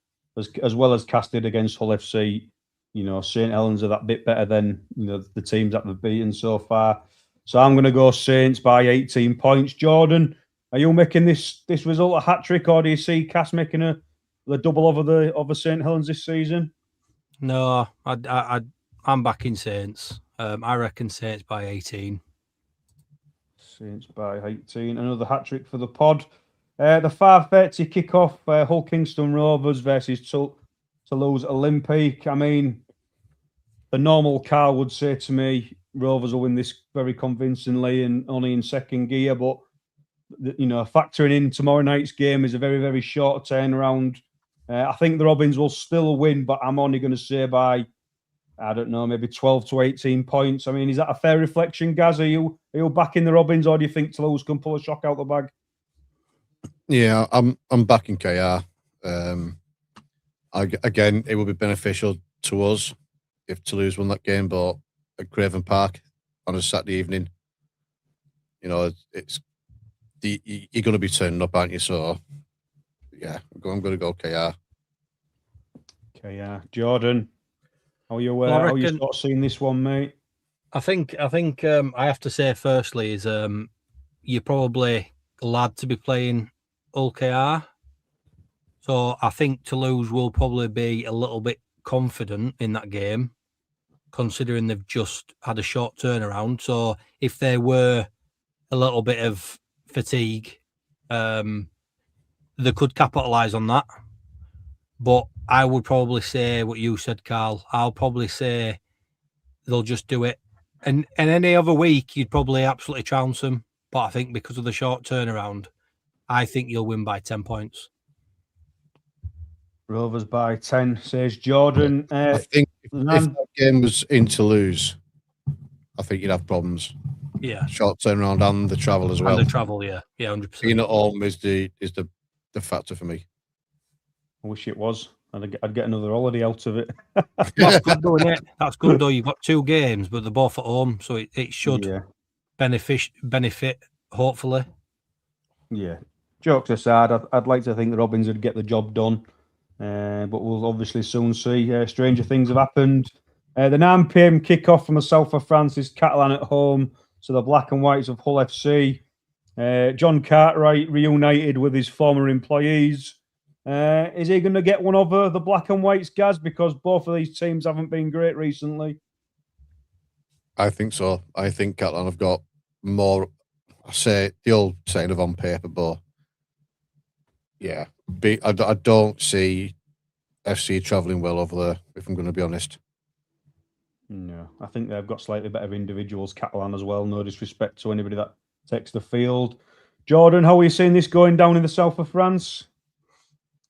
Speaker 8: As well as Cass did against Hull FC, St Helens are that bit better than the teams that they've beaten so far. So I'm going to go Saints by 18 points. Jordan, are you making this result a hat trick, or do you see Cass making the double over St Helens this season?
Speaker 7: No, I'm backing Saints. I reckon Saints by 18.
Speaker 8: Saints by 18. Another hat trick for the pod. The 5:30 kickoff, Hull Kingston Rovers versus Toulouse Olympique. I mean, the normal car would say to me, Rovers will win this very convincingly and only in second gear. But factoring in tomorrow night's game is a very, very short turnaround. I think the Robins will still win, but I'm only going to say by, I don't know, maybe 12 to 18 points. I mean, is that a fair reflection, Gaz? Are you backing the Robins, or do you think Toulouse can pull a shock out the bag?
Speaker 2: Yeah, I'm backing KR. Again, it would be beneficial to us if Toulouse won that game, but at Craven Park on a Saturday evening, it's you're going to be turning up, aren't you? So, yeah, I'm going to go KR.
Speaker 8: KR. Jordan, how are you sort of seeing this one, mate?
Speaker 7: I think I have to say firstly is you're probably glad to be playing Hull KR. So I think Toulouse will probably be a little bit confident in that game, considering they've just had a short turnaround. So if there were a little bit of fatigue, they could capitalise on that. But I would probably say what you said, Carl. I'll probably say they'll just do it. And any other week, you'd probably absolutely trounce them. But I think because of the short turnaround, I think you'll win by 10 points.
Speaker 8: Rovers by 10, says Jordan.
Speaker 2: I think if that game was in Toulouse, I think you'd have problems.
Speaker 7: Yeah.
Speaker 2: Short turnaround and the travel as well.
Speaker 7: And the travel, yeah. Yeah, 100%.
Speaker 2: Being at home is the factor for me.
Speaker 8: I wish it was. I'd get another holiday out of it.
Speaker 7: That's good, though, isn't it? That's good, though. You've got two games, but they're both at home, so it should benefit, hopefully.
Speaker 8: Yeah. Jokes aside, I'd like to think the Robins would get the job done, but we'll obviously soon see. Stranger things have happened. The 9 p.m. kickoff from the south of France is Catalan at home to the Black and Whites of Hull FC. John Cartwright reunited with his former employees. Is he going to get one over the Black and Whites, Gaz? Because both of these teams haven't been great recently.
Speaker 2: I think so. I think Catalan have got more, I say the old saying of on paper, but yeah, I don't see FC travelling well over there, if I'm going to be honest.
Speaker 8: No, I think they've got slightly better individuals, Catalan as well. No disrespect to anybody that takes the field. Jordan, how are you seeing this going down in the south of France?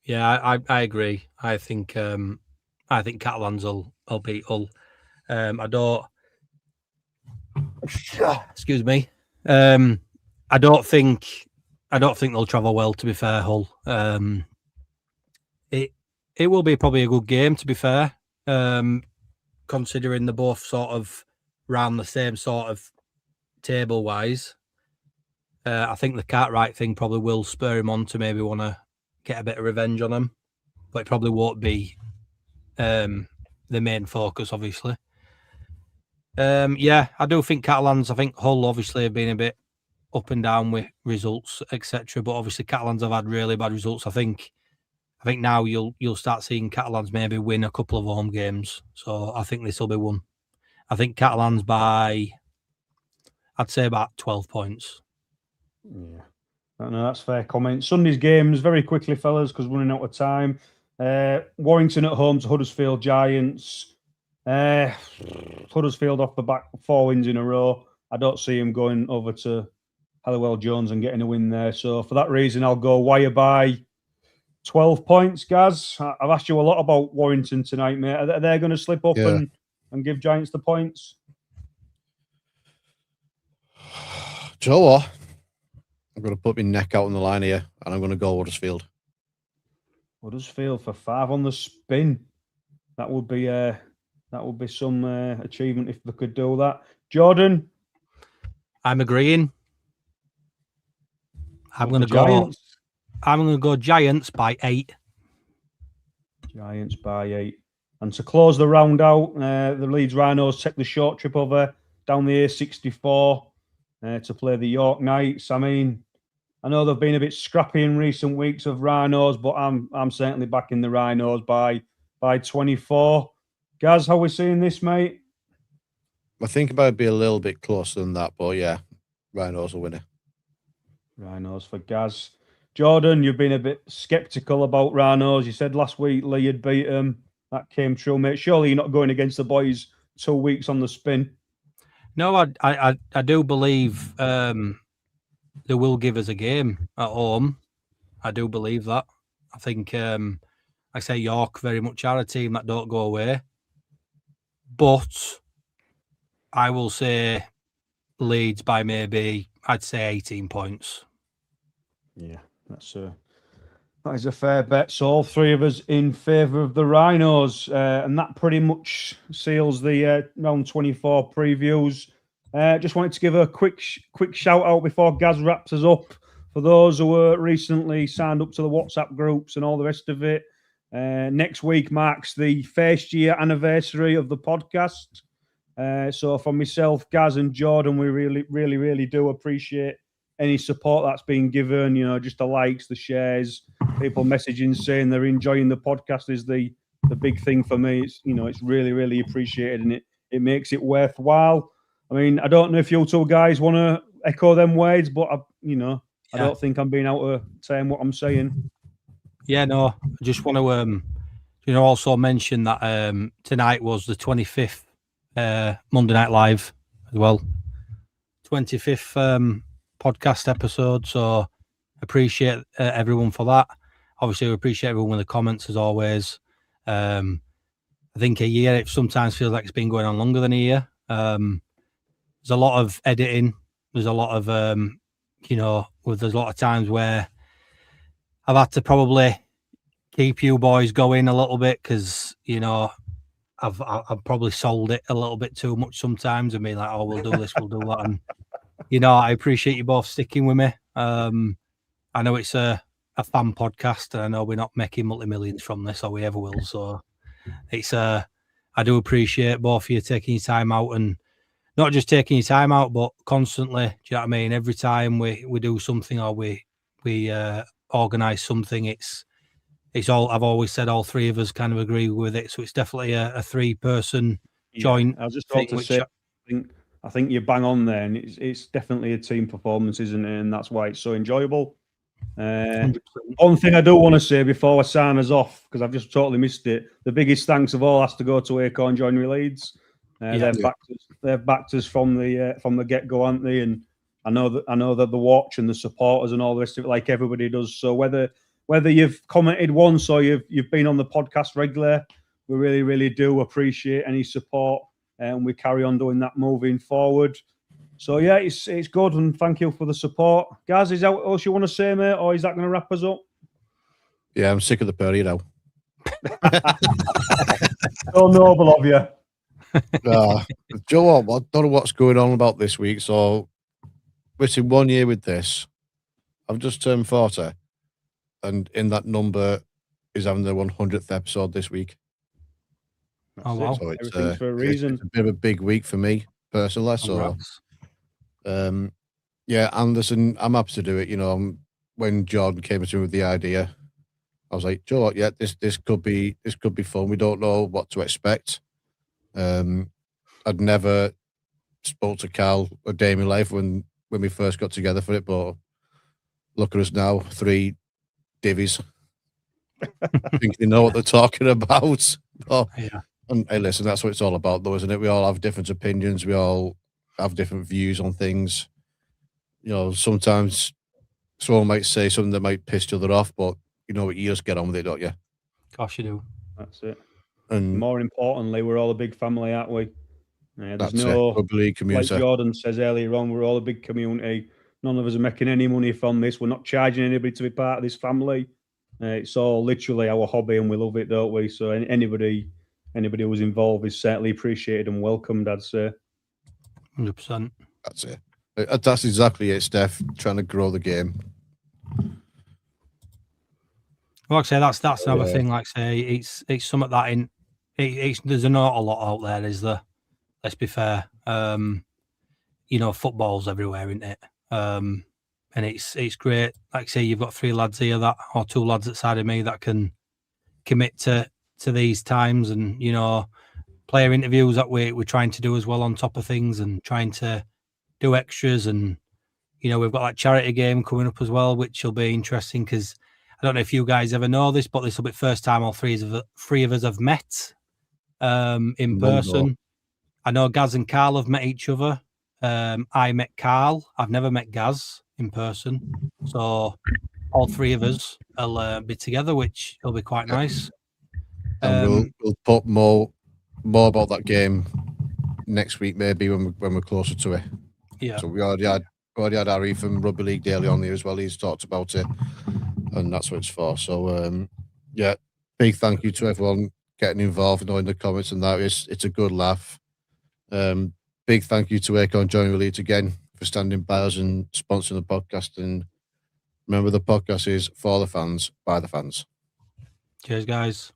Speaker 7: Yeah, I agree. I think Catalans will beat Hull. I don't. Excuse me. I don't think they'll travel well. To be fair, Hull. It will be probably a good game. To be fair, considering they're both sort of around the same sort of table wise. I think the Cartwright thing probably will spur him on to maybe want to get a bit of revenge on him, but it probably won't be the main focus, obviously. Yeah, I do think Catalans. I think Hull obviously have been a bit up and down with results, etc. But obviously Catalans have had really bad results. I think now you'll start seeing Catalans maybe win a couple of home games. So I think this will be one. I think Catalans by, I'd say about 12 points.
Speaker 8: Yeah, no, that's fair comment. Sunday's games very quickly, fellas, because we're running out of time. Warrington at home to Huddersfield Giants. Huddersfield off the back, 4 wins in a row. I don't see him going over to Halliwell Jones and getting a win there. So for that reason, I'll go Wire by 12 points, Gaz. I've asked you a lot about Warrington tonight, mate. Are they going to slip up and give Giants the points?
Speaker 2: Do you know what? I'm going to put my neck out on the line here, and I'm going to go Huddersfield.
Speaker 8: Huddersfield for 5 on the spin. That would be some achievement if they could do that. Jordan,
Speaker 7: I'm agreeing. I'm going to go Giants by 8.
Speaker 8: Giants by 8. And to close the round out, the Leeds Rhinos take the short trip over down the A64 to play the York Knights. I mean, I know they've been a bit scrappy in recent weeks of Rhinos, but I'm certainly backing the Rhinos by 24. Gaz, how are we seeing this, mate?
Speaker 2: I think it might be a little bit closer than that, but yeah, Rhinos will win it.
Speaker 8: Rhinos for Gaz. Jordan, you've been a bit sceptical about Rhinos. You said last week Lee had beat them. That came true, mate. Surely you're not going against the boys 2 weeks on the spin.
Speaker 7: No, I do believe they will give us a game at home. I do believe that. I think, like I say, York very much are a team that don't go away. But I will say Leeds by maybe, I'd say 18 points.
Speaker 8: Yeah, that is a fair bet. So all 3 of us in favour of the Rhinos. And that pretty much seals the round 24 previews. Just wanted to give a quick shout out before Gaz wraps us up for those who were recently signed up to the WhatsApp groups and all the rest of it. Next week marks the first year anniversary of the podcast. So for myself, Gaz and Jordan, we really do appreciate any support that's been given. You know, just the likes, the shares, people messaging saying they're enjoying the podcast is the big thing for me. It's, you know, it's really appreciated, and it makes it worthwhile. I mean, I don't know if you two guys want to echo them words, but I don't think I'm being out of saying what I'm saying.
Speaker 7: Yeah, no, I just want to, also mention that tonight was the 25th Monday Night Live as well. 25th podcast episode, so appreciate everyone for that. Obviously, we appreciate everyone with the comments as always. I think a year, it sometimes feels like it's been going on longer than a year. There's a lot of editing. There's a lot of, there's a lot of times where I've had to probably keep you boys going a little bit because, I've probably sold it a little bit too much sometimes and be like, oh, we'll do this, we'll do that. And, I appreciate you both sticking with me. I know it's a fan podcast and I know we're not making multi-millions from this or we ever will. So I I do appreciate both of you taking your time out, and not just taking your time out, but constantly. Do you know what I mean? Every time we do something or we organise something, it's all. I've always said all three of us kind of agree with it. So it's definitely a 3-person joint.
Speaker 8: I was just about to say, I think you bang on there, and it's definitely a team performance, isn't it? And that's why it's so enjoyable. One thing I do want to say before I sign us off, because I've just totally missed it, the biggest thanks of all has to go to Acorn Joinery Leeds. They've backed us from the get go, aren't they? And I know that the watch and the supporters and all the rest of it, like everybody does. So whether you've commented once or you've been on the podcast regular, we really, really do appreciate any support, and we carry on doing that moving forward. So yeah, it's good, and thank you for the support. Guys, is that what else you want to say, mate, or is that going to wrap us up?
Speaker 2: Yeah, I'm sick of the Perry now.
Speaker 8: So noble of you.
Speaker 2: Joe, I don't know what's going on about this week. So, within 1 year with this, I've just turned 40, and in that number is having the 100th episode this week.
Speaker 7: Oh wow!
Speaker 2: So
Speaker 8: everything's for a reason.
Speaker 2: It's a bit of a big week for me personally. So, yeah, Anderson, I'm happy to do it. You know, when Jordan came to me with the idea, I was like, Joe, yeah, this could be fun. We don't know what to expect. I'd never spoke to Carl a day in my life when we first got together for it, but look at us now, 3 divvies. I think they know what they're talking about.
Speaker 7: Yeah.
Speaker 2: And hey, listen, that's what it's all about, though, isn't it? We all have different opinions. We all have different views on things. You know, sometimes someone might say something that might piss the other off, but you know what? You just get on with it, don't you?
Speaker 7: Gosh, you do.
Speaker 8: That's it.
Speaker 2: And
Speaker 8: more importantly, we're all a big family, aren't we? There's
Speaker 2: no
Speaker 8: community. Like Jordan says earlier on, we're all a big community. None of us are making any money from this. We're not charging anybody to be part of this family. It's all literally our hobby, and we love it, don't we? So anybody who's involved is certainly appreciated and welcomed, I'd say.
Speaker 7: 100%.
Speaker 2: That's it. That's exactly it, Steph. Trying to grow the game.
Speaker 7: Like I say, that's another thing. Like I say, it's something that there's not a lot out there, is there? Let's be fair. You know, football's everywhere, isn't it? And it's great. Like I say, you've got 3 lads here or 2 lads outside of me that can commit to these times, and you know, player interviews that we're trying to do as well on top of things, and trying to do extras. And you know, we've got that charity game coming up as well, which will be interesting, because I don't know if you guys ever know this, but this will be the first time all three of us have met in person. I know Gaz and Carl have met each other. I met Carl. I've never met Gaz in person. So all 3 of us will be together, which will be quite nice.
Speaker 2: And we'll put more about that game next week, maybe when we're closer to it.
Speaker 7: Yeah.
Speaker 2: So we already had Harry from Rugby League Daily on there as well. He's talked about it, and that's what it's for. So yeah, big thank you to everyone getting involved in the comments and that. It's a good laugh. Big thank you to Acorn Joinery Leeds again for standing by us and sponsoring the podcast. And remember, the podcast is for the fans, by the fans.
Speaker 7: Cheers, guys.